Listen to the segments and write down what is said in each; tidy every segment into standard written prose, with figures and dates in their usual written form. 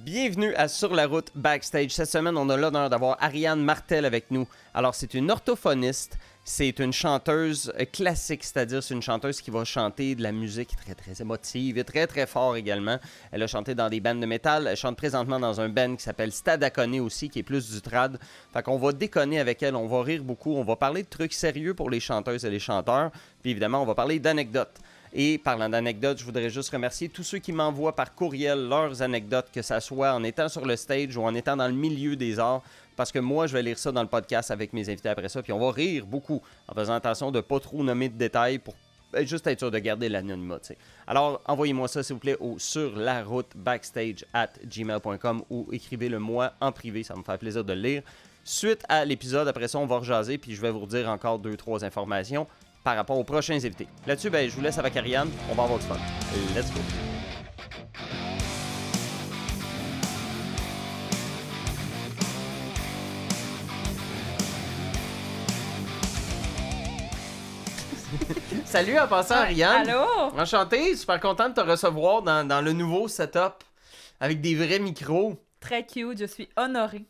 Bienvenue à Sur la route Backstage. Cette semaine, on a l'honneur d'avoir Ariane Martel avec nous. Alors, c'est une orthophoniste, c'est une chanteuse classique, c'est-à-dire c'est une chanteuse qui va chanter de la musique très, très émotive et très, très fort également. Elle a chanté dans des bands de métal. Elle chante présentement dans un band qui s'appelle Stadaconé aussi, qui est plus du trad. Fait qu'on va déconner avec elle, on va rire beaucoup, on va parler de trucs sérieux pour les chanteuses et les chanteurs. Puis évidemment, on va parler d'anecdotes. Et parlant d'anecdotes, je voudrais juste remercier tous ceux qui m'envoient par courriel leurs anecdotes, que ça soit en étant sur le stage ou en étant dans le milieu des arts, parce que moi, je vais lire ça dans le podcast avec mes invités après ça, puis on va rire beaucoup en faisant attention de ne pas trop nommer de détails pour juste être sûr de garder l'anonymat. T'sais. Alors, envoyez-moi ça, s'il vous plaît, au surlaroutebackstage@gmail.com ou écrivez-le moi en privé, ça me fait plaisir de le lire. Suite à l'épisode, après ça, on va rejaser, puis je vais vous redire encore 2-3 informations par rapport aux prochains invités. Là-dessus, je vous laisse avec Ariane. On va avoir du fun. Let's go! Salut en passant, Ariane! Allô? Enchanté, super content de te recevoir dans le nouveau setup avec des vrais micros. Très cute, je suis honorée.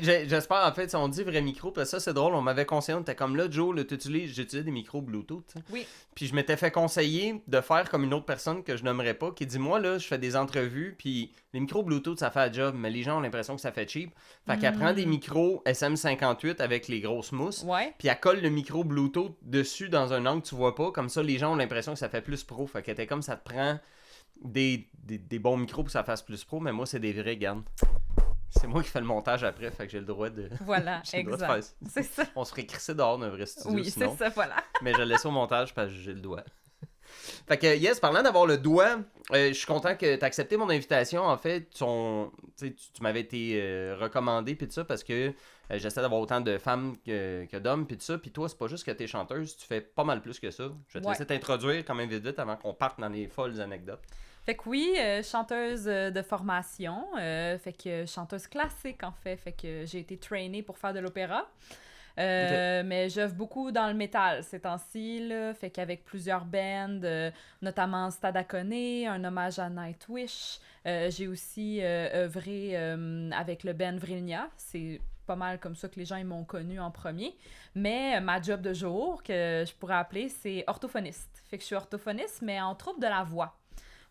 J'espère, en fait, on dit vrai micro, parce que ça, c'est drôle, on m'avait conseillé, on était comme là, Joe, j'utilisais des micros Bluetooth. T'sais. Oui. Puis je m'étais fait conseiller de faire comme une autre personne que je nommerais pas, qui dit, moi, là, je fais des entrevues, puis les micros Bluetooth, ça fait un job, mais les gens ont l'impression que ça fait cheap. Fait qu'elle prend des micros SM58 avec les grosses mousses, puis elle colle le micro Bluetooth dessus dans un angle que tu vois pas, comme ça, les gens ont l'impression que ça fait plus pro. Fait qu'elle était comme, ça te prend des bons micros pour que ça fasse plus pro, mais moi, c'est des vrais, garde. C'est moi qui fais le montage après, fait que j'ai le droit de... Voilà, exact. C'est ça. On se ferait crisser dehors d'un vrai studio, oui, sinon. Oui, c'est ça, voilà. Mais je le laisse au montage parce que j'ai le doigt. Fait que, yes, parlant d'avoir le doigt, je suis content que tu aies accepté mon invitation. En fait, tu m'avais été recommandé, puis tout ça, parce que j'essaie d'avoir autant de femmes que d'hommes, puis tout ça. Puis toi, c'est pas juste que t'es chanteuse, tu fais pas mal plus que ça. Je vais te laisser t'introduire quand même vite avant qu'on parte dans les folles anecdotes. Fait que oui, chanteuse de formation, fait que chanteuse classique en fait que j'ai été trainée pour faire de l'opéra. Okay. Mais j'œuvre beaucoup dans le métal ces temps-ci, là, fait qu'avec plusieurs bands, notamment Stadaconé, un hommage à Nightwish. J'ai aussi œuvré avec le band Vrilnia, c'est pas mal comme ça que les gens ils m'ont connu en premier. Mais ma job de jour, que je pourrais appeler, c'est orthophoniste. Fait que je suis orthophoniste, mais en trouble de la voix.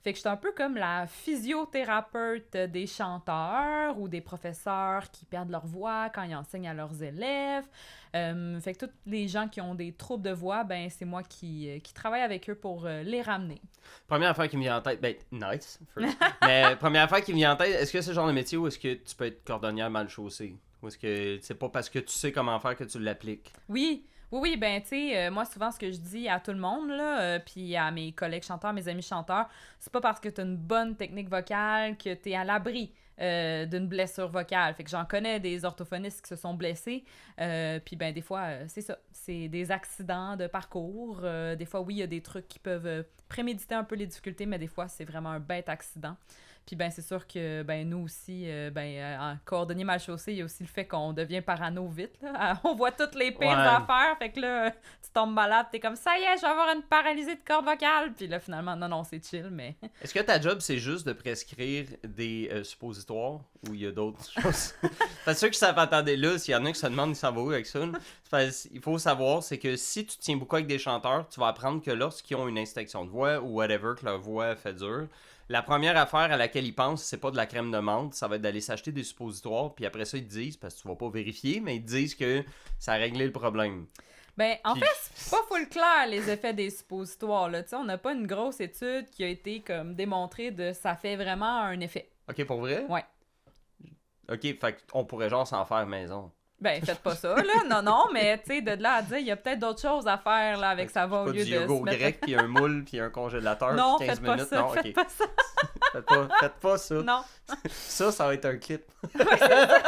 Fait que je suis un peu comme la physiothérapeute des chanteurs ou des professeurs qui perdent leur voix quand ils enseignent à leurs élèves. Fait que tous les gens qui ont des troubles de voix, ben c'est moi qui travaille avec eux pour les ramener. Première affaire qui me vient en tête, nice, first. Mais première affaire qui me vient en tête, est-ce que c'est le genre de métier où est-ce que tu peux être cordonnière mal chaussée? Ou est-ce que c'est pas parce que tu sais comment faire que tu l'appliques? Oui, ben tu sais, moi souvent ce que je dis à tout le monde, là, puis à mes collègues chanteurs, mes amis chanteurs, c'est pas parce que t'as une bonne technique vocale que t'es à l'abri d'une blessure vocale. Fait que j'en connais des orthophonistes qui se sont blessés, puis ben des fois, c'est ça, c'est des accidents de parcours. Des fois, oui, il y a des trucs qui peuvent préméditer un peu les difficultés, mais des fois, c'est vraiment un bête accident. Puis ben c'est sûr que ben nous aussi, en coordonnier mal chaussé, il y a aussi le fait qu'on devient parano vite. Là. On voit toutes les pires affaires, fait que là, tu tombes malade, t'es comme ça y est, je vais avoir une paralysie de corde vocale. Puis là, finalement, non, c'est chill, mais... Est-ce que ta job, c'est juste de prescrire des suppositoires ou il y a d'autres choses? Parce que ceux qui savent attendre là, s'il y en a qui se demandent, ils s'en vont où avec ça? Il faut savoir, c'est que si tu tiens beaucoup avec des chanteurs, tu vas apprendre que lorsqu'ils ont une installation de voix ou whatever, que leur voix fait dur, la première affaire à laquelle ils pensent, c'est pas de la crème de menthe, ça va être d'aller s'acheter des suppositoires, puis après ça, ils te disent, parce que tu vas pas vérifier, mais ils te disent que ça a réglé le problème. Ben, en fait, c'est pas full clair, les effets des suppositoires, là. Tu sais, on n'a pas une grosse étude qui a été, comme, démontrée de ça fait vraiment un effet. OK, pour vrai? Ouais. OK, fait qu'on pourrait genre s'en faire maison. Ben, faites pas ça, là. Non, mais tu sais, de là à dire, il y a peut-être d'autres choses à faire, là, avec sa voix au lieu de... Du yogourt grec, puis un moule, puis un congélateur, non, puis 15 faites pas minutes. Ça, non, faites pas ça. Faites pas ça. Non. Ça va être un clip. Oui, c'est ça.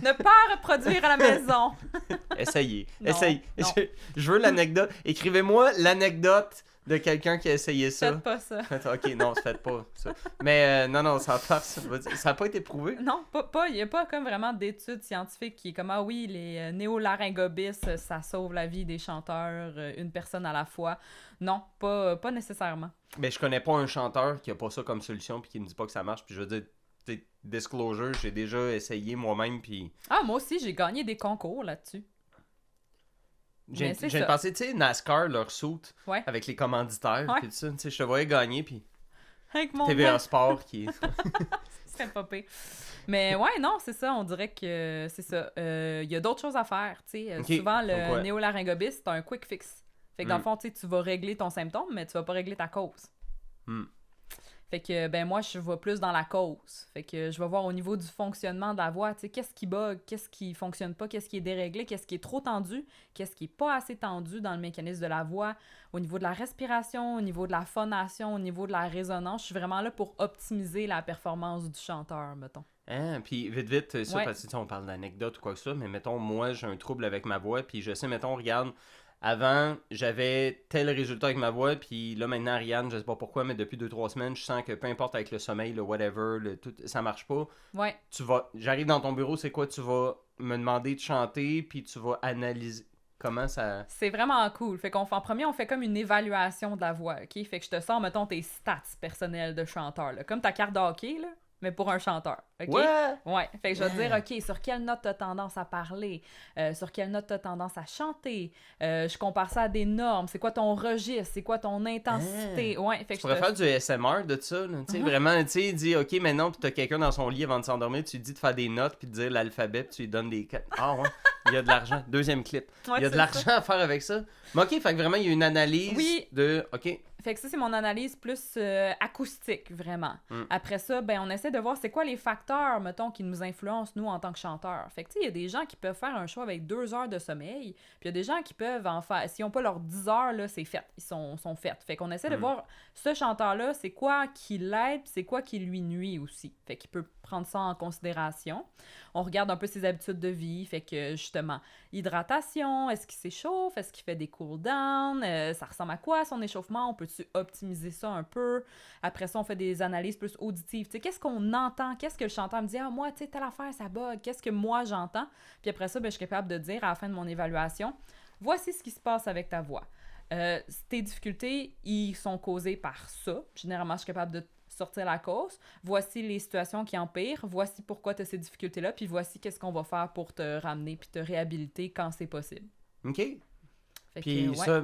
Ne pas reproduire à la maison. Essayez. Non. Je veux l'anecdote. Écrivez-moi l'anecdote de quelqu'un qui a essayé ça. Faites pas ça. OK, non, faites pas ça. Mais non, ça n'a pas été prouvé. Non, il n'y a pas comme vraiment d'études scientifiques qui est comme, ah oui, les néolaryngobis, ça sauve la vie des chanteurs, une personne à la fois. Non, pas nécessairement. Mais je connais pas un chanteur qui a pas ça comme solution puis qui me dit pas que ça marche. Puis je veux dire, disclosure, j'ai déjà essayé moi-même, puis... Ah, moi aussi, j'ai gagné des concours là-dessus. J'ai pensé, tu sais, NASCAR, leur suit, Ouais. avec les commanditaires, Ouais. puis tout ça, tu sais, je te voyais gagner, puis Avec mon TVA nom. Sport qui... Ce serait pas pire. Mais ouais, non, c'est ça. On dirait que c'est ça. Il y a d'autres choses à faire. Tu sais, Ok, souvent, donc le ouais. néolaryngobis, c'est un quick fix. Fait que dans le fond, tu sais, tu vas régler ton symptôme, mais tu vas pas régler ta cause. Hmm. Fait que, ben moi, je vais plus dans la cause. Fait que je vais voir au niveau du fonctionnement de la voix, tu sais, qu'est-ce qui bug, qu'est-ce qui fonctionne pas, qu'est-ce qui est déréglé, qu'est-ce qui est trop tendu, qu'est-ce qui est pas assez tendu dans le mécanisme de la voix, au niveau de la respiration, au niveau de la phonation, au niveau de la résonance. Je suis vraiment là pour optimiser la performance du chanteur, mettons. Hein, puis vite, ça, Ouais. parce que tu sais, on parle d'anecdotes ou quoi que ça, mais mettons, moi, j'ai un trouble avec ma voix, puis je sais, mettons, regarde, avant, j'avais tel résultat avec ma voix, puis là, maintenant, Ariane, je sais pas pourquoi, mais depuis 2-3 semaines, je sens que peu importe avec le sommeil, le whatever, tout, ça marche pas. Ouais. J'arrive dans ton bureau, c'est quoi? Tu vas me demander de chanter, puis tu vas analyser comment ça... C'est vraiment cool. Fait qu'en premier, on fait comme une évaluation de la voix, OK? Fait que je te sors, mettons, tes stats personnels de chanteur, là. Comme ta carte de hockey, là, mais pour un chanteur, OK? Ouais! Ouais, fait que je vais te dire, OK, sur quelle note t'as tendance à parler, sur quelle note t'as tendance à chanter, je compare ça à des normes, c'est quoi ton registre, c'est quoi ton intensité, ouais, fait Tu que pourrais faire du ASMR de ça, là, tu sais, vraiment, tu sais, il dit, OK, maintenant, puis t'as quelqu'un dans son lit avant de s'endormir, tu lui dis de faire des notes, puis de dire l'alphabet, puis tu lui donnes des... Ah ouais, il y a de l'argent. Deuxième clip. Ouais, Il y a de c'est l'argent ça. à faire avec ça. Mais OK, fait que vraiment, il y a une analyse Oui. de... OK, Fait que ça, c'est mon analyse plus acoustique, vraiment. Mm. Après ça, ben, on essaie de voir c'est quoi les facteurs, mettons, qui nous influencent, nous, en tant que chanteurs. Fait que, tu sais, il y a des gens qui peuvent faire un show avec 2 heures de sommeil, puis il y a des gens qui peuvent en faire... S'ils n'ont pas leurs 10 heures, là, c'est fait. Ils sont faits. Fait qu'on essaie de voir, ce chanteur-là, c'est quoi qui l'aide, puis c'est quoi qui lui nuit aussi. Fait qu'il peut prendre ça en considération. On regarde un peu ses habitudes de vie, fait que, justement, hydratation, est-ce qu'il s'échauffe, est-ce qu'il fait des cool-down, ça ressemble à quoi son échauffement, on peut-tu optimiser ça un peu? Après ça, on fait des analyses plus auditives. Tu sais, qu'est-ce qu'on entend? Qu'est-ce que le chanteur me dit? Ah, moi, tu sais, telle affaire, ça bug. Qu'est-ce que moi, j'entends? Puis après ça, ben, je suis capable de dire à la fin de mon évaluation, voici ce qui se passe avec ta voix. Tes difficultés, ils sont causées par ça. Généralement, je suis capable de sortir la cause. Voici les situations qui empirent. Voici pourquoi tu as ces difficultés-là. Puis voici qu'est-ce qu'on va faire pour te ramener puis te réhabiliter quand c'est possible. OK. Fait Puis que, ouais. ça,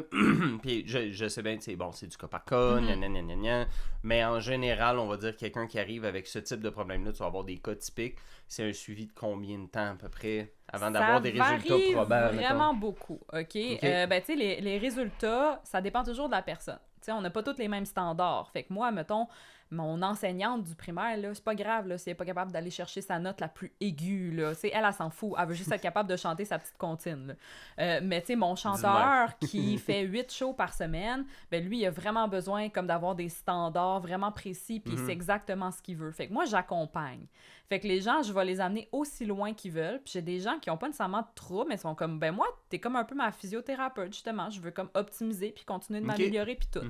puis je sais bien que c'est du cas par cas, gna, mais en général, on va dire quelqu'un qui arrive avec ce type de problème-là, tu vas avoir des cas typiques, c'est un suivi de combien de temps à peu près avant d'avoir des résultats probables? Vraiment beaucoup, OK? Ben, tu sais, les résultats, ça dépend toujours de la personne. Tu sais, on n'a pas tous les mêmes standards. Fait que moi, mettons, mon enseignante du primaire, là, c'est pas grave, là, si elle n'est pas capable d'aller chercher sa note la plus aiguë, là. Tu sais, elle s'en fout. Elle veut juste être capable de chanter sa petite comptine, là. Mais tu sais, mon chanteur qui fait 8 shows par semaine, ben lui, il a vraiment besoin comme d'avoir des standards vraiment précis, puis c'est exactement ce qu'il veut. Fait que moi, j'accompagne. Fait que les gens, je vais les amener aussi loin qu'ils veulent. Puis j'ai des gens qui n'ont pas nécessairement de troubles, mais ils sont comme, ben moi, t'es comme un peu ma physiothérapeute, justement. Je veux comme optimiser, puis continuer de m'améliorer, puis tout.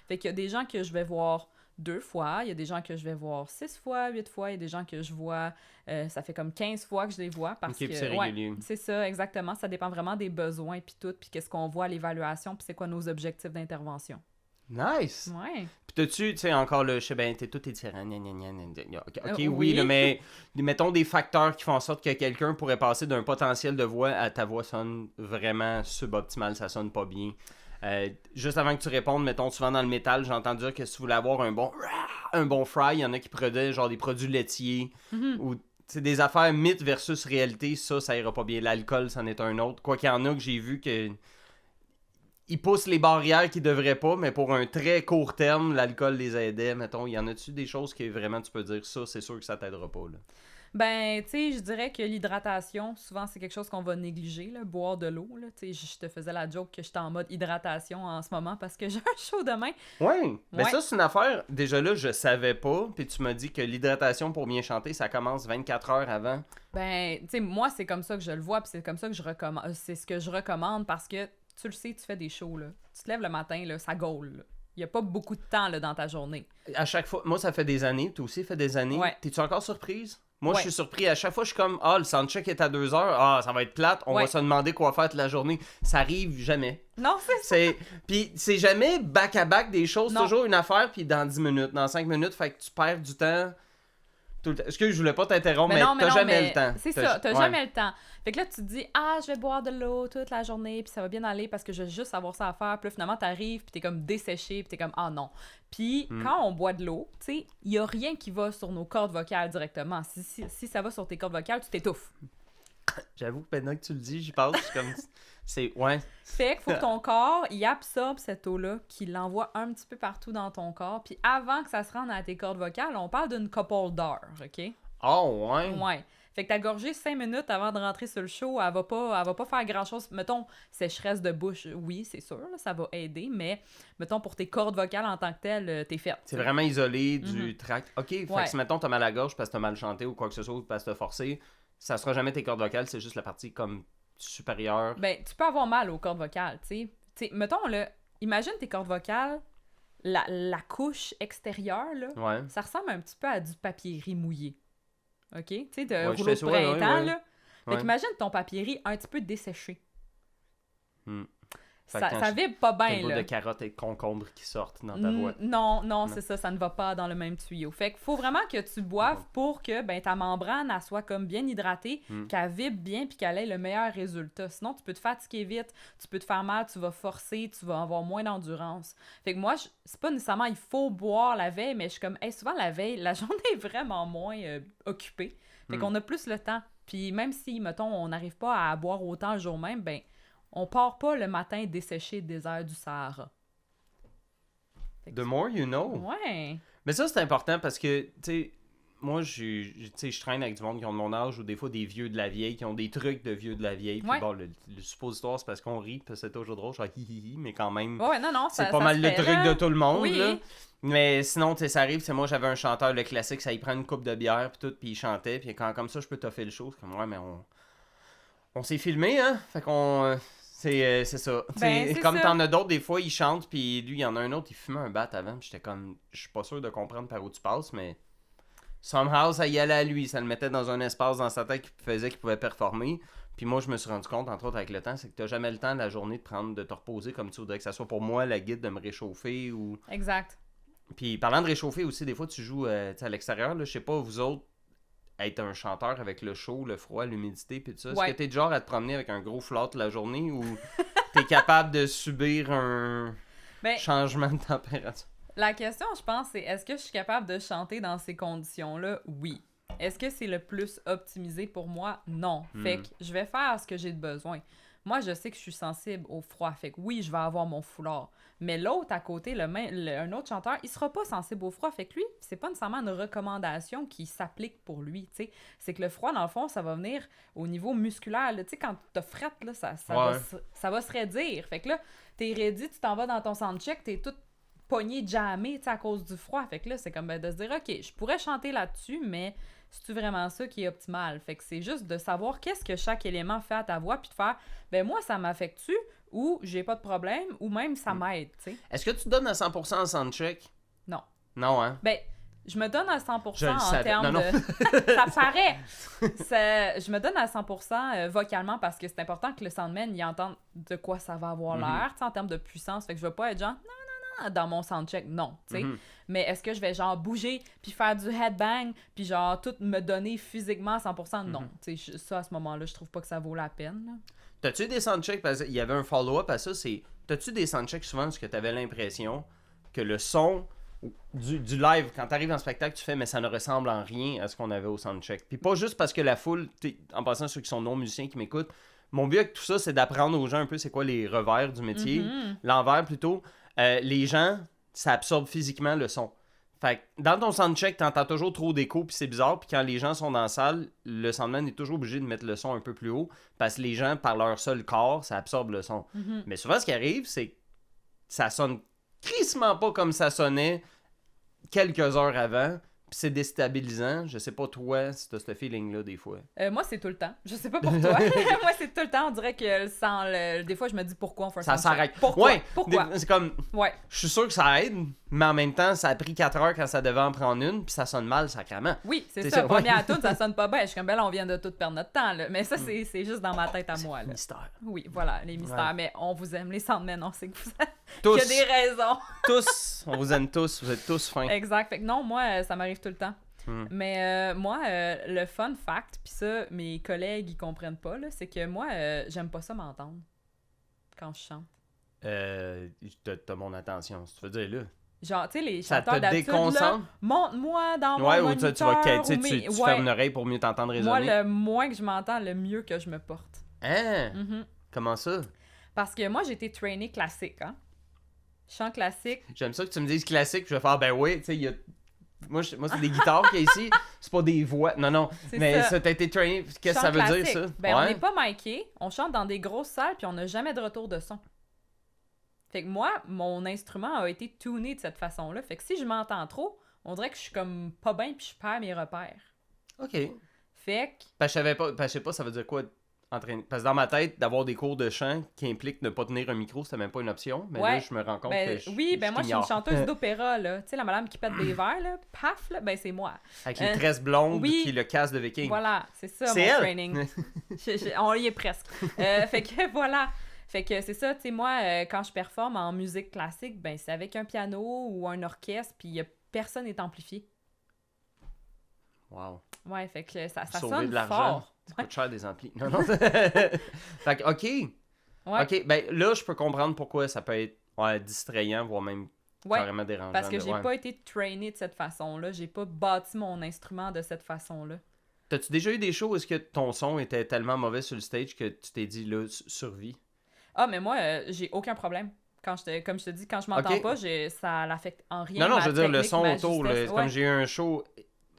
Fait qu'il y a des gens que je vais voir 2 fois, il y a des gens que je vais voir 6 fois, 8 fois, il y a des gens que je vois, ça fait comme 15 fois que je les vois, parce que, c'est régulier. c'est ça, exactement, ça dépend vraiment des besoins, puis tout, puis qu'est-ce qu'on voit à l'évaluation, puis c'est quoi nos objectifs d'intervention. Nice! Ouais. Puis t'as-tu, tu sais, encore le, je sais bien, tout est différent, OK, Oui. oui, là, mais mettons des facteurs qui font en sorte que quelqu'un pourrait passer d'un potentiel de voix à ta voix sonne vraiment suboptimale, ça sonne pas bien. Juste avant que tu répondes, mettons, souvent dans le métal, j'entends dire que si vous voulez avoir un bon fry, il y en a qui produisent genre des produits laitiers ou c'est des affaires mythe versus réalité, ça ira pas bien. L'alcool, c'en est un autre. Quoi qu'il y en a que j'ai vu que ils poussent les barrières qu'ils devraient pas, mais pour un très court terme, l'alcool les aidait. Mettons, il y en a-tu des choses que vraiment tu peux dire ça, c'est sûr que ça t'aidera pas, là? Ben, tu sais, je dirais que l'hydratation, souvent, c'est quelque chose qu'on va négliger, là, boire de l'eau, là. Tu sais, je te faisais la joke que j'étais en mode hydratation en ce moment parce que j'ai un show demain. Oui, mais Ouais. ça, c'est une affaire, déjà là, je savais pas, puis tu m'as dit que l'hydratation pour bien chanter, ça commence 24 heures avant. Ben, tu sais, moi, c'est comme ça que je le vois, puis c'est comme ça que je recommande. C'est ce que je recommande parce que, tu le sais, tu fais des shows, là. Tu te lèves le matin, là, ça gaule, là. Il n'y a pas beaucoup de temps, là, dans ta journée. À chaque fois, moi, ça fait des années, toi aussi, fait des années. Ouais. T'es-tu encore surprise? Moi, Ouais. je suis surpris. À chaque fois, je suis comme, le soundcheck est à 2 heures. Ah, ça va être plate. On Ouais. va se demander quoi faire toute la journée. Ça arrive jamais. Non, c'est ça. Puis c'est jamais back-à-back des choses. Non. Toujours une affaire, puis dans 10 minutes, dans 5 minutes. Fait que tu perds du temps. Tout le temps. Excuse, je voulais pas t'interrompre, mais non, t'as jamais le temps. C'est ça, t'as jamais le temps. Fait que là, tu te dis, je vais boire de l'eau toute la journée, puis ça va bien aller parce que je vais juste avoir ça à faire. Puis là, finalement, t'arrives, puis t'es comme desséché, puis t'es comme, ah non. Puis quand on boit de l'eau, tu sais, il y a rien qui va sur nos cordes vocales directement. Si ça va sur tes cordes vocales, tu t'étouffes. J'avoue que maintenant que tu le dis, j'y passe, je suis comme... Ouais. Fait qu'il faut que ton corps, il absorbe cette eau-là, qu'il l'envoie un petit peu partout dans ton corps. Puis avant que ça se rende à tes cordes vocales, on parle d'une couple d'heures, OK? Oh, ouais? Ouais. Fait que ta gorgée 5 minutes avant de rentrer sur le show, elle va pas faire grand-chose. Mettons, sécheresse de bouche, oui, c'est sûr, là, ça va aider, mais mettons, pour tes cordes vocales en tant que telles, t'es faite. C'est vraiment isolé du tract. OK, fait que si, mettons, t'as mal à la gorge parce que t'as mal chanté ou quoi que ce soit, ou parce que t'as forcé, ça sera jamais tes cordes vocales, c'est juste la partie comme supérieure. Ben, tu peux avoir mal aux cordes vocales, tu sais. Mettons, là, imagine tes cordes vocales, la couche extérieure, là, ça ressemble un petit peu à du papier riz mouillé. OK? Tu sais, de rouleau de printemps, là. Fait qu'imagine ton papier riz un petit peu desséché. Ça vibre pas bien, là. T'as de carottes et de concombres qui sortent dans ta voix. Non, c'est ça ne va pas dans le même tuyau. Fait qu'il faut vraiment que tu boives pour que ta membrane, elle soit comme bien hydratée, qu'elle vibre bien puis qu'elle ait le meilleur résultat. Sinon, tu peux te fatiguer vite, tu peux te faire mal, tu vas forcer, tu vas avoir moins d'endurance. Fait que moi, c'est pas nécessairement il faut boire la veille, mais je suis comme, souvent la veille, la journée est vraiment moins occupée. Fait qu'on a plus le temps. Puis même si, mettons, on n'arrive pas à boire autant le jour même, on part pas le matin desséché désert du Sahara. The more you know. Ouais. Mais ça, c'est important parce que, tu sais, moi, je traîne avec du monde qui ont de mon âge ou des fois des vieux de la vieille qui ont des trucs de vieux de la vieille. Puis bon, le suppositoire, c'est parce qu'on rit, puis c'est toujours drôle, genre hi, mais quand même, non, c'est pas mal le truc de tout le monde, oui. là. Mais sinon, tu sais, ça arrive, c'est moi, j'avais un chanteur, le classique, ça y prend une coupe de bière, puis tout, puis il chantait, puis quand comme ça, je peux toffer le show. C'est comme, ouais, mais on s'est filmé, hein? Fait qu'on... c'est ça. Comme ça. t'en as d'autres, des fois, ils chantent, puis lui, il y en a un autre, il fumait un bat avant, puis j'étais comme, je suis pas sûr de comprendre par où tu passes, mais somehow, ça y allait à lui, ça le mettait dans un espace dans sa tête qui faisait qu'il pouvait performer. Puis moi, je me suis rendu compte, entre autres avec le temps, c'est que t'as jamais le temps de la journée de te reposer comme tu voudrais que ça soit pour moi, la guide de me réchauffer ou... Exact. Puis parlant de réchauffer aussi, des fois, tu joues à l'extérieur, là, je sais pas, vous autres, être un chanteur avec le chaud, le froid, l'humidité, puis tout ça. Est-ce que t'es du genre à te promener avec un gros flat la journée ou t'es capable de subir un changement de température? La question, je pense, c'est est-ce que je suis capable de chanter dans ces conditions-là? Oui. Est-ce que c'est le plus optimisé pour moi? Non. Fait que je vais faire ce que j'ai de besoin. Moi, je sais que je suis sensible au froid. Fait que oui, je vais avoir mon foulard. Mais l'autre à côté, un autre chanteur, il sera pas sensible au froid. Fait que lui, c'est pas nécessairement une recommandation qui s'applique pour lui. T'sais. C'est que le froid, dans le fond, ça va venir au niveau musculaire. Tu sais, quand t'as frette, là, ça va se raidir. Fait que là, t'es ready, tu t'en vas dans ton soundcheck, t'es tout pogné, jammé, à cause du froid. Fait que là, c'est comme de se dire, OK, je pourrais chanter là-dessus, mais c'est-tu vraiment ça qui est optimal? Fait que c'est juste de savoir qu'est-ce que chaque élément fait à ta voix, puis de faire, moi, ça m'affecte-tu, ou j'ai pas de problème, ou même ça m'aide, tu sais. Est-ce que tu donnes à 100% en soundcheck? Non. Non, hein? Je me donne à 100% je en termes de... ça paraît! Je me donne à 100% vocalement parce que c'est important que le soundman, il entende de quoi ça va avoir l'air, tu sais, en termes de puissance. Fait que je veux pas être genre, non, dans mon soundcheck, non, tu sais. Mais est-ce que je vais genre bouger, puis faire du headbang, puis genre tout me donner physiquement à 100%? Non. Tu sais, ça, à ce moment-là, je trouve pas que ça vaut la peine, là. T'as-tu des soundchecks, parce qu'il y avait un follow-up à ça, c'est... T'as-tu des soundchecks souvent parce que t'avais l'impression que le son du live, quand t'arrives en spectacle, tu fais, mais ça ne ressemble en rien à ce qu'on avait au soundcheck. Puis pas juste parce que la foule, en passant ceux qui sont non-musiciens qui m'écoutent, mon but avec tout ça, c'est d'apprendre aux gens un peu c'est quoi les revers du métier, l'envers plutôt. Les gens, ça absorbe physiquement le son. Fait que dans ton soundcheck, t'entends toujours trop d'écho, puis c'est bizarre, puis quand les gens sont dans la salle, le soundman est toujours obligé de mettre le son un peu plus haut, parce que les gens, par leur seul corps, ça absorbe le son. Mais souvent, ce qui arrive, c'est que ça sonne crissement pas comme ça sonnait quelques heures avant, puis c'est déstabilisant. Je sais pas toi si t'as ce feeling-là des fois. Moi, c'est tout le temps. Je sais pas pour toi. Moi, c'est tout le temps. On dirait que des fois, je me dis pourquoi on fait ça s'arrête. Pourquoi? C'est comme... Ouais. Je suis sûr que ça aide, mais en même temps, ça a pris 4 heures quand ça devait en prendre une, puis ça sonne mal, sacrément. Oui, c'est ça. Première tune, ça sonne pas bien. Je suis comme, là, on vient de tout perdre notre temps, là. Mais ça, c'est juste dans ma tête à moi, là. Mystère. Oui, voilà, les mystères. Ouais. Mais on vous aime, les soundmen, on sait que vous tous. qu'il y a des raisons. Tous. On vous aime tous. Vous êtes tous fins. Exact. Fait que non, moi, ça m'arrive tout le temps. Mais moi, le fun fact, puis ça, mes collègues, ils comprennent pas, là, c'est que moi, j'aime pas ça m'entendre quand je chante. T'as mon attention, si tu veux dire là. Genre, tu sais, les Ça chanteurs te d'habitude, là, déconcentre? monte-moi dans mon Ouais, ou moniteur. tu vas ou tu fermes une oreille pour mieux t'entendre Moi, résonner. le moins que je m'entends, le mieux que je me porte. Hein? Mhm. Comment ça? Parce que moi, j'ai été trainée classique, hein. Chant classique. J'aime ça que tu me dises classique, puis je vais faire, ben oui, tu sais, il y a... Moi, c'est des guitares qu'il y a ici, c'est pas des voix. Non, C'est mais ça. ça, t'as été trainé, qu'est-ce que Chant ça veut dire, classique. ça? Ben, on Ouais. n'est pas miké, on chante dans des grosses salles, puis on n'a jamais de retour de son. Fait que moi, mon instrument a été tuné de cette façon-là. Fait que si je m'entends trop, on dirait que je suis comme pas bien, puis je perds mes repères. OK. Fait que... Parce que je sais pas, ça veut dire quoi, entraîner... Parce que dans ma tête, d'avoir des cours de chant qui impliquent ne pas tenir un micro, c'était même pas une option, mais Ouais. là, je me rends compte Ben, que je oui, ben moi, je suis une t'ignore. chanteuse d'opéra, là. Tu sais, la madame qui pète des verres, là, paf, là, ben c'est moi. Avec les tresses blondes, oui. puis le casque de viking. Voilà, c'est ça, C'est mon elle. training. On y est presque. Fait que voilà. Fait que c'est ça, tu sais, moi, quand je performe en musique classique, ben c'est avec un piano ou un orchestre, puis personne n'est amplifié. Wow. Ouais, fait que ça Sauver sonne de l'argent. fort. Ça coûte cher des amplis. Non, non. Fait que, OK. Ouais. OK, ben là, je peux comprendre pourquoi ça peut être distrayant, voire même carrément dérangeant. Parce que j'ai ouais. pas été trainée de cette façon-là. J'ai pas bâti mon instrument de cette façon-là. T'as-tu déjà eu des shows où est-ce que ton son était tellement mauvais sur le stage que tu t'es dit, là, survie? Ah, mais moi, j'ai aucun problème. Comme je te dis, quand je m'entends Ok. pas, ça l'affecte en rien. Non, ma je veux dire, le technique, son ma autour, là, justesse. comme Ouais. j'ai eu un show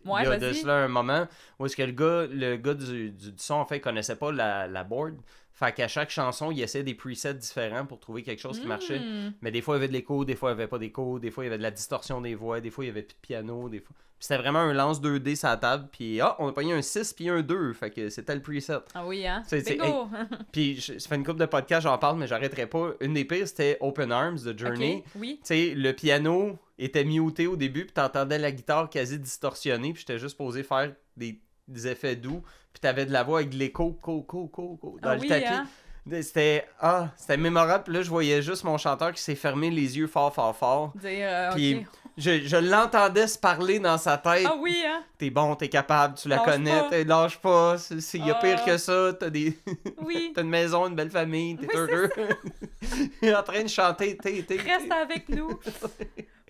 Ouais, il y a de vas-y. cela un moment où est-ce que le gars du son, en fait, il connaissait pas la board. Fait qu'à chaque chanson, il essayait des presets différents pour trouver quelque chose qui marchait. Mais des fois, il y avait de l'écho, des fois, il n'y avait pas d'écho, des fois, il y avait de la distorsion des voix, des fois, il y avait plus de piano, des fois... Puis c'était vraiment un lance 2D sur la table, puis on a pogné un 6 puis un 2, fait que c'était le preset. Ah oui, hein? C'est- Bingo! Puis ça fait une couple de podcasts, j'en parle, mais j'arrêterai pas. Une des pires, c'était Open Arms de Journey. Ok, oui. Tu sais, le piano était muté au début, puis t'entendais la guitare quasi distorsionnée, puis j'étais juste posé faire des effets doux, puis t'avais de la voix avec de l'écho, dans Ah le oui, tapis. hein? C'était mémorable, puis là, je voyais juste mon chanteur qui s'est fermé les yeux fort. Dire, Puis ok. je l'entendais se parler dans sa tête. Ah oui, hein? T'es bon, t'es capable, tu la Lâche connais, pas. lâche pas. Il y a pire Ah. que ça, t'as des... Oui. T'as une maison, une belle famille, t'es Oui, heureux. En train de chanter, Reste avec nous.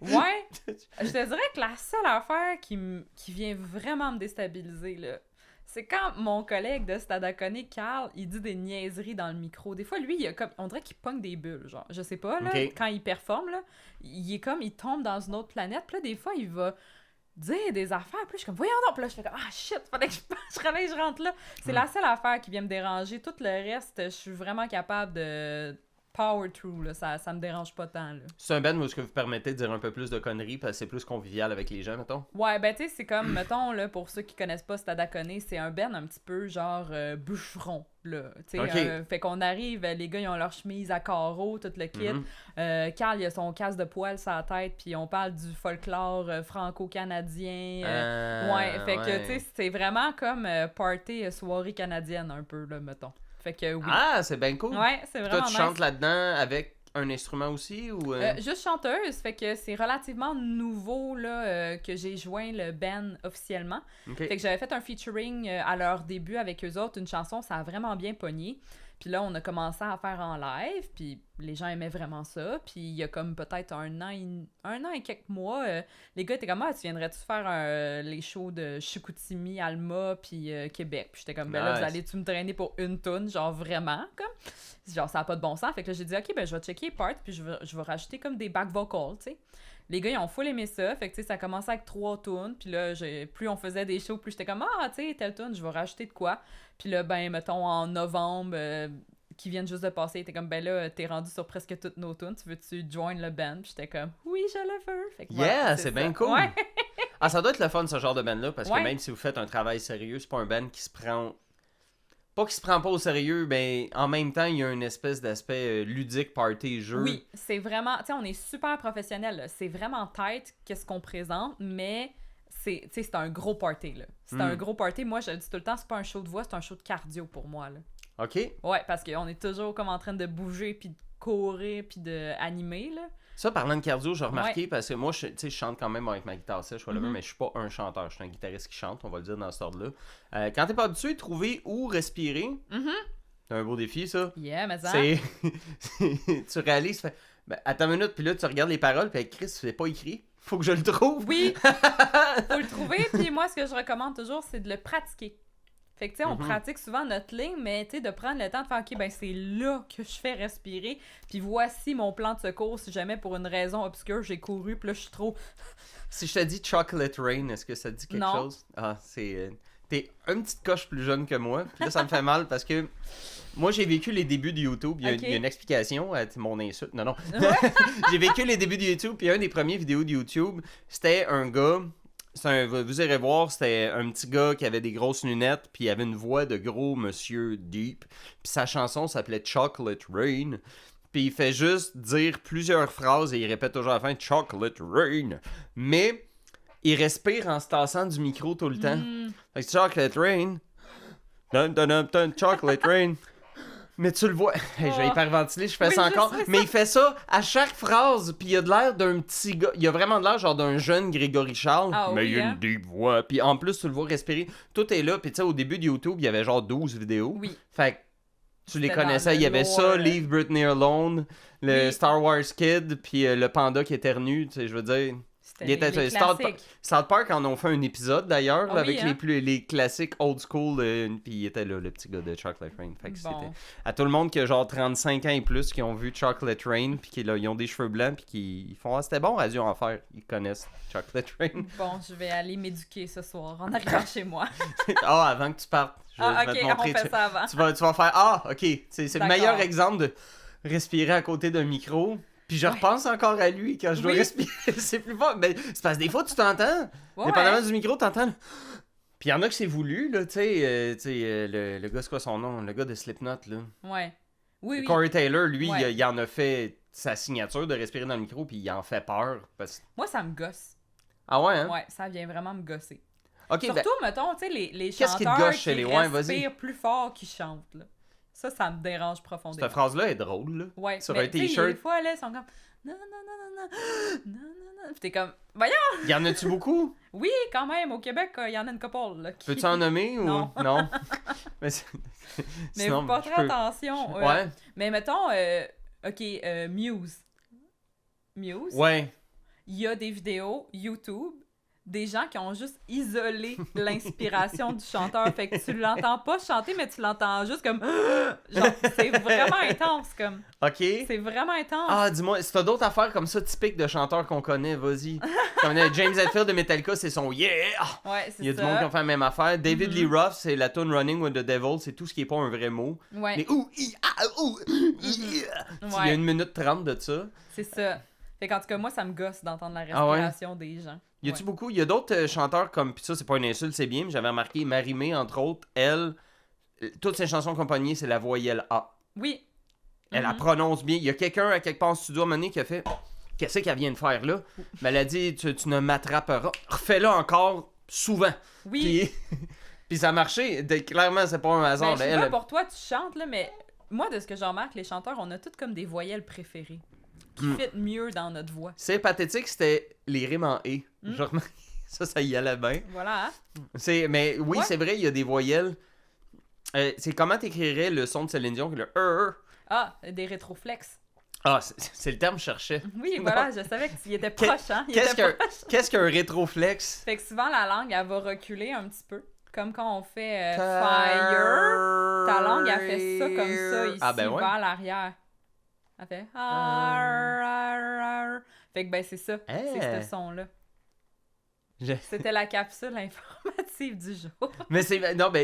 Ouais. Je te dirais que la seule affaire qui vient vraiment me déstabiliser, là, c'est quand mon collègue de Stadacone, Carl, il dit des niaiseries dans le micro. Des fois, lui, on dirait qu'il pogne des bulles, genre. Je sais pas, là, Ok. quand il performe, là, il tombe dans une autre planète. Puis là, des fois, il va dire des affaires. Puis là, je suis comme, voyons donc. Puis là, je fais comme, ah shit, fallait que je réveille, je rentre là. C'est la seule affaire qui vient me déranger. Tout le reste, je suis vraiment capable de power through, là. Ça me dérange pas tant, là. C'est un band où est-ce que vous permettez de dire un peu plus de conneries parce que c'est plus convivial avec les gens, mettons? Ouais, ben tu sais, c'est comme, mettons, là, pour ceux qui connaissent pas Stadacone, c'est un band un petit peu genre bûcheron, là. Tu sais, Ok. fait qu'on arrive, les gars, ils ont leur chemise à carreaux, tout le kit. Mhm. Carl, il a son casque de poil sur la tête, puis on parle du folklore franco-canadien. Ouais, fait que, tu sais, c'est vraiment comme party, soirée canadienne, un peu, là, mettons. Fait que oui. Ah, c'est bien cool. Ouais, c'est Puis vraiment toi, tu nice. chantes là-dedans avec un instrument aussi ou Juste chanteuse, fait que c'est relativement nouveau là, que j'ai joint le band officiellement. Ok. Fait que j'avais fait un featuring à leur début avec eux autres, une chanson, ça a vraiment bien pogné. Puis là, on a commencé à faire en live, puis les gens aimaient vraiment ça. Puis il y a comme peut-être un an et quelques mois, les gars étaient comme « Ah, tu viendrais-tu faire les shows de Chicoutimi, Alma, puis Québec? » Puis j'étais comme « Ben là, Nice. vous allez-tu me traîner pour une toune? Genre vraiment, comme? » Genre, ça n'a pas de bon sens. Fait que là, j'ai dit « Ok, ben je vais checker les parts, puis je vais rajouter comme des back vocals, tu sais. » Les gars, ils ont full aimé ça. Fait que, tu sais, ça a commencé avec 3 tunes. Puis là, plus on faisait des shows, plus j'étais comme, ah, tu sais, telle tune, je vais rajouter de quoi. Puis là, ben, mettons, en novembre, qui viennent juste de passer, t'es comme, ben là, t'es rendu sur presque toutes nos tunes. Tu veux-tu join le band? Puis j'étais comme, oui, je le veux. Fait que, Yeah, voilà, c'est ça. bien cool. Ouais. Ah, ça doit être le fun, ce genre de band-là, parce Ouais. que même si vous faites un travail sérieux, c'est pas un band qui se prend... Pas qu'il se prend pas au sérieux, mais en même temps, il y a une espèce d'aspect ludique, party, jeu. Oui, c'est vraiment, tu sais, on est super professionnel, là. C'est vraiment tête qu'est-ce qu'on présente, mais c'est, tu sais, c'est un gros party, là. C'est un gros party. Moi, je le dis tout le temps, c'est pas un show de voix, c'est un show de cardio pour moi, là. OK. Ouais, parce qu'on est toujours comme en train de bouger, puis de courir, puis d'animer, là. Ça, parlant de cardio, j'ai remarqué, parce que moi, je chante quand même avec ma guitare sèche, mais je suis pas un chanteur, je suis un guitariste qui chante, on va le dire dans ce ordre-là. Quand t'es pas habitué de trouver où respirer, c'est un beau défi, ça. Yeah, mais ça... tu réalises, attends une minute, puis là, tu regardes les paroles, puis Chris, c'est pas écrit. Faut que je le trouve. Oui, faut le trouver, puis moi, ce que je recommande toujours, c'est de le pratiquer. Fait que, tu sais, on pratique souvent notre ligne, mais, tu sais, de prendre le temps de faire, OK, ben c'est là que je fais respirer, puis voici mon plan de secours si jamais, pour une raison obscure, j'ai couru, puis là, je suis trop... Si je te dis Chocolate Rain, est-ce que ça te dit quelque chose? Ah, c'est... T'es une petite coche plus jeune que moi, puis là, ça me fait mal, parce que moi, j'ai vécu les débuts de YouTube, il y a une explication à mon insulte, non. J'ai vécu les débuts de YouTube, puis un des premiers vidéos de YouTube, c'était un gars... vous irez voir, c'était un petit gars qui avait des grosses lunettes, puis il avait une voix de gros monsieur deep. Puis sa chanson s'appelait Chocolate Rain. Puis il fait juste dire plusieurs phrases et il répète toujours à la fin Chocolate Rain. Mais il respire en se tassant du micro tout le temps. Fait que Chocolate Rain. Dun, dun, dun, dun, Chocolate Rain. Mais tu le vois, je vais hyperventiler, je fais ça encore. Mais il fait ça à chaque phrase, puis il a de l'air d'un petit gars. Il a vraiment de l'air genre d'un jeune Grégory Charles. Mais il a une deep voix. Puis en plus, tu le vois respirer. Tout est là. Puis tu sais, au début de YouTube, il y avait genre 12 vidéos. Oui. Fait que tu les connaissais. Il y avait ça, Leave Britney Alone, le Star Wars Kid, puis le panda qui éternue. Tu sais, je veux dire. Il était South Park en ont fait un épisode d'ailleurs avec les classiques old school puis il était là le petit gars de Chocolate Rain. Fait que c'était à tout le monde qui a genre 35 ans et plus qui ont vu Chocolate Rain puis qui ils ont des cheveux blancs puis qui font c'était bon Radio Enfer, ils connaissent Chocolate Rain. Bon, je vais aller m'éduquer ce soir en arrivant chez moi. Avant que tu partes, je vais te montrer. On fait ça avant. Tu vas faire OK, c'est le meilleur exemple de respirer à côté d'un micro. Puis je repense encore à lui quand je dois respirer. C'est plus fort. Mais c'est parce que des fois, tu t'entends. Dépendamment du micro, t'entends. Puis il y en a que c'est voulu, là. Tu sais, le gars, c'est quoi son nom? Le gars de Slipknot, là. Ouais. Oui. Corey Taylor, lui, il en a fait sa signature de respirer dans le micro, puis il en fait peur. Moi, ça me gosse. Ah ouais, hein? Ouais, ça vient vraiment me gosser. Okay, surtout, mettons, tu sais, les qu'est-ce chanteurs qui te gosse chez les respirent plus fort qu'ils chantent, là. Ça me dérange profondément. Cette phrase-là est drôle, là. Ouais, sur un t-shirt. Des fois, là, ils sont comme non. Puis t'es comme, voyons! Y en a-tu beaucoup? Oui, quand même, au Québec, il y en a une couple, là. Peux-tu en nommer ou non? Mais sinon, faut pas faire attention. Ouais. Mais mettons, Muse. Muse. Ouais. Il y a des vidéos YouTube des gens qui ont juste isolé l'inspiration du chanteur. Fait que tu l'entends pas chanter, mais tu l'entends juste comme... Genre, c'est vraiment intense, comme... OK. C'est vraiment intense. Ah, dis-moi, si t'as d'autres affaires comme ça, typiques de chanteurs qu'on connaît, vas-y. Comme James Hetfield de Metallica, c'est son « Yeah! » Ouais, c'est ça. Il y a du monde qui ont fait la même affaire. David Lee Roth, c'est la tune « Running with the Devil », c'est tout ce qui est pas un vrai mot. Ouais. Mais il y a 1 minute 30 de ça. C'est ça. Fait qu'en tout cas, moi, ça me gosse d'entendre la respiration des gens. Y a-tu beaucoup? Il y a d'autres chanteurs comme, pis ça, c'est pas une insulte, c'est bien, mais j'avais remarqué Marie-Mé, entre autres, elle, toutes ses chansons accompagnées, c'est la voyelle A. Oui. Elle la prononce bien. Il y a quelqu'un à quelque part en studio à un moment donné qui a fait qu'est-ce qu'elle vient de faire là? Mais elle a dit tu ne m'attraperas. Refais-le encore souvent. Oui. Puis ça a marché. Clairement, c'est pas un hasard. Je sais pas pour toi, tu chantes, là, mais moi, de ce que j'en remarque, les chanteurs, on a toutes comme des voyelles préférées qui fit mieux dans notre voix. C'est pathétique, c'était les rimes en « et ». Genre, ça y allait bien. Voilà. Mais oui, c'est vrai, il y a des voyelles. C'est comment t'écrirais le son de Céline Dion, le « Ah, des rétroflexes. Ah, c'est le terme que je cherchais. Oui, voilà, je savais que tu y étais proche, hein? Qu'est-ce qu'un rétroflexe? Fait que souvent, la langue, elle va reculer un petit peu. Comme quand on fait fire, ta langue, elle fait ça comme ça, ici, vers l'arrière. Elle fait Fait que c'est ça, c'est ce son-là. C'était la capsule informative du jour. Mais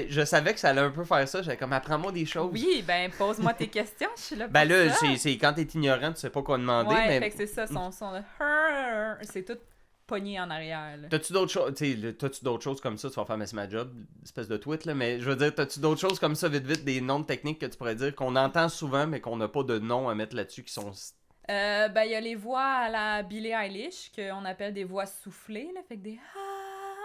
je savais que ça allait un peu faire ça. J'avais comme apprends-moi des choses. Oui, pose-moi tes questions, je suis là pour là, ça. c'est quand t'es ignorant, tu sais pas quoi demander. Ouais, mais... fait que c'est ça, son de c'est tout pogné en arrière. Là. T'as-tu d'autres choses comme ça? Tu vas faire, mais c'est ma job, espèce de tweet, là. Mais je veux dire, t'as-tu d'autres choses comme ça, vite, des noms de techniques que tu pourrais dire qu'on entend souvent, mais qu'on n'a pas de nom à mettre là-dessus qui sont... Il y a les voix à la Billie Eilish, qu'on appelle des voix soufflées, là, fait que des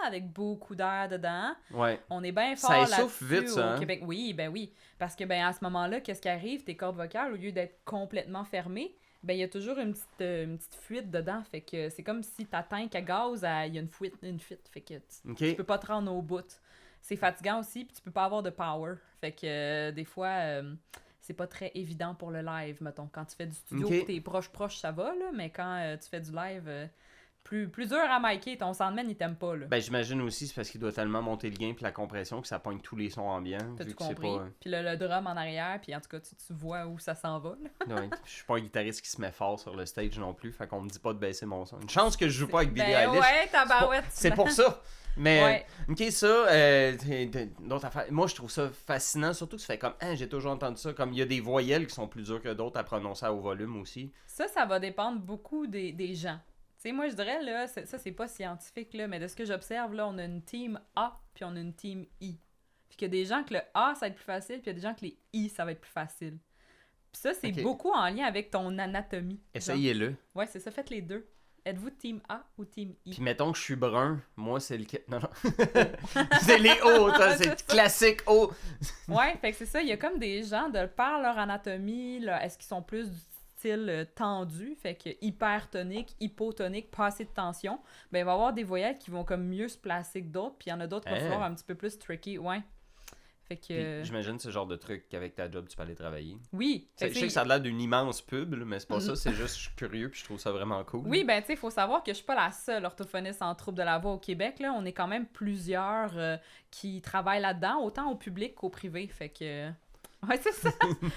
avec beaucoup d'air dedans. Ouais. On est bien fort là-dessus. Ça essouffle vite, ça. Au Québec. Oui, oui. Parce que à ce moment-là, qu'est-ce qui arrive? Tes cordes vocales, au lieu d'être complètement fermées, Ben, il y a toujours une petite fuite dedans. Fait que c'est comme si ta tank à gaz, il y a une fuite. Fait que tu peux pas te rendre au bout. C'est fatigant aussi, puis tu peux pas avoir de power. Fait que des fois, c'est pas très évident pour le live, mettons. Quand tu fais du studio, t'es proche, ça va, là, mais quand tu fais du live, plus dur à micer, ton soundman, il t'aime pas, là. Ben, j'imagine aussi, c'est parce qu'il doit tellement monter le gain puis la compression que ça pogne tous les sons ambiants. T'as vu tout que compris. pas... Puis le drum en arrière, puis en tout cas, tu vois où ça s'en va, là. Ouais, je suis pas un guitariste qui se met fort sur le stage non plus, fait qu'on me dit pas de baisser mon son. Une chance que je joue pas avec Billie Eilish. Ouais, tabarouette. C'est pour ça. Mais, ouais. ok, ça, d'autres affaires. Moi, je trouve ça fascinant, surtout que ça fait comme, j'ai toujours entendu ça, comme il y a des voyelles qui sont plus dures que d'autres à prononcer au volume aussi. Ça va dépendre beaucoup des gens. Tu sais, moi, je dirais, là, ça, c'est pas scientifique, là, mais de ce que j'observe, là, on a une team A, puis on a une team I. Puis qu'il y a des gens que le A, ça va être plus facile, puis il y a des gens que les I, ça va être plus facile. Puis ça, c'est beaucoup en lien avec ton anatomie. Essayez-le. Ouais, c'est ça, faites les deux. Êtes-vous team A ou team I? Puis mettons que je suis brun, moi, c'est le... Non. C'est les O, c'est classique O. Ouais, fait que c'est ça, il y a comme des gens, de par leur anatomie, là, est-ce qu'ils sont plus du style tendu, fait que hypertonique, hypotonique, pas assez de tension, ben il va y avoir des voyelles qui vont comme mieux se placer que d'autres, puis il y en a d'autres qui vont falloir un petit peu plus tricky, ouais. Fait que... Puis, j'imagine ce genre de truc qu'avec ta job, tu peux aller travailler. Oui. Je sais que ça a l'air d'une immense pub, mais c'est pas ça, c'est juste je suis curieux puis je trouve ça vraiment cool. Oui, ben tu sais, il faut savoir que je suis pas la seule orthophoniste en trouble de la voix au Québec, là. On est quand même plusieurs qui travaillent là-dedans, autant au public qu'au privé, fait que... Ouais, c'est ça.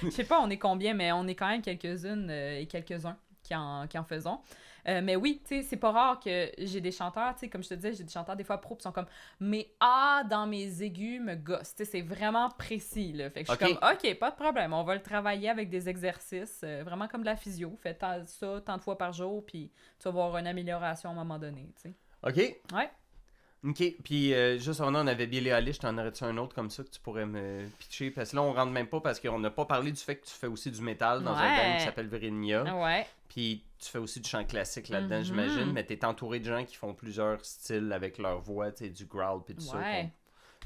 Je sais pas, on est combien, mais on est quand même quelques-unes et quelques-uns qui en faisons. Mais oui, tu sais, c'est pas rare que j'ai des chanteurs, tu sais, comme je te disais, j'ai des chanteurs des fois pro qui sont comme « mes A dans mes aigus me gossent ». Tu sais, c'est vraiment précis, là. Fait que je suis comme « OK, pas de problème, on va le travailler avec des exercices, vraiment comme de la physio. Fais ça tant de fois par jour, puis tu vas voir une amélioration à un moment donné, tu sais. » OK. Ouais. OK. Puis, juste avant, on avait Billie Eilish. T'en aurais-tu un autre comme ça que tu pourrais me pitcher? Parce que là, on rentre même pas parce qu'on n'a pas parlé du fait que tu fais aussi du métal dans un band qui s'appelle Virginia. Ouais. Puis, tu fais aussi du chant classique là-dedans, j'imagine. Mais t'es entouré de gens qui font plusieurs styles avec leur voix, tu sais, du growl puis tout ça. On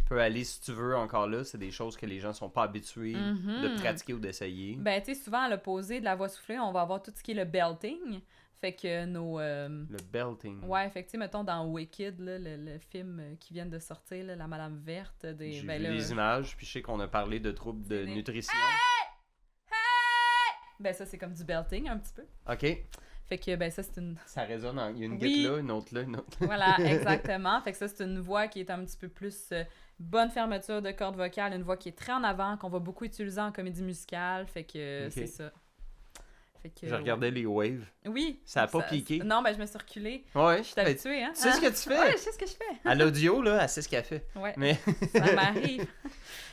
peut aller, si tu veux, encore là. C'est des choses que les gens sont pas habitués de pratiquer ou d'essayer. Ben, tu sais, souvent, à l'opposé de la voix soufflée, on va avoir tout ce qui est le belting. Fait que nos... Le belting. Ouais, fait que tu sais, mettons dans Wicked, là, le film qui vient de sortir, là, La Madame Verte. J'ai vu les images, puis je sais qu'on a parlé de troubles de nutrition. Ben ça, c'est comme du belting, un petit peu. OK. Fait que, ben ça, c'est une... Ça résonne, il y a une guette là, une autre là, une autre là. Voilà, exactement. Fait que ça, c'est une voix qui est un petit peu plus bonne fermeture de cordes vocales, une voix qui est très en avant, qu'on va beaucoup utiliser en comédie musicale. Fait que c'est ça. Fait que, je regardais les waves. Oui. Ça a pas piqué. Non, ben je me suis reculée. Ouais. Je suis habituée, hein. Tu sais ce que tu fais? Ouais, je sais ce que je fais. À l'audio, là, elle sait ce qu'elle fait. Ouais. Mais... ça m'arrive.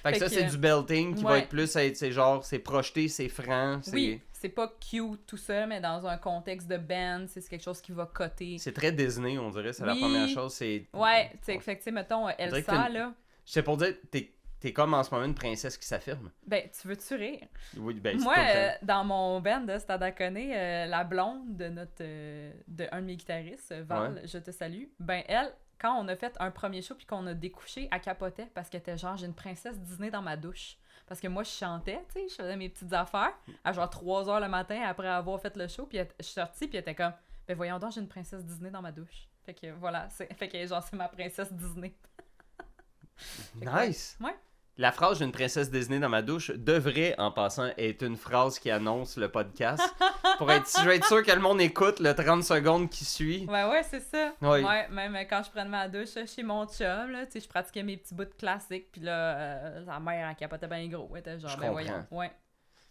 Fait que ça, c'est du belting qui va être plus, c'est genre, c'est projeté, c'est franc. Oui, c'est pas cute tout seul, mais dans un contexte de band, c'est quelque chose qui va coter. C'est très Disney, on dirait, c'est la première chose. C'est... Ouais, fait que, tu sais, mettons, Elsa, là. Je sais pour dire, t'es comme en ce moment une princesse qui s'affirme. Ben, tu veux-tu rire? Oui, ben, moi, dans mon band de Stade à Connaît, la blonde de un de mes guitaristes, Val, je te salue, ben elle, quand on a fait un premier show puis qu'on a découché, elle capotait parce qu'elle était genre, j'ai une princesse Disney dans ma douche. Parce que moi, je chantais, tu sais, je faisais mes petites affaires à genre 3h le matin après avoir fait le show, puis je suis sortie, puis elle était comme, ben voyons donc, j'ai une princesse Disney dans ma douche. Fait que voilà, fait que genre, c'est ma princesse Disney. Nice! Ouais. La phrase « j'ai une princesse Disney dans ma douche » devrait, en passant, être une phrase qui annonce le podcast. Je vais être sûr que le monde écoute le 30 secondes qui suit. Ouais, c'est ça. Oui. Ouais, même quand je prenais ma douche chez mon chum, là, tu sais, je pratiquais mes petits bouts de classique, puis là, sa mère, elle capotait bien gros. Elle était genre, je ben comprends. voyons. Ouais.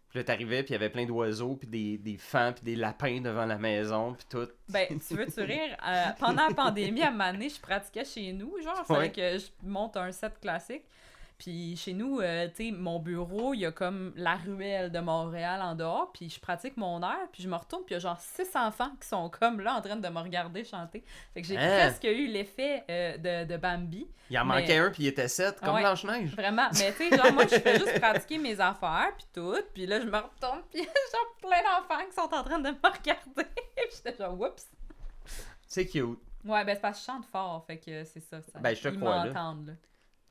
Puis là, t'arrivais, puis il y avait plein d'oiseaux, puis des fans, puis des lapins devant la maison, puis tout. Ben, tu veux-tu rire? Pendant la pandémie, à un moment donné, je pratiquais chez nous, genre, il fallait que je monte un set classique. Puis chez nous, tu sais, mon bureau, il y a comme la ruelle de Montréal en dehors, puis je pratique mon air, puis je me retourne, puis il y a genre 6 enfants qui sont comme là en train de me regarder chanter. Fait que j'ai presque eu l'effet de Bambi. Il en manquait un, puis il était 7, comme Blanche-Neige. Vraiment. Mais tu sais, genre, moi, je fais juste pratiquer mes affaires, puis tout, puis là, je me retourne, puis il y a genre plein d'enfants qui sont en train de me regarder. J'étais genre, oups. C'est cute. Ouais, ben c'est parce que je chante fort, fait que c'est ça. Ben, je te crois, là. m'entendent, là.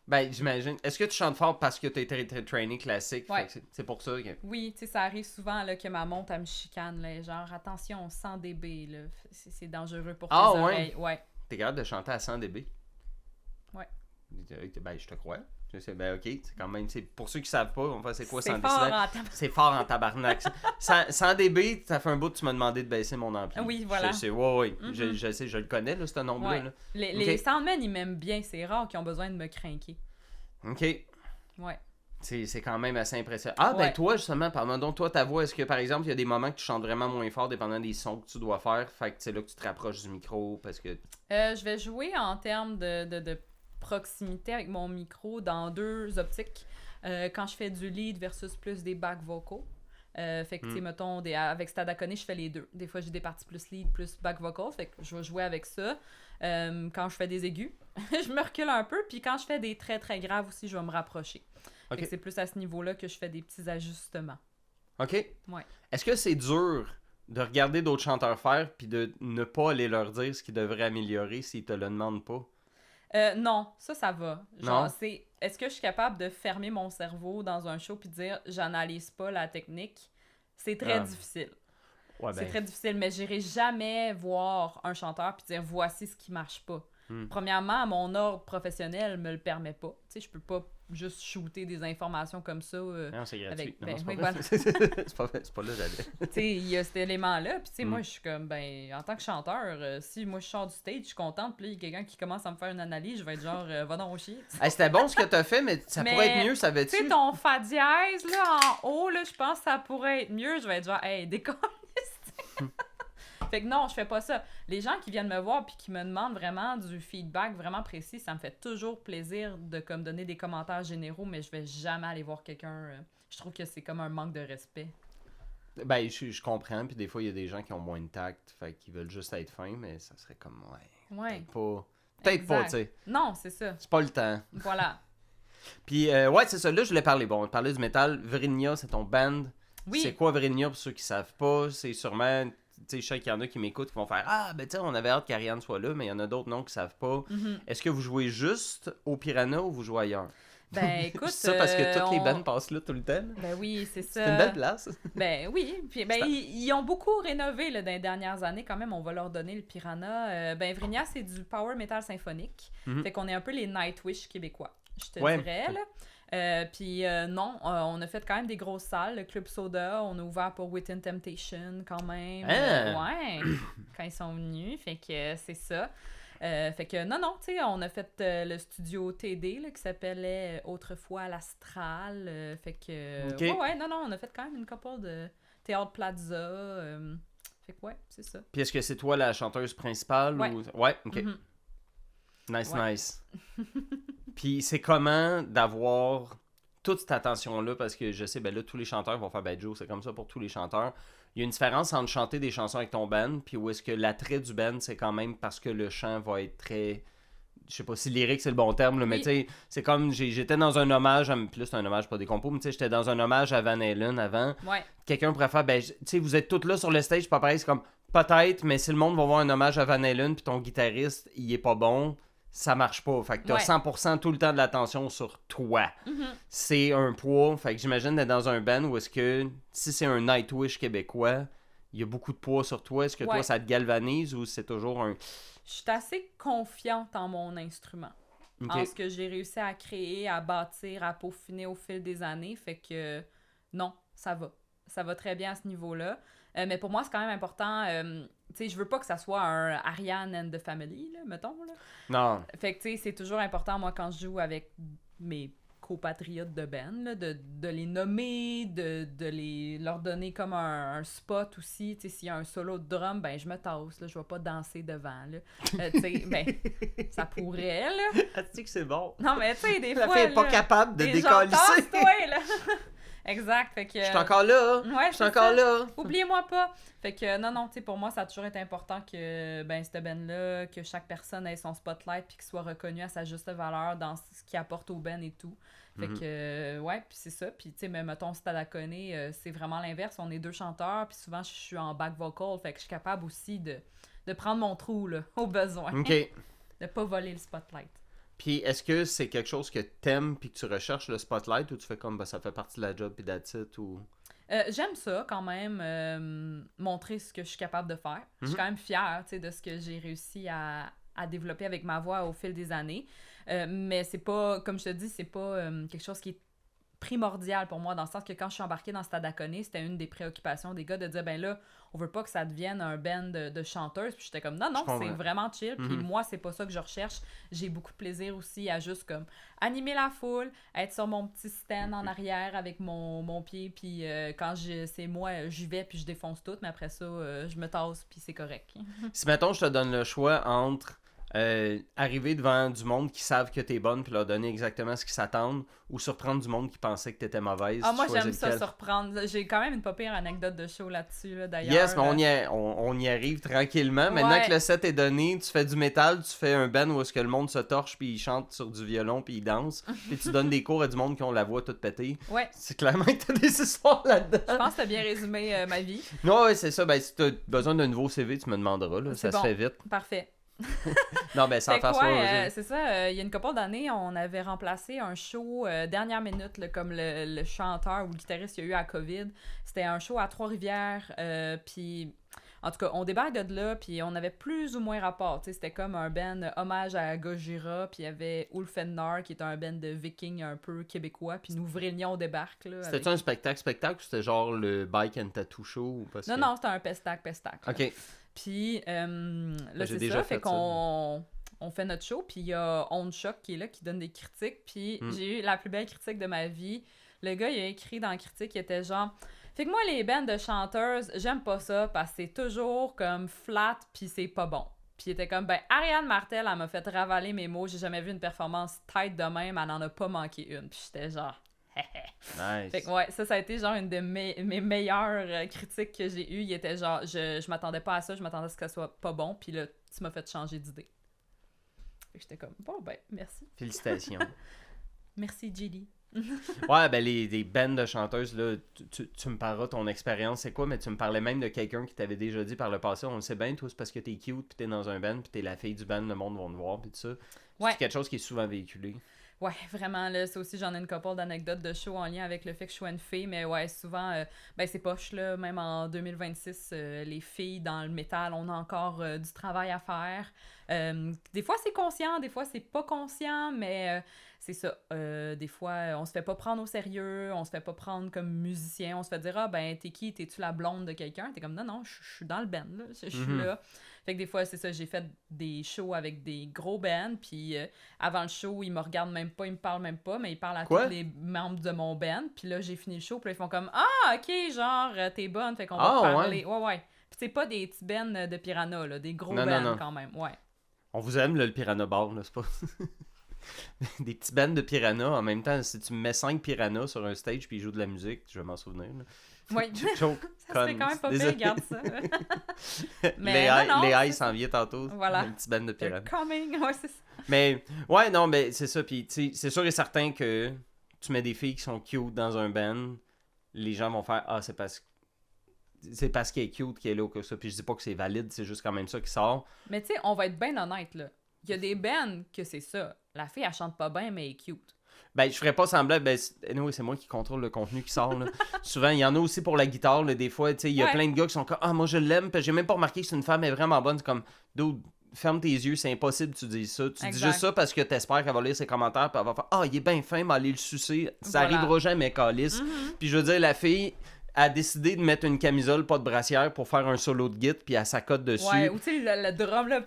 Ben, j'imagine. Est-ce que tu chantes fort parce que tu as été training classique? Ouais. C'est pour ça que... Oui, tu sais, ça arrive souvent là, que ma montre, elle me chicane, là, genre, attention, 100 dB, là, c'est dangereux pour tes oreilles. Ouais. T'es capable de chanter à 100 dB? Ouais. Ben, je te crois. Ben, ok, c'est quand même... Pour ceux qui savent pas, on va c'est quoi 100 dB? C'est fort en tabarnak. 100 dB, ça fait un bout que tu m'as demandé de baisser mon ampli. Oui, voilà. Je sais, ouais. Je sais, je le connais, là, ce nombre-là. Ouais. Là. Les soundmen, ils m'aiment bien. C'est rare qu'ils ont besoin de me craquer. OK. Ouais. C'est quand même assez impressionnant. Ah, ben toi, justement, pardon, donc toi, ta voix, est-ce que, par exemple, il y a des moments que tu chantes vraiment moins fort dépendant des sons que tu dois faire? Fait que c'est là que tu te rapproches du micro parce que... Je vais jouer en termes de proximité avec mon micro dans deux optiques. Quand je fais du lead versus plus des back vocals. Fait que, tu sais, mettons, avec Stadacone, je fais les deux. Des fois, j'ai des parties plus lead, plus back vocal. Fait que je vais jouer avec ça. Quand je fais des aigus, je me recule un peu. Puis quand je fais des très, très graves aussi, je vais me rapprocher. Okay. Fait que c'est plus à ce niveau-là que je fais des petits ajustements. OK. Ouais. Est-ce que c'est dur de regarder d'autres chanteurs faire puis de ne pas aller leur dire ce qu'ils devraient améliorer s'ils te le demandent pas? Non, ça va. Genre, non? Est-ce que je suis capable de fermer mon cerveau dans un show puis dire j'analyse pas la technique? C'est très difficile. Ouais, c'est très difficile, mais j'irai jamais voir un chanteur puis dire voici ce qui marche pas. Premièrement, mon ordre professionnel me le permet pas. Tu sais, je peux pas juste shooter des informations comme ça. Non, c'est gratuit. C'est pas là, j'allais. Tu sais, il y a cet élément-là. Puis, tu sais, moi, je suis comme, en tant que chanteur, si moi je sors du stage, je suis contente. Puis, il y a quelqu'un qui commence à me faire une analyse, je vais être genre, va donc au chier. C'était bon ce que t'as fait, mais ça pourrait être mieux, savais-tu? Tu sais, ton fa dièse, là, en haut, là, je pense que ça pourrait être mieux. Je vais être genre, hey, décolle. Fait que non, je fais pas ça. Les gens qui viennent me voir puis qui me demandent vraiment du feedback vraiment précis, ça me fait toujours plaisir de comme donner des commentaires généraux, mais je vais jamais aller voir quelqu'un. Je trouve que c'est comme un manque de respect. Ben, je comprends, puis des fois, il y a des gens qui ont moins de tact, fait qu'ils veulent juste être fins, mais ça serait comme, peut-être pas. Peut-être pas, tu sais. Non, c'est ça. C'est pas le temps. Voilà. Puis, ouais, c'est ça, là, je voulais parler. Bon, on parlait du métal. Vrinia, c'est ton band. Oui. C'est quoi Vrinia, pour ceux qui savent pas? C'est sûrement... Tu sais, je sais qu'il y en a qui m'écoutent qui vont faire « Ah, ben tu sais, on avait hâte qu'Ariane soit là, mais il y en a d'autres non qui savent pas. Est-ce que vous jouez juste au Piranha ou vous jouez ailleurs? » Ben écoute, c'est ça parce que toutes les bandes passent là tout le temps. Ben oui, c'est ça. C'est une belle place. Ben oui, puis ben ils ont beaucoup rénové là, dans les dernières années quand même, on va leur donner le Piranha. Ben Vrinia, c'est du power metal symphonique. Fait qu'on est un peu les Nightwish québécois, je te dirais là. Puis non, on a fait quand même des grosses salles. Le Club Soda, on a ouvert pour Within Temptation quand même. Ouais, quand ils sont venus. Fait que c'est ça. Fait que non, tu sais, on a fait le studio TD là, qui s'appelait autrefois l'Astral. Fait que ouais, non, on a fait quand même une couple de Théâtre Plaza. Fait que ouais, c'est ça. Puis est-ce que c'est toi la chanteuse principale? Ouais. Ou... Ouais, ok. Nice. Puis c'est comment d'avoir toute cette attention-là, parce que je sais, ben là, tous les chanteurs vont faire ben Joe, c'est comme ça pour tous les chanteurs. Il y a une différence entre chanter des chansons avec ton band, puis où est-ce que l'attrait du band, c'est quand même parce que le chant va être très... Je sais pas si lyrique c'est le bon terme, là, mais tu sais, c'est comme j'étais dans un hommage, puis là c'est un hommage pas des compos, mais tu sais, j'étais dans un hommage à Van Halen avant. Ouais. Quelqu'un pourrait faire, ben, tu sais, vous êtes tous là sur le stage, pas pareil, c'est comme, peut-être, mais si le monde va voir un hommage à Van Halen, puis ton guitariste, il est pas bon, ça marche pas. Fait que t'as 100% tout le temps de l'attention sur toi. C'est un poids. Fait que j'imagine d'être dans un band où est-ce que, si c'est un Nightwish québécois, il y a beaucoup de poids sur toi. Est-ce que toi, ça te galvanise ou c'est toujours un... Je suis assez confiante en mon instrument. En ce que j'ai réussi à créer, à bâtir, à peaufiner au fil des années. Fait que non, ça va. Ça va très bien à ce niveau-là. Mais pour moi, c'est quand même important. Tu sais, je veux pas que ça soit un Ariane and the Family, là, mettons. Là. Non. Fait que, tu sais, c'est toujours important, moi, quand je joue avec mes compatriotes de band, là, de les nommer, de leur donner comme un spot aussi. Tu sais, s'il y a un solo de drum, ben, je me tasse, là, je vais pas danser devant, là. Tu sais, ben, ça pourrait, là. Ah, tu sais que c'est bon. Non, mais tu sais, des fois, la fille est pas capable de décoller. Tasse-toi, là. Exact, fait que... Je suis encore là! Ouais, je suis encore là! Oubliez-moi pas! Fait que non, tu sais, pour moi, ça a toujours été important que, ben, cette band-là, que chaque personne ait son spotlight puis qu'il soit reconnu à sa juste valeur dans ce qu'il apporte au band et tout. Fait que, ouais, puis c'est ça. Puis, tu sais, mettons, Stadacone, c'est vraiment l'inverse. On est deux chanteurs, puis souvent, je suis en back vocal, fait que je suis capable aussi de prendre mon trou, là, au besoin. OK. De pas voler le spotlight. Puis est-ce que c'est quelque chose que t'aimes puis que tu recherches le spotlight ou tu fais comme ça fait partie de la job puis that's it ou... J'aime ça quand même, montrer ce que je suis capable de faire. Je suis quand même fière, tu sais, de ce que j'ai réussi à développer avec ma voix au fil des années. Mais c'est pas, comme je te dis, c'est pas quelque chose qui est primordial pour moi, dans le sens que quand je suis embarquée dans Stadacone, c'était une des préoccupations des gars de dire, ben là, on veut pas que ça devienne un band de chanteuses. Puis j'étais comme, non, c'est vraiment chill. Puis moi, c'est pas ça que je recherche. J'ai beaucoup de plaisir aussi à juste comme animer la foule, être sur mon petit stand en arrière avec mon pied. Puis quand c'est moi, j'y vais puis je défonce tout. Mais après ça, je me tasse puis c'est correct. Si, mettons, je te donne le choix entre arriver devant du monde qui savent que t'es bonne puis leur donner exactement ce qu'ils s'attendent ou surprendre du monde qui pensait que t'étais mauvaise. Ah, moi, j'aime ça, surprendre. J'ai quand même une pas pire anecdote de show là-dessus, là, d'ailleurs. Yes, mais on y arrive tranquillement. Maintenant que le set est donné, tu fais du métal, tu fais un band où est-ce que le monde se torche puis il chante sur du violon puis il danse. Puis tu donnes des cours à du monde qui ont la voix toute pétée. Ouais. C'est clairement que t'as des histoires là-dedans. Je pense que t'as bien résumé ma vie. Non, ouais, c'est ça. Ben, si t'as besoin d'un nouveau CV, tu me demanderas. Là. Ça se fait vite. Parfait. Non, ben sans faire ça. C'est ça, il y a une couple d'années, on avait remplacé un show dernière minute, là, comme le chanteur ou le guitariste qu'il y a eu à COVID. C'était un show à Trois-Rivières, puis en tout cas, on débarque de là, puis on avait plus ou moins rapport. C'était comme un band hommage à Gojira, puis il y avait Ulfennar, qui est un band de vikings un peu québécois, puis nous, Vrillon, on débarque. C'était-tu un spectacle ou c'était genre le Bike and Tattoo Show? Non, c'était un pestac. OK. Puis là, c'est ça, fait qu'on on fait notre show, puis il y a On Choc qui est là, qui donne des critiques, puis j'ai eu la plus belle critique de ma vie. Le gars, il a écrit dans la critique, il était genre... Fait que moi, les bandes de chanteuses, j'aime pas ça, parce que c'est toujours comme flat, puis c'est pas bon. Puis il était comme, ben, Ariane Martel, elle m'a fait ravaler mes mots, j'ai jamais vu une performance tête de même, elle en a pas manqué une. Puis j'étais genre... Nice. Fait que ouais, ça a été genre une de mes meilleures critiques que j'ai eues. Il était genre, je m'attendais pas à ça, je m'attendais à ce que ça soit pas bon, puis là, tu m'as fait changer d'idée. Fait que j'étais comme, bon ben, merci. Félicitations. Merci, Judy. Ouais, ben les bands de chanteuses, là, tu me parleras ton expérience, c'est quoi, mais tu me parlais même de quelqu'un qui t'avait déjà dit par le passé, on le sait bien, toi, c'est parce que t'es cute, puis t'es dans un band, puis t'es la fille du band, le monde va te voir, puis tout ça. Ouais. C'est quelque chose qui est souvent véhiculé. Ouais, vraiment, là, ça aussi, j'en ai une couple d'anecdotes de show en lien avec le fait que je sois une fille, mais ouais, souvent, ben c'est poche, là, même en 2026, les filles dans le métal, on a encore du travail à faire. Des fois, c'est conscient, des fois, c'est pas conscient, mais c'est ça. Des fois, on se fait pas prendre au sérieux, on se fait pas prendre comme musicien, on se fait dire « Ah, ben, t'es qui? T'es-tu la blonde de quelqu'un? » T'es comme « Non, je suis dans le band, là, je suis là. » Fait que des fois, c'est ça, j'ai fait des shows avec des gros bands, puis avant le show, ils me regardent même pas, ils me parlent même pas, mais ils parlent à tous les membres de mon band, puis là, j'ai fini le show, puis là, ils font comme « Ah, ok, genre, t'es bonne, fait qu'on va te parler. » Ouais. Puis c'est pas des petits bands de Piranha, là, des gros bands quand même, ouais. On vous aime, là, le Piranha Bar, là, c'est pas... Des petits bands de Piranha, en même temps, si tu me mets 5 Piranhas sur un stage puis ils jouent de la musique, je vais m'en souvenir, là. Oui, ça serait quand même pas pire, regarde ça. Mais les s'en viennent tantôt. Voilà. Un petit band de Piranha. Coming, ouais, c'est ça. Mais, ouais, non, mais c'est ça. Puis, tu sais, c'est sûr et certain que tu mets des filles qui sont cute dans un band, les gens vont faire « Ah, c'est parce qu'elle est cute qu'elle est là ou que ça. » Puis je dis pas que c'est valide, c'est juste quand même ça qui sort. Mais tu sais, on va être bien honnête, là. Il y a des bands que c'est ça. La fille, elle chante pas bien, mais elle est cute. Ben, je ferais pas semblant. Ben, anyway, c'est moi qui contrôle le contenu qui sort, là. Souvent, il y en a aussi pour la guitare, là, des fois, tu sais, il y a plein de gars qui sont comme « Ah, moi, je l'aime. » Puis j'ai même pas remarqué que c'est une femme, elle est vraiment bonne. C'est comme « Dude, ferme tes yeux, c'est impossible que tu dises ça. Tu dis juste ça parce que t'espères qu'elle va lire ses commentaires puis elle va faire « Ah, il est bien fin, mais aller le sucer. » Ça arrivera jamais, calice. Puis je veux dire, la fille a décidé de mettre une camisole, pas de brassière, pour faire un solo de guitare, puis elle s'accote dessus. Ouais, ou tu sais, le drum, là...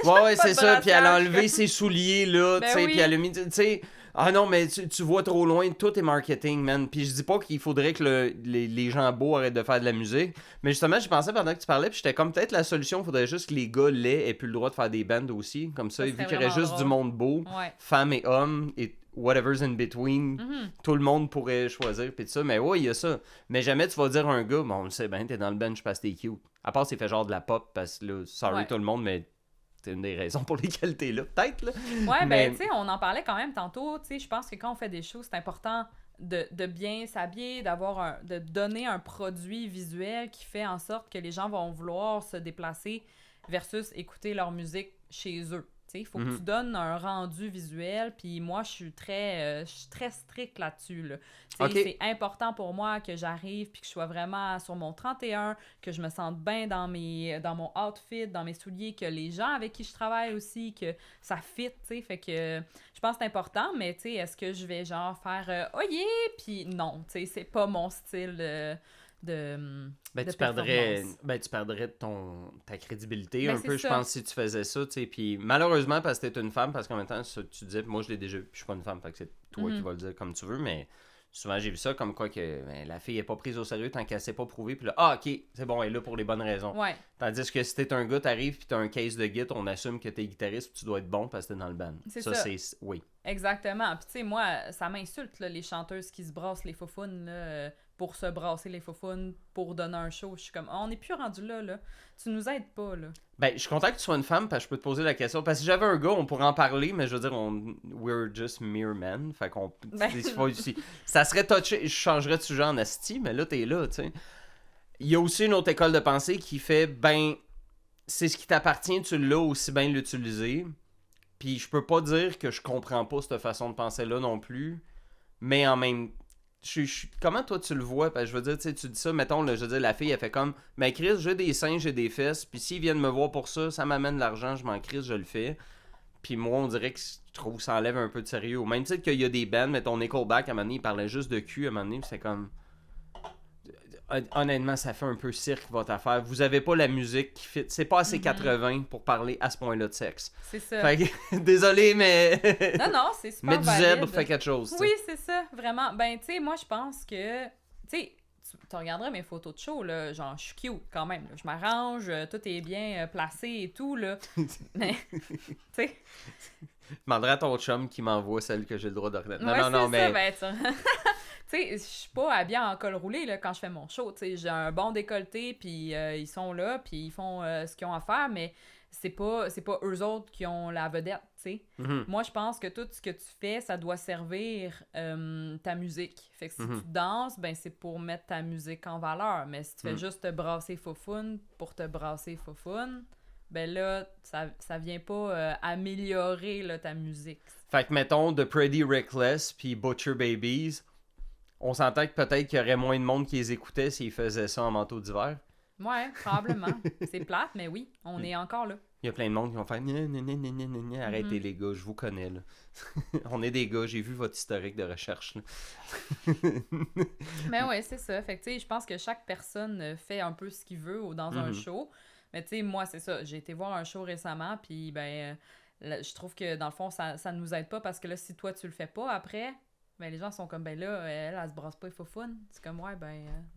Ouais, c'est ça, puis elle a enlevé ses souliers, là, tu sais, oui. puis elle a mis, tu sais... Ah non, mais tu vois trop loin, tout est marketing, man. Puis je dis pas qu'il faudrait que les gens beaux arrêtent de faire de la musique, mais justement, j'y pensais pendant que tu parlais, puis j'étais comme peut-être la solution, il faudrait juste que les gars laids aient plus le droit de faire des bands aussi, comme ça, vu qu'il y aurait juste drôle. Du monde beau, femmes et hommes, et whatever's in between, tout le monde pourrait choisir, puis tout ça, mais ouais, il y a ça. Mais jamais tu vas dire à un gars, bon, on le sait bien, t'es dans le bench parce que t'es cute. À part s'il fait genre de la pop, parce que là, sorry tout le monde, mais... C'est une des raisons pour lesquelles t'es là, peut-être, là. Ouais, mais... ben, tu sais, on en parlait quand même tantôt, tu sais, je pense que quand on fait des shows, c'est important de bien s'habiller, de donner un produit visuel qui fait en sorte que les gens vont vouloir se déplacer versus écouter leur musique chez eux. Tu sais. Il faut que tu donnes un rendu visuel, puis moi, je suis très stricte là-dessus, là. C'est important pour moi que j'arrive, puis que je sois vraiment sur mon 31, que je me sente bien dans mon outfit, dans mes souliers, que les gens avec qui je travaille aussi, que ça fit, tu sais. Fait que je pense que c'est important, mais tu sais, est-ce que je vais genre faire « Oh yeah! » Puis non, tu sais, c'est pas mon style tu perdrais ta crédibilité un peu, je pense, si tu faisais ça, tu sais. Puis malheureusement, parce que t'es une femme, parce qu'en même temps, ça, tu disais, moi je l'ai déjà vu, puis je suis pas une femme, fait que c'est toi qui vas le dire comme tu veux, mais souvent j'ai vu ça comme quoi que la fille est pas prise au sérieux tant qu'elle s'est pas prouvée, puis là, ok, c'est bon, elle est là pour les bonnes raisons. Ouais. Tandis que si t'es un gars, t'arrives, puis t'as un case de guitare, on assume que t'es guitariste, puis tu dois être bon parce que t'es dans le band. C'est ça. Oui. Exactement. Puis tu sais, moi, ça m'insulte, là, les chanteuses qui se brassent les faufounes, là, pour se brasser les faufounes, pour donner un show. Je suis comme, on n'est plus rendu là. Tu nous aides pas, là. Ben, je suis content que tu sois une femme, parce que je peux te poser la question. Parce que si j'avais un gars, on pourrait en parler, mais je veux dire, we're just mere men. Fait qu'on... ça serait touché, je changerais de sujet en asti, mais là, t'es là, tu sais. Il y a aussi une autre école de pensée qui fait, c'est ce qui t'appartient, tu l'as aussi bien l'utiliser. Puis je peux pas dire que je comprends pas cette façon de penser-là non plus, mais en même comment toi tu le vois? Parce que je veux dire, tu dis ça, mettons, là, je veux dire, la fille, elle fait comme, mais Chris, j'ai des seins, j'ai des fesses, puis s'ils viennent me voir pour ça, ça m'amène de l'argent, je m'en crisse, je le fais. Puis moi, on dirait que je trouve que ça enlève un peu de sérieux. Au même titre qu'il y a des bands, mettons, Nickelback, à un moment donné, il parlait juste de cul, à un moment donné, puis c'est comme... Honnêtement, ça fait un peu cirque votre affaire. Vous avez pas la musique qui fit. C'est pas assez 80 pour parler à ce point-là de sexe. C'est ça. Fait que, désolé, mais... non, c'est super mais du valide. zèbre fait quelque chose. Oui, c'est ça, vraiment. Ben, tu sais, moi, je pense que... Tu sais, tu regarderas mes photos de show, là, genre, je suis cute quand même. Là. Je m'arrange, tout est bien placé et tout, là. Mais, tu sais... Je demanderai à ton chum qui m'envoie celle que j'ai le droit de remettre. Non, mais... Ça, ben, tu sais, je suis pas habillée en col roulé là, quand je fais mon show. Tu sais, j'ai un bon décolleté, puis ils sont là, puis ils font ce qu'ils ont à faire, mais c'est pas eux autres qui ont la vedette, tu sais. Mm-hmm. Moi, je pense que tout ce que tu fais, ça doit servir ta musique. Fait que si tu danses, ben c'est pour mettre ta musique en valeur. Mais si tu fais juste te brasser foufoune pour te brasser foufoune, ben là, ça vient pas améliorer là, ta musique. Fait que, mettons, The Pretty Reckless puis Butcher Babies... On s'entend que peut-être qu'il y aurait moins de monde qui les écoutait s'ils faisaient ça en manteau d'hiver. Ouais, probablement. C'est plate, mais oui, on est encore là. Il y a plein de monde qui vont faire « Arrêtez les gars, je vous connais. Là. » On est des gars, j'ai vu votre historique de recherche. Là. Mais ouais, c'est ça. Fait que tu sais, je pense que chaque personne fait un peu ce qu'il veut dans un show. Mais tu sais, moi, c'est ça. J'ai été voir un show récemment, puis ben, je trouve que dans le fond, ça ne nous aide pas parce que là, si toi, tu le fais pas après... Ben, les gens sont comme, ben là, elle se brasse pas, il faut fun. C'est comme, ouais,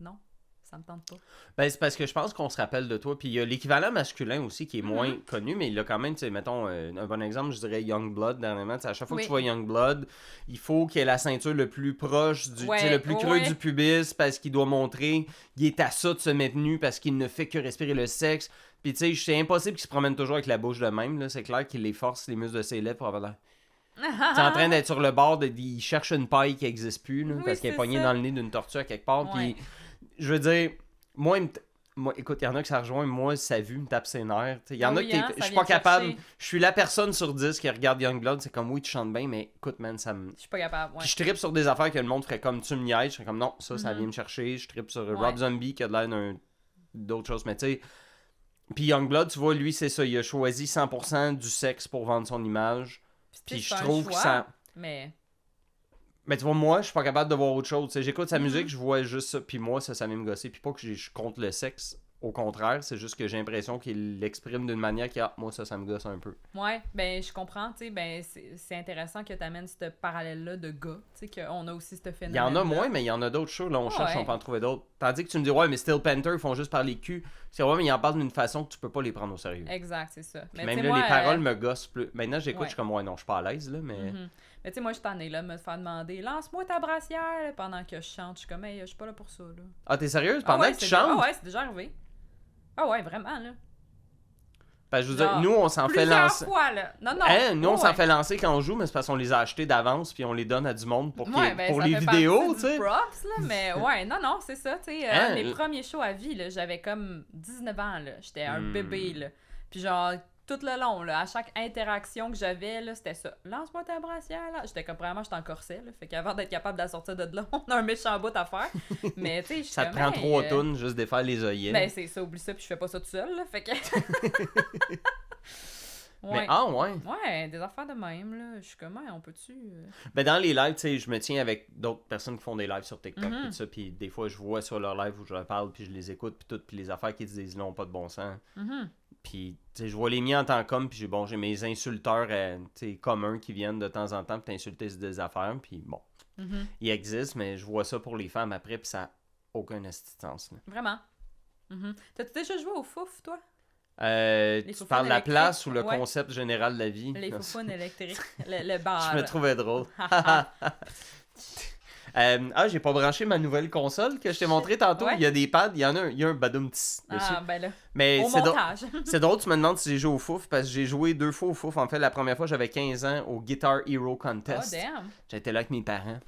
non, ça me tente pas. Ben, c'est parce que je pense qu'on se rappelle de toi. Puis il y a l'équivalent masculin aussi qui est moins connu, mais il a quand même, tu sais, mettons, un bon exemple, je dirais Youngblood dernièrement. À chaque fois que tu vois Youngblood, il faut qu'il ait la ceinture le plus proche, le plus creux du pubis, parce qu'il doit montrer qu'il est à ça de se mettre nu, parce qu'il ne fait que respirer le sexe. Puis tu sais, c'est impossible qu'il se promène toujours avec la bouche de même. Là. C'est clair qu'il les force, les muscles de ses lèvres pour avoir l'air. T'es en train d'être sur le bord, il cherche une paille qui n'existe plus, là, parce qu'elle est pognée dans le nez d'une tortue à quelque part. Puis, je veux dire, moi, écoute, il y en a que ça rejoint, moi, sa vue me tape ses nerfs. Il y en a que je suis pas capable. Je suis la personne sur 10 qui regarde Youngblood, c'est comme, oui, tu chantes bien, mais écoute, man, ça me. Je suis pas capable. Ouais. Puis je trippe sur des affaires que le monde ferait comme tu me niaises. Je serais comme, non, ça vient me chercher. Je trippe sur Rob Zombie qui a de l'air d'autres choses, mais tu sais. Puis Youngblood, tu vois, lui, c'est ça. Il a choisi 100% du sexe pour vendre son image. Puis je trouve que ça... Mais tu vois, moi, je suis pas capable de voir autre chose. T'sais, j'écoute sa musique, je vois juste ça. Puis moi, ça vient me gosser. Puis pas que je contre le sexe. Au contraire, c'est juste que j'ai l'impression qu'il l'exprime d'une manière qui, moi, ça me gosse un peu. Ouais, ben je comprends. Tu sais, ben c'est intéressant que tu amènes ce parallèle-là de gars. Tu sais, qu'on a aussi ce phénomène. Il y en a moins, mais il y en a d'autres choses. Là, on cherche, on peut en trouver d'autres. Tandis que tu me dis, ouais, mais Steel Panther, ils font juste parler cul. C'est vrai, mais ils en parlent d'une façon que tu peux pas les prendre au sérieux. Exact, c'est ça. Mais même là, les paroles me gossent plus. Maintenant, j'écoute, je suis comme, ouais, non, je suis pas à l'aise, là, mais. Mais tu sais, moi, je t'en ai là, me faire demander, lance-moi ta brassière là, pendant que je chante. Je suis comme, hey, je suis pas là pour ça, là. Ah, t'es sérieuse? Pendant que tu chantes? Ah ouais, c'est déjà arrivé. Ah ouais, vraiment, là. Parce que je veux dire, nous, on s'en fait lancer. Fois, là. Non. Nous, on s'en fait lancer quand on joue, mais c'est parce qu'on les a achetés d'avance puis on les donne à du monde pour, pour les vidéos, tu sais. Props, là, mais ouais, non, c'est ça, tu sais. Mes premiers shows à vie, là, j'avais comme 19 ans, là. J'étais un bébé, là. Puis genre, tout le long, là, à chaque interaction que j'avais, là, c'était ça. Lance-moi ta brassière, là. J'étais comme, vraiment, j'étais en corset, là. Fait qu'avant d'être capable de la sortir de là, on a un méchant bout à faire. Mais, tu sais, je suis Ça te comme, prend hey, 3 tonnes juste défaire les œillets. Ben, c'est ça, oublie ça, puis je fais pas ça tout seul, là. Fait que. Mais, ouais. Ouais, des affaires de même, là. Je suis comme, on peut-tu. Ben, dans les lives, tu sais, je me tiens avec d'autres personnes qui font des lives sur TikTok, pis ça, puis des fois, je vois sur leur live où je leur parle, puis je les écoute, puis tout, puis les affaires qu'ils disent là ont pas de bon sens. Puis, tu sais, je vois les miens en tant qu'homme, puis j'ai mes insulteurs, tu sais, communs qui viennent de temps en temps pour t'insulter sur des affaires, puis bon, ils existent, mais je vois ça pour les femmes après, puis ça n'a aucun esti de sens, là. Vraiment. T'as-tu déjà joué au fouf, toi? Tu parles de la place ou le ouais. concept général de la vie? Les foufounes électriques. Le bar. Je me trouvais drôle. J'ai pas branché ma nouvelle console que je t'ai montré tantôt. Ouais. Il y a des pads, il y a un badoum dessus. Ben là. Mais au montage. c'est drôle, tu me demandes si j'ai joué au fouf parce que j'ai joué 2 fois au fouf. En fait, la première fois, j'avais 15 ans au Guitar Hero Contest. Oh, damn. J'étais là avec mes parents.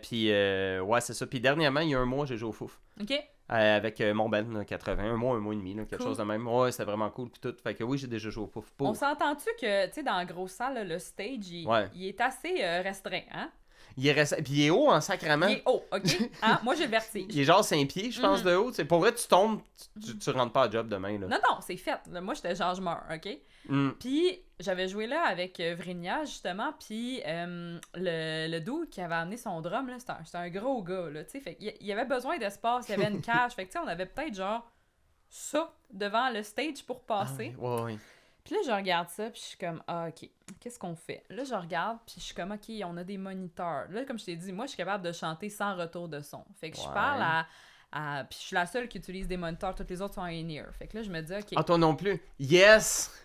Puis, ouais, c'est ça. Puis, dernièrement, il y a un mois, j'ai joué au fouf. OK. Avec mon band, là, 80, un mois et demi, là, quelque chose de même. Ouais, c'était vraiment cool. Puis tout. Fait que oui, j'ai déjà joué au fouf. On s'entend-tu que, tu sais, dans la grosse salle, là, le stage, il est assez restreint, hein? Il est puis il est haut en sacrament. Il est haut, OK? Hein? Moi, j'ai le vertige. Il est genre 5 pieds, je pense, de haut. T'sais, pour vrai, tu tombes, tu rentres pas à job demain. Là. Non, c'est fait. Là, moi, j'étais genre, je meurs, OK? Puis, j'avais joué là avec Vrigna, justement, puis le dude qui avait amené son drum, là, c'était un gros gars, là, tu sais, fait qu'il y avait besoin d'espace, il y avait une cage, fait que, tu sais, on avait peut-être, genre, ça devant le stage pour passer. Ouais. Puis là, je regarde ça, puis je suis comme, OK, qu'est-ce qu'on fait? Là, je regarde, puis je suis comme, OK, on a des moniteurs. Là, comme je t'ai dit, moi, je suis capable de chanter sans retour de son. Fait que je parle à... Puis je suis la seule qui utilise des moniteurs, toutes les autres sont in-ear. Fait que là, je me dis, OK. Ah, toi non plus? Yes!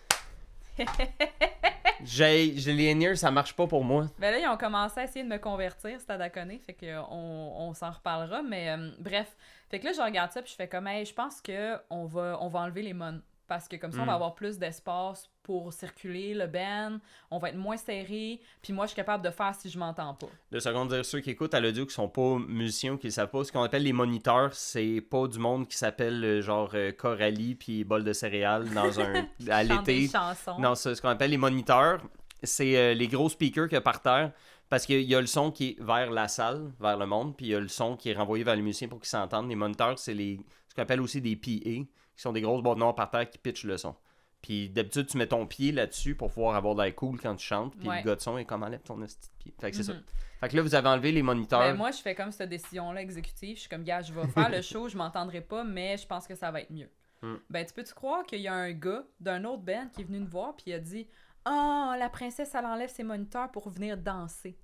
j'ai les in-ear, ça marche pas pour moi. Ben là, ils ont commencé à essayer de me convertir, c'était à déconner, fait qu'on s'en reparlera, mais bref. Fait que là, je regarde ça, puis je fais comme, hey, je pense qu'on va enlever les mon. Parce que comme ça, on va avoir plus d'espace pour circuler le band, on va être moins serré, puis moi, je suis capable de faire si je m'entends pas. 2 secondes, dire ceux qui écoutent à l'audio qui sont pas musiciens ou qui le savent pas, ce qu'on appelle les moniteurs, c'est pas du monde qui s'appelle genre Coralie puis bol de céréales dans un à l'été. Des chansons. Non, c'est ce qu'on appelle les moniteurs, c'est les gros speakers qu'il y a par terre. Parce qu'il y a le son qui est vers la salle, vers le monde, puis il y a le son qui est renvoyé vers les musiciens pour qu'ils s'entendent. Les moniteurs, c'est ce qu'on appelle aussi des PA, qui sont des grosses boîtes noires par terre qui pitchent le son. Puis d'habitude, tu mets ton pied là-dessus pour pouvoir avoir de l'air cool quand tu chantes, puis le gars de son est comme enlève ton petit pied. Fait que c'est ça. Fait que là, vous avez enlevé les moniteurs. Ben moi, je fais comme cette décision-là exécutive. Je suis comme, gars, je vais faire le show, je m'entendrai pas, mais je pense que ça va être mieux. Ben, tu peux-tu croire qu'il y a un gars d'un autre band qui est venu nous voir, puis il a dit, ah, la princesse, elle enlève ses moniteurs pour venir danser.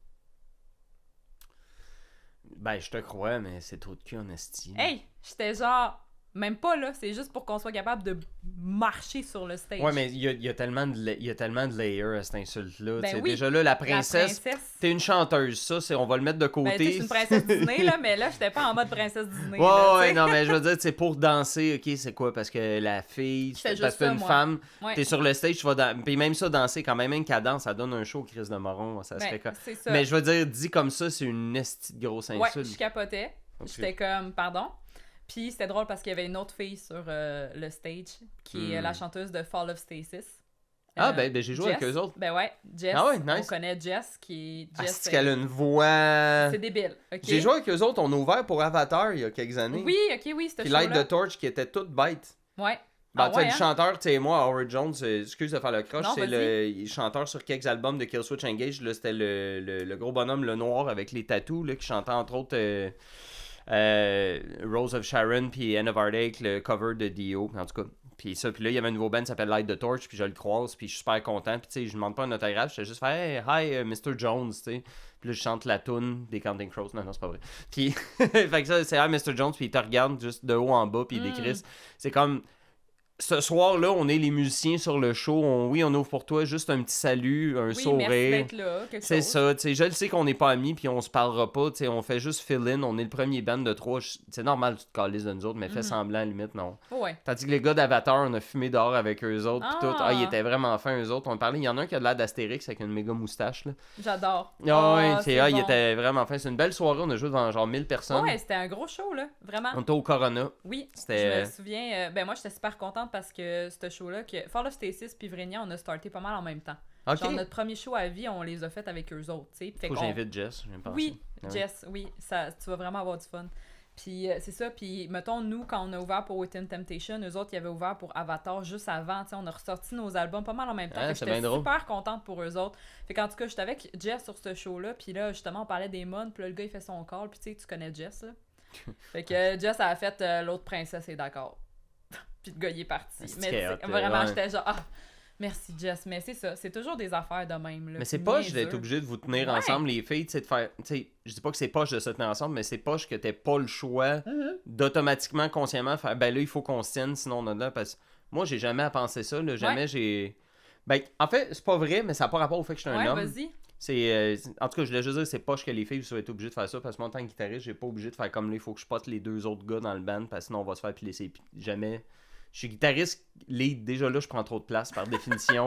Ben, je te crois, mais c'est trop de cul en esti. Hey, j'étais genre... Même pas, là. C'est juste pour qu'on soit capable de marcher sur le stage. Ouais, mais il y a tellement de layers à cette insulte-là. Ben oui, déjà là, la princesse, t'es une chanteuse. Ça, on va le mettre de côté. Ben, c'est une princesse Disney, là, mais là, j'étais pas en mode princesse Disney. Ouais, là, ouais, non, mais je veux dire, c'est pour danser, ok, c'est quoi? Parce que la fille, parce que t'es une femme, t'es sur le stage, tu vas puis même ça, danser, quand même qu'elle danse, ça donne un show au Chris de Moron, ça serait quoi. Mais je veux dire, dit comme ça, c'est une esti de grosse insulte. Ouais, je capotais. Okay. J'étais comme, pardon. Puis c'était drôle parce qu'il y avait une autre fille sur le stage qui est la chanteuse de Fall of Stasis. Ben j'ai joué Jess. avec eux autres. Ben ouais, Jess. Ah ouais, nice. On connaît Jess qui est... Jess, qu'elle a une voix... C'est débile, ok. J'ai joué avec eux autres, on a ouvert pour Avatar il y a quelques années. Oui, oui, c'était Puis Light the Torch qui était toute bête. Ouais. Ben, tu sais, le chanteur, tu sais, moi, Howard Jones, excuse de faire le croche, c'est le chanteur sur quelques albums de Killswitch Engage. Là, c'était le gros bonhomme, le noir avec les tatous, là, qui chantait entre autres Rose of Sharon, puis End of Heartache, le cover de Dio, en tout cas. Puis là, il y avait un nouveau band qui s'appelle Light the Torch, puis je le croise, puis je suis super content. Puis tu sais, je demande pas un autographe, je fais juste faire Hey, hi, Mr. Jones, tu sais. Puis là, je chante la toune des Counting Crows. Non, c'est pas vrai. Puis, fait que ça, c'est Hi, Mr. Jones, puis il te regarde juste de haut en bas, puis il décrit. C'est comme. Ce soir-là, on est les musiciens sur le show. On ouvre pour toi juste un petit salut, un sourire. Merci d'être là, c'est ça, tu sais. Je le sais qu'on n'est pas amis puis on se parlera pas. Tu sais, on fait juste fill-in. On est le premier band de 3. C'est normal, tu te calisses de nous autres, mais fais semblant, à la limite, non. Ouais. Tandis que les gars d'Avatar, on a fumé dehors avec eux autres. Pis tout. Ils étaient vraiment fins, eux autres. On parlait. Il y en a un qui a de l'air d'Astérix avec une méga moustache. Là. J'adore. Ouais, il était vraiment fin. C'est une belle soirée. On a joué devant genre 1000 personnes. Ouais, c'était un gros show, là. Vraiment. On était au Corona. Oui. C'était... Je me souviens. Ben, moi, j'étais super contente contente parce que ce show-là, que Fall of Stasis puis Vrenia, on a starté pas mal en même temps. OK. Genre, notre premier show à vie, on les a fait avec eux autres, tu sais. Faut que j'invite Jess, j'aime pas Oui, ça. Jess, oui, ça, tu vas vraiment avoir du fun. Puis c'est ça, puis mettons, nous, quand on a ouvert pour Within Temptation, eux autres, ils avaient ouvert pour Avatar juste avant, tu sais, on a ressorti nos albums pas mal en même temps. Fait que c'est j'étais bien drôle. super contente pour eux autres. Fait qu'en tout cas, j'étais avec Jess sur ce show-là, puis là, justement, on parlait des mods, puis là, le gars, il fait son call, puis tu sais, tu connais Jess, là. Fait que Jess a fait l'autre princesse est d'accord. Puis le gars, il est parti. C'est Mais chaos, vraiment, ouais. j'étais genre, merci Jess, mais c'est ça, c'est toujours des affaires de même, là. Mais c'est poche niaiseux. d'être obligé de vous tenir Ouais. ensemble, les filles, tu sais, de faire. Tu sais, je dis pas que c'est poche de se tenir ensemble, mais c'est poche que t'aies pas le choix d'automatiquement, consciemment faire ben là, il faut qu'on se tienne, sinon on a là. Parce que moi, j'ai jamais à penser ça, là. Jamais j'ai. Ben, en fait, c'est pas vrai, mais ça n'a pas rapport au fait que je suis un homme. Vas-y. En tout cas, je voulais juste dire, c'est poche que les filles soient obligées de faire ça, parce que moi, en tant que guitariste, j'ai pas obligé de faire comme là, il faut que je pote les deux autres gars dans le band, parce que sinon on va se faire piler ses jamais. Je suis guitariste lead, déjà là, je prends trop de place par définition.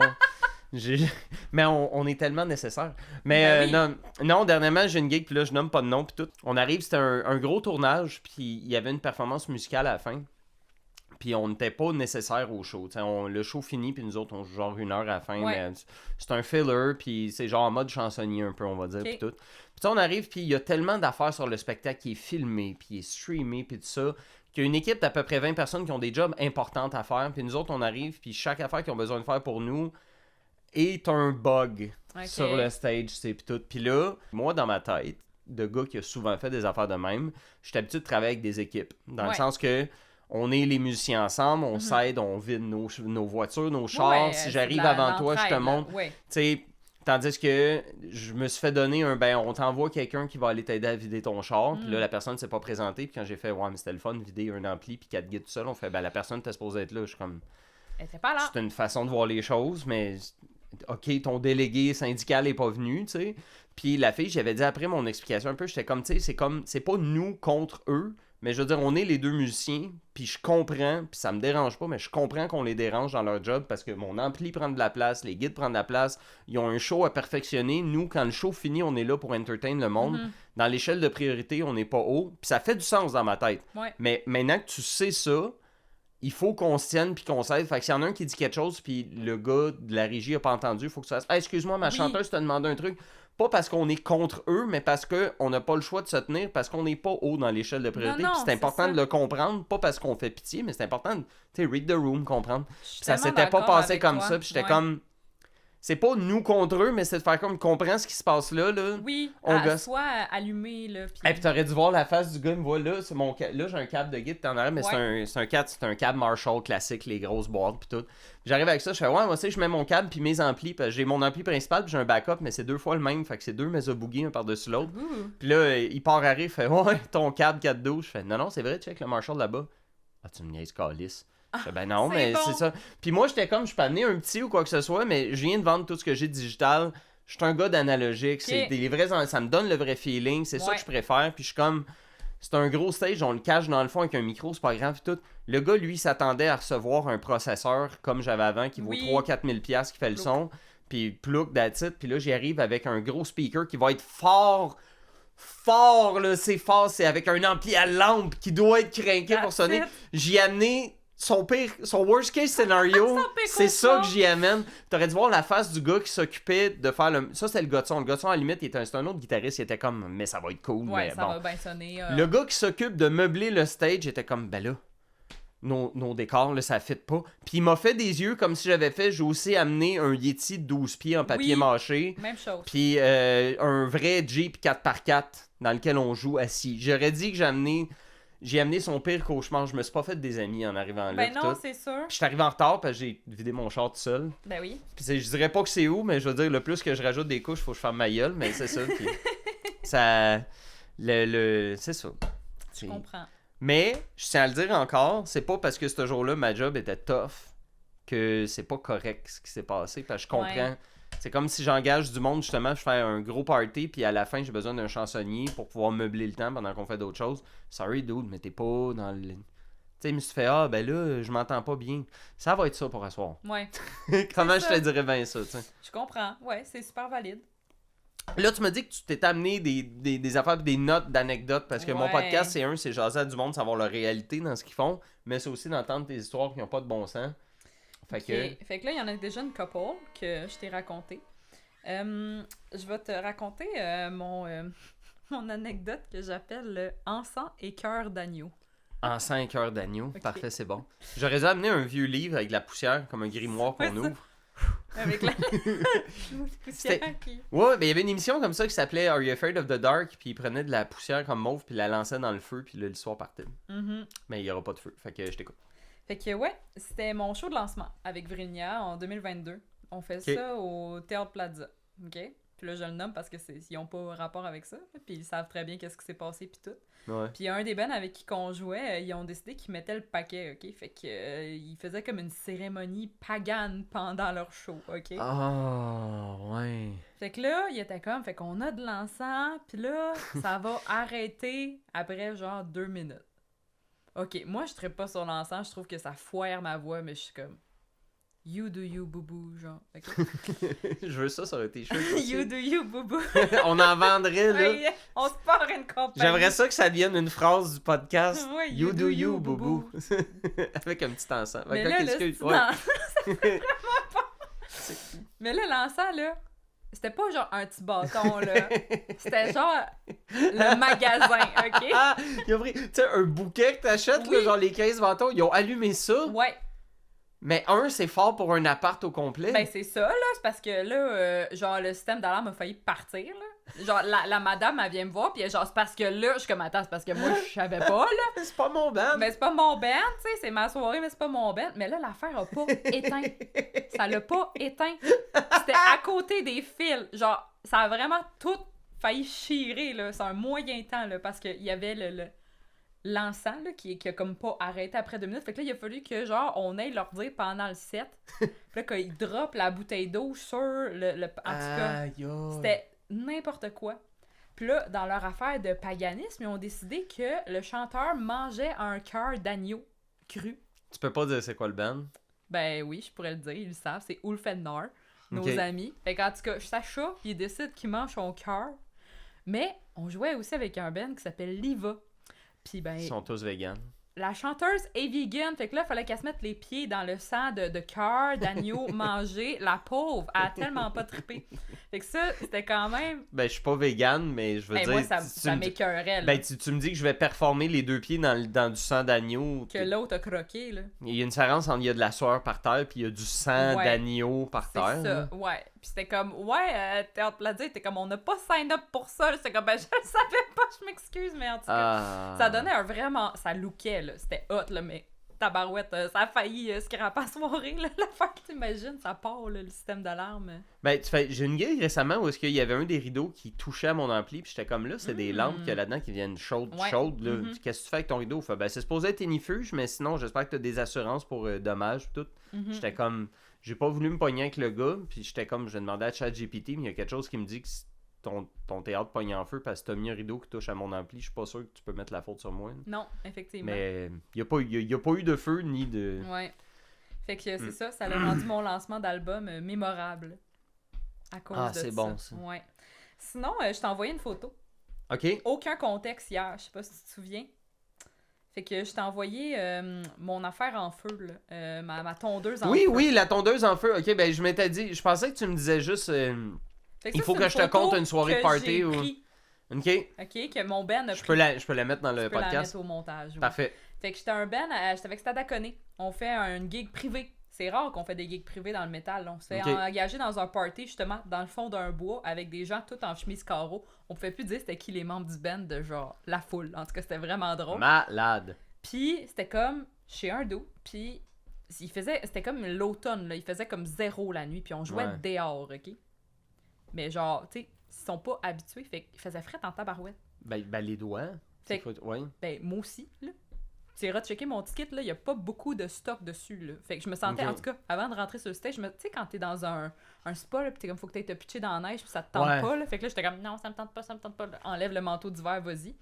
Mais on est tellement nécessaire. Mais Ben non, dernièrement, j'ai une gig, puis là, je nomme pas de nom, puis tout. On arrive, c'était un gros tournage, puis il y avait une performance musicale à la fin. Puis on n'était pas nécessaire au show. Le show finit, puis nous autres, on joue genre 1 heure à la fin. Ouais. Mais c'est un filler, puis c'est genre en mode chansonnier un peu, on va dire, puis tout. Puis on arrive, puis il y a tellement d'affaires sur le spectacle qui est filmé, puis il est streamé, puis tout ça, qu'il y a une équipe d'à peu près 20 personnes qui ont des jobs importants à faire. Puis nous autres, on arrive, puis chaque affaire qu'ils ont besoin de faire pour nous est un bug sur le stage, c'est puis tout. Puis là, moi, dans ma tête, de gars qui a souvent fait des affaires de même, je suis habitué de travailler avec des équipes. Dans le sens que on est les musiciens ensemble, on s'aide, on vide nos voitures, nos chars. Si j'arrive avant toi, je te montre. Tu sais, tandis que je me suis fait donner on t'envoie quelqu'un qui va aller t'aider à vider ton char. Puis là, la personne ne s'est pas présentée. Puis quand j'ai fait, ouais, mais c'était le fun de vider un ampli puis 4 guides tout seul, on fait, la personne était supposée être là. Je suis comme, elle était pas là. c'est une façon de voir les choses, mais OK, ton délégué syndical est pas venu, tu sais. Puis la fille, j'avais dit après mon explication un peu, j'étais comme, tu sais, c'est pas nous contre eux. Mais je veux dire, on est les deux musiciens, puis je comprends, puis ça me dérange pas, mais je comprends qu'on les dérange dans leur job parce que mon ampli prend de la place, les guides prennent de la place, ils ont un show à perfectionner. Nous, quand le show finit, on est là pour entertain le monde. Dans l'échelle de priorité, on n'est pas haut, puis ça fait du sens dans ma tête. Mais maintenant que tu sais ça, il faut qu'on se tienne puis qu'on s'aide. Fait que s'il y en a un qui dit quelque chose, puis le gars de la régie a pas entendu, il faut que tu fasses « Hey, excuse-moi, ma chanteuse t'a demandé un truc. » Pas parce qu'on est contre eux, mais parce qu'on n'a pas le choix de se tenir, parce qu'on n'est pas haut dans l'échelle de priorité. Puis c'est important de le comprendre, pas parce qu'on fait pitié, mais c'est important de, tu sais, read the room, comprendre. Puis ça s'était pas passé comme ça, puis j'étais comme... C'est pas nous contre eux, mais c'est de faire comme comprendre ce qui se passe là. Oui, soit allumé, là. Et puis t'aurais dû voir la face du gars, il me voit là, là j'ai un câble de guide, t'en arrière, mais c'est un câble Marshall classique, les grosses boîtes, puis tout. Puis j'arrive avec ça, je fais, ouais, moi aussi, je mets mon câble, puis mes amplis, parce que j'ai mon ampli principal, puis j'ai un backup, mais c'est 2 fois le même, fait que c'est 2 Mesa Boogie, un par-dessus l'autre. Puis là, il part à rire, il fait, ouais, ton câble 4-12. Je fais, non, c'est vrai, check le Marshall là-bas. Ah, tu me niaises, calice. Je fais, ben non, mais c'est ça. Puis moi, j'étais comme, je peux amener un petit ou quoi que ce soit, mais je viens de vendre tout ce que j'ai digital. Je suis un gars d'analogique. C'est des vrais, ça me donne le vrai feeling. C'est ça que je préfère. Puis je suis comme, c'est un gros stage, on le cache dans le fond avec un micro, c'est pas grave. Puis tout. Le gars, lui, s'attendait à recevoir un processeur comme j'avais avant qui vaut 3-4 000 $, qui fait le son. Puis plug, that's it. Puis là, j'y arrive avec un gros speaker qui va être fort, là. C'est fort. C'est avec un ampli à lampe qui doit être craqué pour sonner. J'y ai amené son worst case scénario, c'est ça que j'y amène. T'aurais dû voir la face du gars qui s'occupait de faire le... Ça, c'était le gars de son. Le gars de son, à la limite, c'est un autre guitariste, il était comme, mais ça va être cool. Ouais, mais ça va bien sonner. Le gars qui s'occupe de meubler le stage était comme, ben là, nos décors, là, ça fit pas. Puis il m'a fait des yeux comme si j'avais fait, j'ai aussi amené un Yeti de 12 pieds en papier mâché. Même chose. Puis un vrai Jeep 4x4 dans lequel on joue assis. J'aurais dit que j'ai amené son pire cauchemar. Je me suis pas fait des amis en arrivant là. Ben non, c'est sûr. Puis je suis arrivé en retard parce que j'ai vidé mon char tout seul. Ben oui. Puis je dirais pas que c'est où, mais je veux dire, le plus que je rajoute des couches, faut que je ferme ma gueule, mais c'est ça. Puis ça... c'est ça. Je comprends. Mais, je tiens à le dire encore, c'est pas parce que ce jour-là, ma job était tough que c'est pas correct ce qui s'est passé. Parce que je comprends... Ouais. C'est comme si j'engage du monde, justement, je fais un gros party, puis à la fin, j'ai besoin d'un chansonnier pour pouvoir meubler le temps pendant qu'on fait d'autres choses. Sorry, dude, mais t'es pas dans le... Tu sais, je me suis fait, ben là, je m'entends pas bien. Ça va être ça pour asseoir. Ouais. Comment je te dirais bien ça, tu sais. Je comprends. Ouais, c'est super valide. Là, tu m'as dit que tu t'es amené des affaires et des notes d'anecdotes parce que mon podcast, c'est jaser à du monde, savoir leur réalité dans ce qu'ils font, mais c'est aussi d'entendre des histoires qui n'ont pas de bon sens. Fait que là, il y en a déjà une couple que je t'ai raconté. Je vais te raconter mon anecdote que j'appelle le encens et cœur d'agneau. Encens et cœur d'agneau, parfait, c'est bon. J'aurais dû amener un vieux livre avec de la poussière, comme un grimoire qu'on ouvre. Avec la poussière qui... Ouais, mais il y avait une émission comme ça qui s'appelait Are You Afraid of the Dark, puis il prenait de la poussière comme mauve, puis il la lançait dans le feu, puis là, l'histoire partait. Mais il n'y aura pas de feu, fait que je t'écoute. Fait que ouais, c'était mon show de lancement avec Vrinia en 2022. On fait ça au Théâtre Plaza, ok? Puis là, je le nomme parce que ils n'ont pas rapport avec ça, puis ils savent très bien qu'est-ce qui s'est passé, puis tout. Ouais. Puis un des bands avec qui on jouait, ils ont décidé qu'ils mettaient le paquet, ok? Fait que ils faisaient comme une cérémonie pagane pendant leur show, ok? Ouais. Fait que là, il était comme, fait qu'on a de l'encens, puis là, ça va arrêter après genre 2 minutes. Ok, moi je trippe pas sur l'encens, je trouve que ça foire ma voix, mais je suis comme you do you boubou, genre, ok? Je veux ça sur un t-shirt. You do you boubou. On en vendrait, là. Oui, on se part une compagnie. J'aimerais ça que ça devienne une phrase du podcast. Ouais, you do you boubou. Avec un petit encens. Mais là, Mais là, l'encens, là, c'était pas genre un petit bâton, là. C'était genre le magasin, ok? Ah, ils ont pris, tu sais, un bouquet que t'achètes, là, genre les 15 bâtons, ils ont allumé ça. Ouais. Mais c'est fort pour un appart au complet. Ben, c'est ça, là. C'est parce que là, genre, le système d'alarme a failli partir, là. Genre, la madame, elle vient me voir, pis genre, c'est parce que là, je suis comme, attends, c'est parce que moi, je savais pas, là. C'est pas mon band. Mais c'est pas mon band, tu sais, c'est ma soirée, mais c'est pas mon band. Mais là, l'affaire a pas éteint. Ça l'a pas éteint. C'était à côté des fils. Genre, ça a vraiment tout failli chirer, là. C'est un moyen temps, là, parce qu'il y avait l'encens, là, qui a comme pas arrêté après 2 minutes. Fait que là, il a fallu que, genre, on aille leur dire pendant le set. Puis là, qu'ils droppent la bouteille d'eau sur le en tout cas, c'était n'importe quoi. Puis là, dans leur affaire de paganisme, ils ont décidé que le chanteur mangeait un cœur d'agneau cru. Tu peux pas dire c'est quoi le band? Ben oui, je pourrais le dire, ils le savent. C'est Ulfennar, nos amis. Fait qu'en tout cas, Sacha, il décide qu'il mange son cœur. Mais on jouait aussi avec un band qui s'appelle Liva. Puis ben, ils sont tous véganes. La chanteuse est vegan, fait que là, il fallait qu'elle se mette les pieds dans le sang de cœur, d'agneau mangé. La pauvre, elle a tellement pas trippé. Fait que ça, c'était quand même... Ben, je suis pas végane, mais je veux dire... Moi, ça m'écœurait, là. Ben, tu me dis que je vais performer les 2 pieds dans du sang d'agneau. Que l'autre a croqué, là. Il y a une différence entre il y a de la sueur par terre puis il y a du sang d'agneau par terre. C'est ça, là. Ouais. Puis c'était comme, Théâtre Plaza, t'es comme, on n'a pas sign up pour ça. C'était comme, ben, je le savais pas, je m'excuse, mais en tout cas, ça donnait un vraiment... Ça lookait, là. C'était hot, là, mais tabarouette, ça a failli scraper à soirée, là. L'affaire que t'imagines, ça part, là, le système d'alarme. Ben, j'ai une gig récemment où est-ce qu'il y avait un des rideaux qui touchait à mon ampli, puis j'étais comme, là, c'est des lampes qu'il y a là-dedans qui viennent chaudes, là. Qu'est-ce que tu fais avec ton rideau? Fait, ben, c'est supposé être inifuge, mais sinon, j'espère que t'as des assurances pour dommages, tout. J'étais comme... J'ai pas voulu me pogner avec le gars, puis j'étais comme, je demandais à ChatGPT, mais il y a quelque chose qui me dit que ton théâtre pogne en feu parce que t'as mis un rideau qui touche à mon ampli, je suis pas sûr que tu peux mettre la faute sur moi. Non, effectivement. Mais il y a pas eu de feu ni de... Ouais. Fait que c'est ça a rendu mon lancement d'album mémorable. À cause de ça. Ah, c'est bon, ça. Ouais. Sinon, je t'ai envoyé une photo. OK. Aucun contexte hier, je sais pas si tu te souviens. Fait que je t'ai envoyé mon affaire en feu, là. Ma tondeuse en feu. Oui, la tondeuse en feu. OK, ben je m'étais dit... Je pensais que tu me disais juste... il faut que je te compte une soirée de party ou... OK. OK, que mon Ben a pris. Je peux la mettre dans le podcast. Je peux la mettre au montage. Oui. Parfait. Fait que j'étais avec Stadacone. On fait une gig privée. C'est rare qu'on fait des gigs privés dans le métal. On se fait engager dans un party, justement, dans le fond d'un bois, avec des gens tout en chemise carreau. On pouvait plus dire c'était qui les membres du band de genre la foule. En tout cas, c'était vraiment drôle. Malade. Puis c'était comme chez un dos. Puis c'était comme l'automne, là. Il faisait comme 0 la nuit. Puis on jouait dehors, OK? Mais genre, tu sais, ils sont pas habitués. Fait qu'il faisait fret en tabarouette. Ben les doigts. Fait que, ben moi aussi, là. Tu iras checker mon ticket, là, il y a pas beaucoup de stock dessus, là. Fait que je me sentais, en tout cas, avant de rentrer sur le stage, tu sais, quand t'es dans un spa, là, pis t'es comme, faut que t'ailles te pitcher dans la neige, pis ça te tente pas, là. Fait que là, j'étais comme, non, ça me tente pas, là. Enlève le manteau d'hiver, vas-y.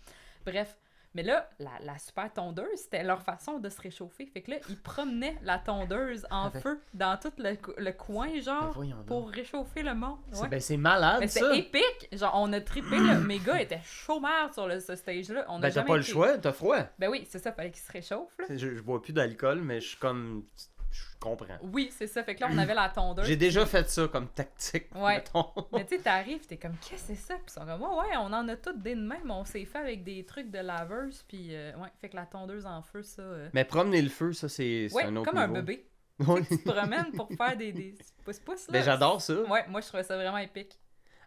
Bref. Mais là, la super tondeuse, c'était leur façon de se réchauffer. Fait que là, ils promenaient la tondeuse en feu dans tout le coin, genre, pour réchauffer le monde. Ouais. C'est malade, mais ça! C'était épique! Genre, on a trippé, là. Mes gars étaient chauds-mards sur ce stage-là. On a t'as pas le choix, t'as froid. Ben oui, c'est ça, fallait qu'ils se réchauffent, là. Je bois plus d'alcool, mais je suis comme... Je comprends. Oui, c'est ça. Fait que là, on avait la tondeuse. J'ai déjà fait ça comme tactique, mettons. Mais tu sais, t'arrives, t'es comme, qu'est-ce que c'est ça? Puis ils sont comme, ouais, on en a toutes des de même. On s'est fait avec des trucs de laveuse. Puis, ouais, fait que la tondeuse en feu, ça. Mais promener le feu, ça, c'est un autre comme niveau. Un bébé. Oui. Tu te promènes pour faire des pouces-pouces, là. Ben, j'adore ça. Ouais, moi, je trouvais ça vraiment épique.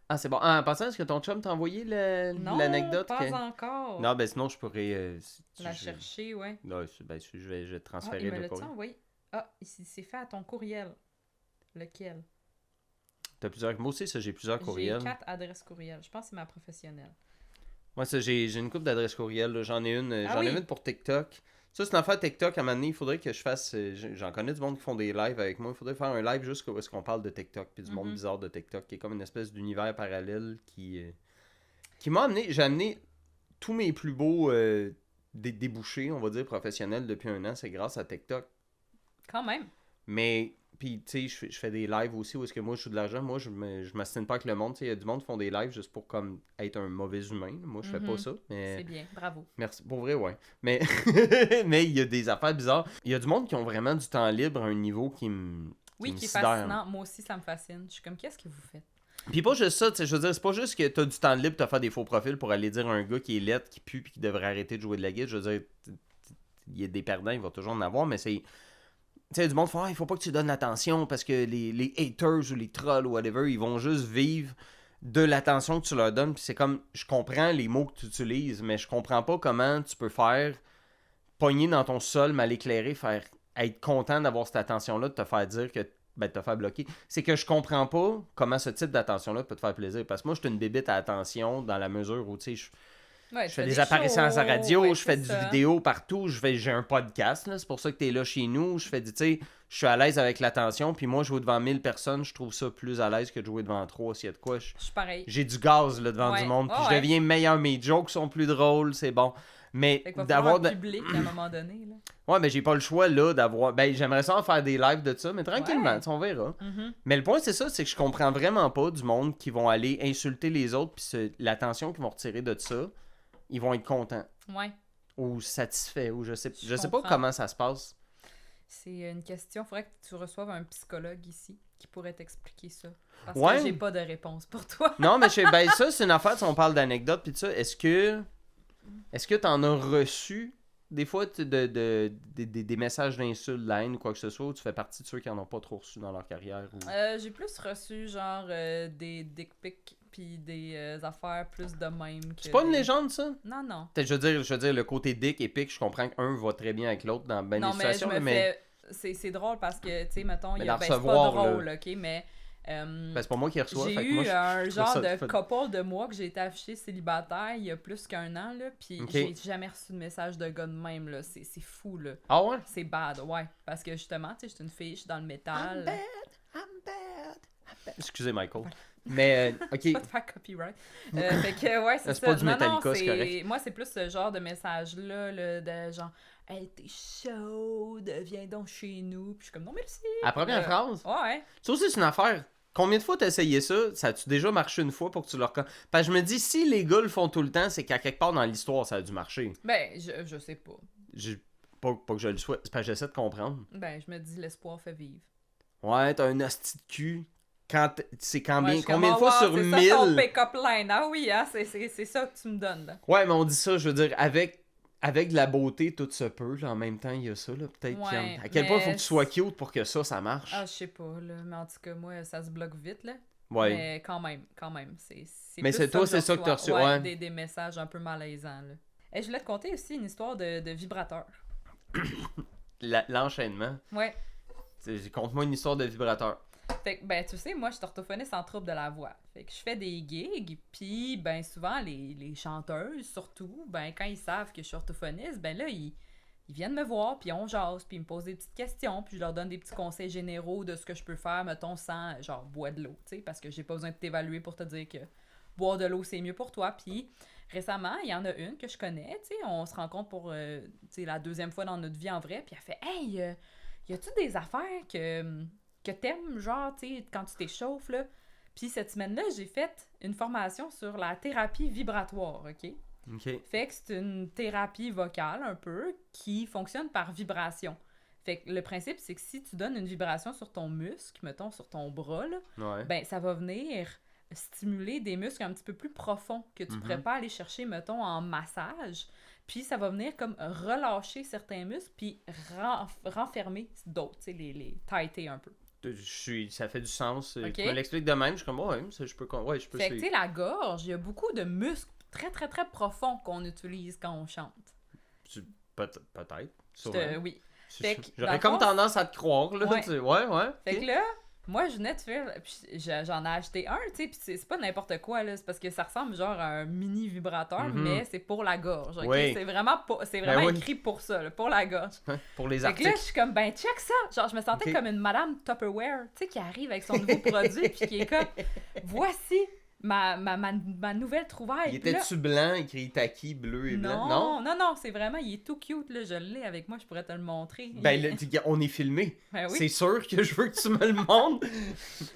Ah, c'est bon. Ah, en passant, est-ce que ton chum t'a envoyé l'anecdote? Non, pas encore. Non, ben sinon, je pourrais... La chercher, ouais. Non, ben, je vais te transférer il me le l'a-tu courriel. envoyé? Ah, c'est fait à ton courriel. Lequel? T'as plusieurs... Moi aussi, ça, j'ai plusieurs courriels. J'ai 4 adresses courriel. Je pense que c'est ma professionnelle. Moi, ça, j'ai une couple d'adresses courriel. Là. J'en ai une ai une pour TikTok. Ça, c'est une affaire TikTok. À un moment donné, il faudrait que je fasse... J'en connais du monde qui font des lives avec moi. Il faudrait faire un live juste où est-ce qu'on parle de TikTok puis du monde bizarre de TikTok, qui est comme une espèce d'univers parallèle qui m'a amené... J'ai amené tous mes plus beaux débouchés, on va dire, professionnels depuis un an. C'est grâce à TikTok. Quand même. Mais, puis, tu sais, je fais des lives aussi où est-ce que moi, je joue de l'argent. Moi, je m'assine pas avec le monde. Tu sais, il y a du monde qui font des lives juste pour, comme, être un mauvais humain. Moi, je fais pas ça. Mais... C'est bien, bravo. Merci. Pour vrai, ouais. Mais mais il y a des affaires bizarres. Il y a du monde qui ont vraiment du temps libre à un niveau qui me Oui, qui est sidère. fascinant. Moi aussi, ça me fascine. Je suis comme, qu'est-ce que vous faites? Puis pas juste ça, tu sais, je veux dire, c'est pas juste que t'as du temps libre, t'as fait des faux profils pour aller dire à un gars qui est laid, qui pue, puis qui devrait arrêter de jouer de la guitare. Je veux dire, il y a des perdants, il va toujours en avoir, mais c'est... Tu sais, du monde fait, il faut pas que tu donnes l'attention parce que les haters ou les trolls ou whatever, ils vont juste vivre de l'attention que tu leur donnes. Puis c'est comme, je comprends les mots que tu utilises, mais je comprends pas comment tu peux faire pogner dans ton sol mal éclairé, faire être content d'avoir cette attention-là, de te faire dire que, ben, de te faire bloquer. C'est que je comprends pas comment ce type d'attention-là peut te faire plaisir. Parce que moi, je suis une bébite à attention dans la mesure où, tu sais, Ouais, je fais des apparitions à la radio, ouais, je fais du vidéo partout, j'ai un podcast, là, c'est pour ça que t'es là chez nous, je fais tu sais, je suis à l'aise avec l'attention, puis moi, jouer devant 1000 personnes, je trouve ça plus à l'aise que de jouer devant 3, s'il y a de quoi. Je suis pareil. J'ai du gaz, là, devant du monde, puis je deviens meilleur, mes jokes sont plus drôles, c'est bon. Mais d'avoir un public à un moment donné, là. Ouais, mais j'ai pas le choix, là, d'avoir... Ben, j'aimerais ça en faire des lives de ça, mais tranquillement, on verra. Mais le point, c'est ça, c'est que je comprends vraiment pas du monde qui vont aller insulter les autres, puis l'attention qu'ils vont retirer de ça. Ils vont être contents. Ouais. Ou satisfaits. Ou je sais pas comment ça se passe. C'est une question. Il faudrait que tu reçoives un psychologue ici qui pourrait t'expliquer ça. Parce que j'ai pas de réponse pour toi. Non, mais ben, ça, c'est une affaire. Si on parle d'anecdotes puis de ça, est-ce que t'en as reçu des fois des messages d'insultes, de la haine ou quoi que ce soit, ou tu fais partie de ceux qui en ont pas trop reçu dans leur carrière? Ou... j'ai plus reçu genre des dick pics puis des affaires plus de même. C'est pas une légende, ça? Non, non. Je veux dire, le côté dick et pic, je comprends qu'un va très bien avec l'autre dans ben des situations. Mais c'est drôle parce que, tu sais, mettons, il y a c'est pas drôle, là. OK, mais... Ben, c'est pas moi qui reçois. J'ai eu un genre de couple de moi que j'ai été affiché célibataire il y a plus qu'un an, là, puis j'ai jamais reçu de message de gars de même, là. C'est fou, là. Ah ouais? C'est bad, ouais. Parce que justement, tu sais, je suis une fille, je suis dans le métal. I'm bad. Excusez, Michael. Mais, ok. Pas de faire copyright. Fait que, ouais, c'est ça. C'est pas du Metallica, c'est correct. Moi, c'est plus ce genre de message-là, là, de genre, hey, t'es chaude, viens donc chez nous. Puis je suis comme, non, merci. La première phrase? Ouais. Ça aussi, c'est une affaire. Combien de fois t'as essayé ça? Ça a-tu déjà marché une fois pour que tu leur... Parce que je me dis, si les gars le font tout le temps, c'est qu'à quelque part dans l'histoire, ça a dû marcher. Ben, je sais pas. Pas que je le souhaite. C'est parce que j'essaie de comprendre. Ben, je me dis, l'espoir fait vivre. Ouais, t'as un hostie de cul. C'est combien de sur fois sur 1000? C'est ça ton pick-up line. Ah oui, hein, c'est ça que tu me donnes, là. Ouais, mais on dit ça, je veux dire, avec de la beauté, tout se peut. Là, en même temps, il y a ça, là, peut-être. Ouais, à quel point il faut que tu sois cute pour que ça marche? Ah, je sais pas, là. Mais en tout cas, moi, ça se bloque vite, là. Ouais. Mais quand même. Mais c'est toi, c'est ça que t'as reçu. Ouais. Des messages un peu malaisants, là. Et je voulais te conter aussi une histoire de vibrateur. L'enchaînement. Ouais. Conte-moi une histoire de vibrateur. Fait que, ben, tu sais, moi, je suis orthophoniste en trouble de la voix. Fait que je fais des gigs, puis, ben, souvent, les chanteuses, surtout, ben, quand ils savent que je suis orthophoniste, ben là, ils viennent me voir, puis on jase, puis ils me posent des petites questions, puis je leur donne des petits conseils généraux de ce que je peux faire, mettons, sans, genre, boire de l'eau, tu sais, parce que j'ai pas besoin de t'évaluer pour te dire que boire de l'eau, c'est mieux pour toi, puis récemment, il y en a une que je connais, tu sais, on se rencontre pour tu sais, la deuxième fois dans notre vie en vrai, puis elle fait « Hey, y a-tu des affaires que t'aimes, genre, tu sais, quand tu t'échauffes, là? » Puis cette semaine-là, j'ai fait une formation sur la thérapie vibratoire, OK? OK. Fait que c'est une thérapie vocale, un peu, qui fonctionne par vibration. Fait que le principe, c'est que si tu donnes une vibration sur ton muscle, mettons, sur ton bras, là, Ouais. ben ça va venir stimuler des muscles un petit peu plus profonds que tu pourrais pas aller chercher, mettons, en massage. Puis ça va venir comme relâcher certains muscles, puis renfermer d'autres, tu sais, les tighter un peu. Ça fait du sens. Ok. Tu me l'expliques de même, je suis comme, ouais, ça, je peux Fait que, tu suivre. sais, la gorge, il y a beaucoup de muscles très, très, très profonds qu'on utilise quand on chante. Peut-être. Sûrement. Oui. Fait que, dans J'aurais le comme fond, tendance à te croire, là. Ouais. Ouais. Fait ok. que là, moi, je venais de faire. Puis j'en ai acheté un, tu sais, puis c'est pas n'importe quoi, là. C'est parce que ça ressemble genre à un mini vibrateur, mais c'est pour la gorge. Ok? Oui. C'est vraiment oui. écrit pour ça, là, pour la gorge. Pour les Fait que là, articles. je suis comme, ben, check ça! Genre, je me sentais Ok. comme une madame Tupperware, tu sais, qui arrive avec son nouveau produit, puis qui est comme, voici ma nouvelle trouvaille. Il Puis là, était-tu blanc, écrit Taki, bleu et blanc? non, c'est vraiment, il est tout cute, là. Je l'ai avec moi, je pourrais te le montrer. Ben, là, on est filmé. Ben oui. C'est sûr que je veux que tu me le montres.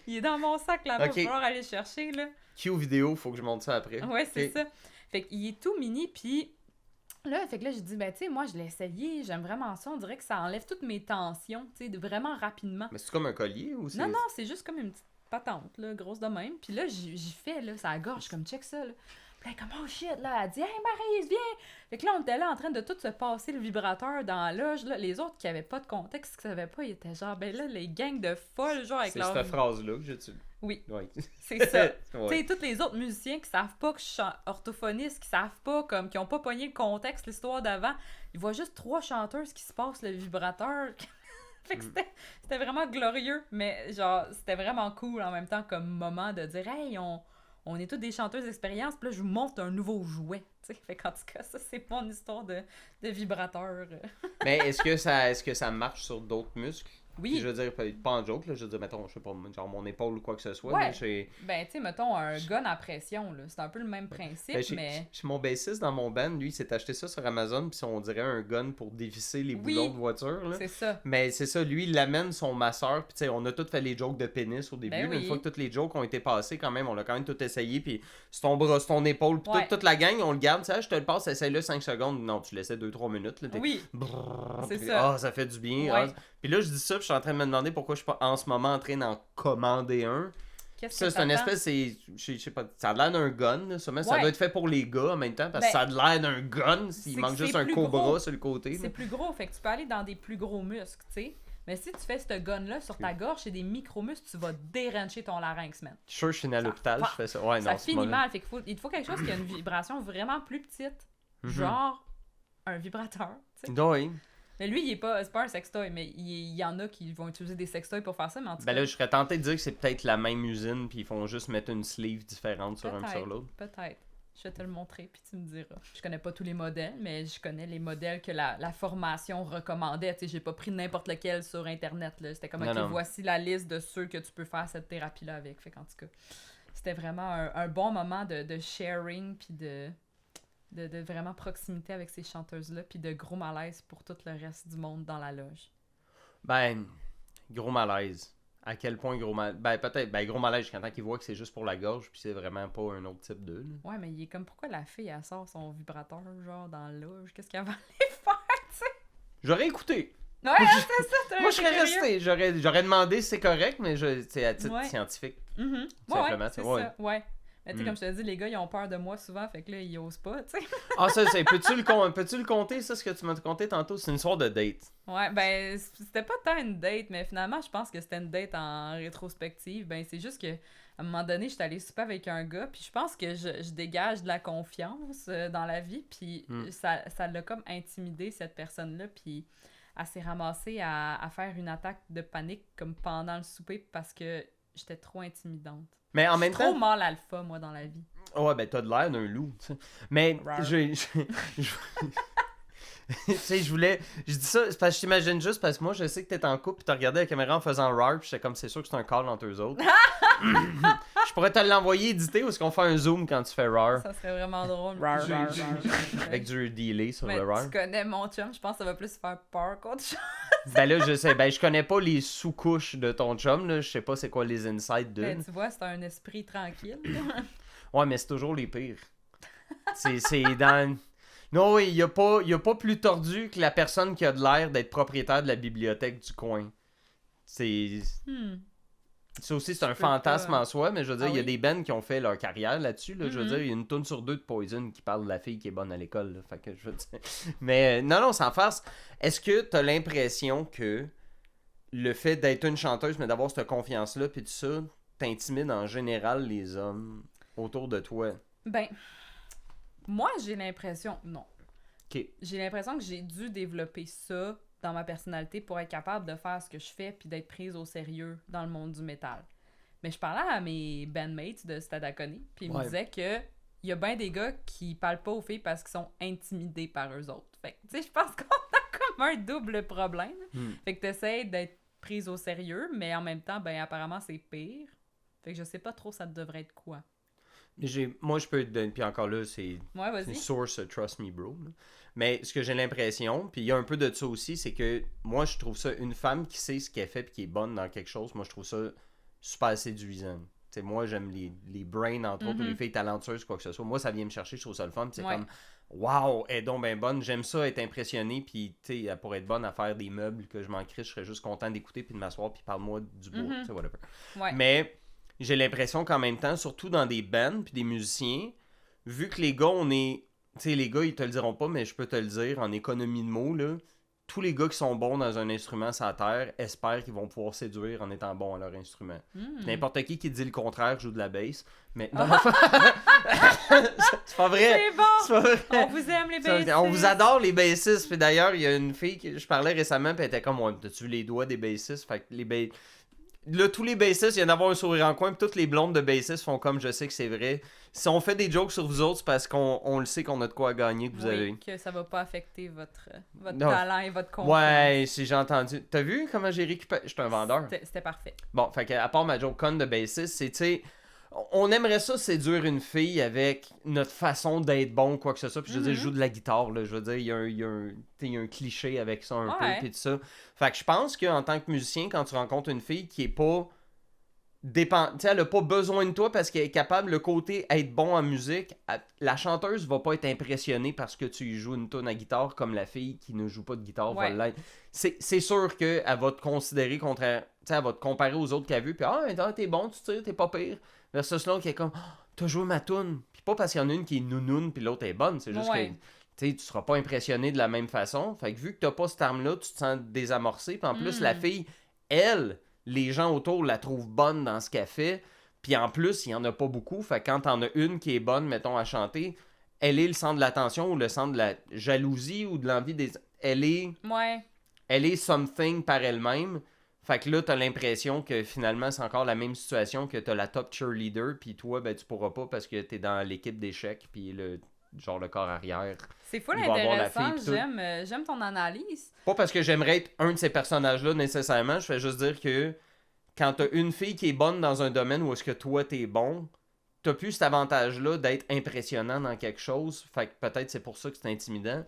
Il est dans mon sac là-bas, Ok. il va falloir aller le chercher, là. Q vidéo, faut que je monte ça après. Ouais, c'est Ok. ça. Fait qu'il est tout mini, puis là, fait que là, j'ai dit, ben, tu sais, moi, je l'ai essayé, j'aime vraiment ça, on dirait que ça enlève toutes mes tensions, tu sais, vraiment rapidement. Mais c'est comme un collier ou c'est. Non, c'est juste comme une petite patente, là, grosse de même. Puis là, j'y fais, là, ça gorge, comme, check ça, là. Puis là, elle est comme, oh shit, là, elle dit, hey, Maryse, viens! Fait que là, on était là en train de tout se passer le vibrateur dans la loge, là. Les autres qui avaient pas de contexte, qui savaient pas, ils étaient genre, ben là, les gangs de folles, genre, avec C'est leur... cette phrase-là que j'utilise. Oui. Ouais. C'est ça. Ouais. Tu sais, tous les autres musiciens qui savent pas que je suis orthophoniste, qui savent pas, comme, qui ont pas pogné le contexte, l'histoire d'avant, ils voient juste 3 chanteuses qui se passent le vibrateur. Fait que c'était vraiment glorieux, mais genre, c'était vraiment cool en même temps comme moment de dire, hey, on est toutes des chanteuses d'expérience, puis là, je vous montre un nouveau jouet. T'sais. Fait qu'en tout cas, ça, c'est mon histoire de vibrateur. Mais est-ce que ça marche sur d'autres muscles? Oui. Puis je veux dire, pas en joke, là, je veux dire, mettons, je sais pas, genre mon épaule ou quoi que ce soit. Ouais. Là, j'ai... Ben, tu sais, mettons un gun à pression, là. C'est un peu le même principe, Ben, mais... Chez mon bassiste dans mon band, lui, il s'est acheté ça sur Amazon, puis on dirait un gun pour dévisser les Oui. boulons de voiture. Là. C'est ça. Mais c'est ça, lui, il l'amène son masseur, puis tu sais, on a tous fait les jokes de pénis au début. Ben là, oui. Une fois que tous les jokes ont été passés, quand même, on a quand même tout essayé, puis c'est ton bras, c'est ton épaule, puis Ouais. toute la gang, on le garde, tu sais, je te le passe, essaye-le 5 secondes. Non, tu laissais 2-3 minutes. Là, t'es... Oui. Brrr, C'est puis, ça. Ah, ça fait du bien. Ouais. Ah. Puis là, je dis ça, puis je suis en train de me demander pourquoi je suis pas en ce moment en train d'en commander un. Qu'est-ce Ça, que c'est une t'attends? espèce, je sais pas, ça a l'air d'un gun, là, sûrement. Ça Ouais. doit être fait pour les gars en même temps, parce que Ben, ça a l'air d'un gun c'est s'il que manque juste c'est un plus cobra gros. sur le côté. C'est plus gros, fait que tu peux aller dans des plus gros muscles, tu sais. Mais si tu fais ce gun-là sur ta gorge, c'est des micro-muscles, tu vas dérancher ton larynx, man. Je suis sûr que je suis né à Ça l'hôpital, fa- je fais ça. Ouais, Ça non, c'est finit pas mal, fait qu'il il te faut quelque chose qui a une vibration vraiment plus petite, Mhm. genre un vibrateur, tu sais. Oui. Mais lui, c'est pas un sextoy, mais il y en a qui vont utiliser des sextoys pour faire ça, mais en tout Ben cas, là, je serais tenté de dire que c'est peut-être la même usine, puis ils font juste mettre une sleeve différente sur un puis sur l'autre. peut-être. Je vais te le montrer, puis tu me diras. Je connais pas tous les modèles, mais je connais les modèles que la formation recommandait. Tu sais, j'ai pas pris n'importe lequel sur Internet, là. C'était comme, Non, OK, non. voici la liste de ceux que tu peux faire cette thérapie-là avec. Fait qu'en tout cas, c'était vraiment un bon moment de sharing, puis de vraiment proximité avec ces chanteuses-là, puis de gros malaise pour tout le reste du monde dans la loge. Ben, gros malaise. À quel point gros malaise? Ben, peut-être. Ben, gros malaise, quand il voit que c'est juste pour la gorge, puis c'est vraiment pas un autre type de. Là. Ouais, mais il est comme, pourquoi la fille, elle sort son vibrateur, genre, dans la loge? Qu'est-ce qu'elle va aller faire, tu sais? J'aurais écouté. Ouais, hein, c'est ça, t'es Moi, je serais curieux. resté. J'aurais demandé si c'est correct, mais c'est à titre Ouais. scientifique. Mhm. Simplement, Ouais, c'est ouais. ça, ouais. Mais tu sais, Mm. comme je te dis, les gars, ils ont peur de moi souvent, fait que là, ils osent pas, tu sais. Ah, ça, c'est. Peux-tu le compter, ça, ce que tu m'as conté tantôt? C'est une histoire de date. Ouais, ben, c'était pas tant une date, mais finalement, je pense que c'était une date en rétrospective. Ben, c'est juste que, à un moment donné, j'étais allée souper avec un gars, puis je pense que je dégage de la confiance dans la vie, puis ça l'a comme intimidé, cette personne-là, puis elle s'est ramassée à faire une attaque de panique, comme pendant le souper, parce que j'étais trop intimidante. Mais en Je suis même trop temps. mâle alpha, moi, dans la vie. Ouais, ben, t'as de l'air d'un loup, tu sais. Mais, Rar. Tu sais, je dis ça, c'est parce que je t'imagine juste parce que moi, je sais que t'es en couple pis t'as regardé la caméra en faisant RAR pis j'étais comme, c'est sûr que c'est un call entre eux autres. Je pourrais te l'envoyer édité ou est-ce qu'on fait un zoom quand tu fais RAR? Ça serait vraiment drôle. Rar, rar, rar. Avec du delay sur Mais le RAR. tu connais mon chum, je pense que ça va plus faire peur qu'autre chose. Ben là, je sais, je connais pas les sous-couches de ton chum, là. Je sais pas c'est quoi les insides de. Ben, tu vois, c'est un esprit tranquille. Ouais, mais c'est toujours les pires. C'est dans. Non, oui, il y a pas plus tordu que la personne qui a de l'air d'être propriétaire de la bibliothèque du coin. C'est. Ça aussi, c'est un fantasme en soi, mais je veux dire, il y a des bands qui ont fait leur carrière là-dessus. Là, je veux dire, il y a une toune sur deux de Poison qui parle de la fille qui est bonne à l'école. Là, fait que je veux dire. Mais non, sans farce. Est-ce que t'as l'impression que le fait d'être une chanteuse, mais d'avoir cette confiance-là, puis tout ça, t'intimide en général les hommes autour de toi? Ben, moi, j'ai l'impression... Non. Ok. J'ai l'impression que j'ai dû développer ça dans ma personnalité pour être capable de faire ce que je fais puis d'être prise au sérieux dans le monde du métal. Mais je parlais à mes bandmates de Stadaconi, puis ils me disaient que il y a bien des gars qui parlent pas aux filles parce qu'ils sont intimidés par eux autres. Fait que, tu sais, je pense qu'on a comme un double problème. Fait que t'essaies d'être prise au sérieux, mais en même temps, ben apparemment, c'est pire. Fait que je sais pas trop ça devrait être quoi. Moi, je peux te donner, puis encore là, c'est Ouais, une source, trust me, bro. Là. Mais ce que j'ai l'impression, puis il y a un peu de ça aussi, c'est que moi, je trouve ça, une femme qui sait ce qu'elle fait puis qui est bonne dans quelque chose, moi, je trouve ça super séduisant. T'sais, moi, j'aime les brains, entre autres, ou les filles talentueuses, quoi que ce soit. Moi, ça vient me chercher, je trouve ça le fun. C'est comme, waouh, elle est donc bien bonne. J'aime ça, être impressionné, puis elle pourrait être bonne à faire des meubles que je m'en crisse, je serais juste content d'écouter puis de m'asseoir, puis parle-moi du bois, tu sais, whatever. Ouais. Mais j'ai l'impression qu'en même temps, surtout dans des bands puis des musiciens, vu que les gars, on est... Tu sais, les gars, ils te le diront pas, mais je peux te le dire, en économie de mots, là, tous les gars qui sont bons dans un instrument sur la terre espèrent qu'ils vont pouvoir séduire en étant bons à leur instrument. N'importe qui dit le contraire joue de la bass. Mais non, c'est pas vrai. C'est bon! C'est pas vrai. On vous aime, les bassistes! On vous adore, les bassistes. Puis d'ailleurs, il y a une fille que je parlais récemment, puis elle était comme, ouais, t'as-tu vu les doigts des bassistes? Fait que là, tous les bassistes, il y en a un sourire en coin, puis toutes les blondes de bassistes font comme, je sais que c'est vrai. Si on fait des jokes sur vous autres, c'est parce qu'on le sait qu'on a de quoi gagner que vous avez. Que ça va pas affecter votre talent et votre confiance. Ouais, si j'ai entendu. T'as vu comment j'ai récupéré? Je suis un vendeur. C'était parfait. Bon, fait qu'à part ma joke con de bassiste, c'est, tu sais, on aimerait ça séduire une fille avec notre façon d'être bon, quoi que ce soit. Puis je veux dire, je joue de la guitare, là. Je veux dire, il y a un cliché avec ça un peu, puis tout ça. Fait que je pense qu'en tant que musicien, quand tu rencontres une fille qui est pas... Tu sais, elle a pas besoin de toi parce qu'elle est capable, le côté être bon en musique, la chanteuse va pas être impressionnée parce que tu joues une tonne à guitare comme la fille qui ne joue pas de guitare va l'être. C'est sûr qu'elle va te considérer elle va te comparer aux autres qu'elle a vu, puis t'es bon, tu tires, t'es pas pire. Versus l'autre qui est comme, t'as joué ma toune. Puis pas parce qu'il y en a une qui est nounoune puis l'autre est bonne, c'est juste que tu seras pas impressionné de la même façon. Fait que vu que t'as pas cette arme-là, tu te sens désamorcé. Puis en plus, la fille, elle, les gens autour la trouvent bonne dans ce qu'elle fait. Puis en plus, il y en a pas beaucoup. Fait que quand t'en as une qui est bonne, mettons, à chanter, elle est le centre de l'attention ou le centre de la jalousie ou de l'envie des... Elle est something par elle-même. Fait que là, t'as l'impression que finalement, c'est encore la même situation que t'as la top cheerleader, puis toi, ben, tu pourras pas parce que t'es dans l'équipe d'échecs, puis le corps arrière. C'est full intéressant, j'aime ton analyse. Pas parce que j'aimerais être un de ces personnages-là nécessairement, je fais juste dire que quand t'as une fille qui est bonne dans un domaine où est-ce que toi t'es bon, t'as plus cet avantage-là d'être impressionnant dans quelque chose, fait que peut-être c'est pour ça que c'est intimidant.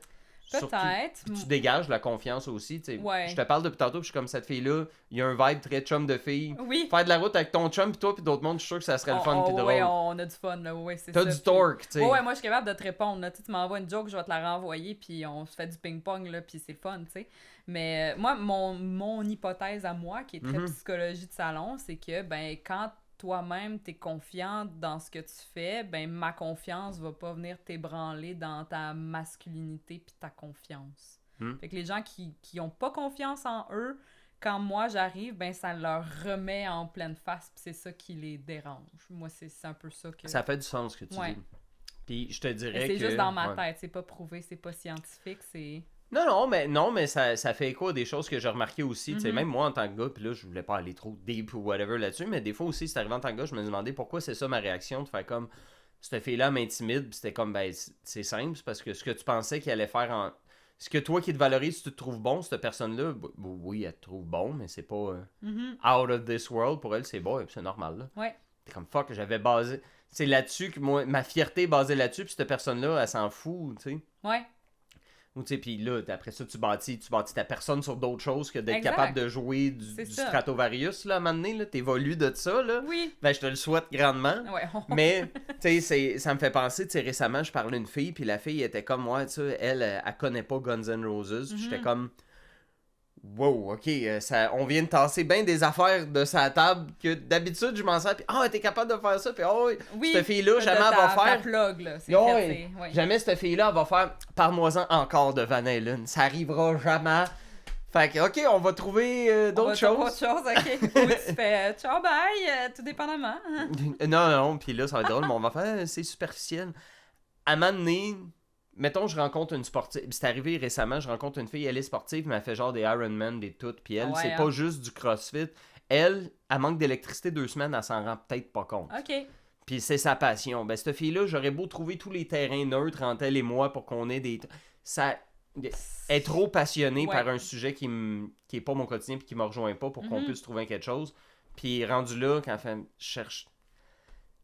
Peut-être. Surtout, tu dégages la confiance aussi. Ouais. Je te parle depuis tantôt, puis je suis comme cette fille-là. Il y a un vibe très chum de fille. Oui. Faire de la route avec ton chum, puis toi, puis d'autres mondes, je suis sûr que ça serait le fun, puis drôle. Ouais, on a du fun, là. Ouais, c'est T'as ça. du torque, tu sais. Ouais, moi, je suis capable de te répondre, là. Tu m'envoies une joke, je vais te la renvoyer, puis on se fait du ping-pong, là, puis c'est le fun, tu sais. Mais moi, mon hypothèse à moi, qui est très psychologie de salon, c'est que, ben, quand toi-même t'es confiant dans ce que tu fais, ben ma confiance va pas venir t'ébranler dans ta masculinité puis ta confiance. Fait que les gens qui ont pas confiance en eux, quand moi j'arrive, ben ça leur remet en pleine face puis c'est ça qui les dérange. Moi, c'est un peu ça que... Ça fait du sens ce que tu dis. Puis je te dirais que... C'est juste dans ma tête, c'est pas prouvé, c'est pas scientifique, c'est... Non, mais ça fait écho à des choses que j'ai remarquées aussi. Tu sais, même moi, en tant que gars, puis là, je voulais pas aller trop deep ou whatever là-dessus, mais des fois aussi, c'est arrivé en tant que gars, je me demandais pourquoi c'est ça ma réaction, de faire comme, cette fille-là m'intimide, puis c'était comme, ben, c'est simple, c'est parce que ce que tu pensais qu'elle allait faire ce que toi qui te valorises, tu te trouves bon, cette personne-là, oui, elle te trouve bon, mais c'est pas out of this world. Pour elle, c'est bon, c'est normal. Là. Ouais. T'es comme fuck, j'avais basé. C'est là-dessus que moi, ma fierté est basée là-dessus, puis cette personne-là, elle s'en fout, tu sais. Ouais. Ou tu sais, puis là, après ça, tu bâtis ta personne sur d'autres choses que d'être Exact. capable de jouer du Stratovarius, là, à un moment donné, là, t'évolues de ça, là. Oui. Ben, je te le souhaite grandement. Ouais. Mais, tu sais, ça me fait penser, tu sais, récemment, je parlais à une fille, puis la fille était comme, moi, tu sais, elle connaît pas Guns N' Roses, puis j'étais comme... Wow, ok, on vient de tasser bien des affaires de sa table que d'habitude je m'en sers, puis t'es capable de faire ça, puis oui, cette fille-là, jamais elle va faire. Plug, là, Jamais cette fille-là, elle va faire parle-moi-en encore de Van Halen, ça arrivera jamais. Fait que, ok, on va trouver d'autres choses. Autre chose, ok. Ou tu fais ciao, bye, tout dépendamment. Non, puis là, ça va être drôle, mais on va faire, c'est superficiel. À un moment donné, mettons, je rencontre une sportive. C'est arrivé récemment, je rencontre une fille, elle est sportive, mais elle fait genre des Ironman, des toutes. Puis elle, c'est pas juste du CrossFit. Elle manque d'électricité 2 semaines, elle s'en rend peut-être pas compte. OK. Puis c'est sa passion. Ben, cette fille-là, j'aurais beau trouver tous les terrains neutres entre elle et moi pour qu'on ait des. Ça. Est trop passionnée par un sujet qui est pas mon quotidien puis qui me rejoint pas pour qu'on puisse trouver quelque chose. Puis rendu là, quand elle cherche.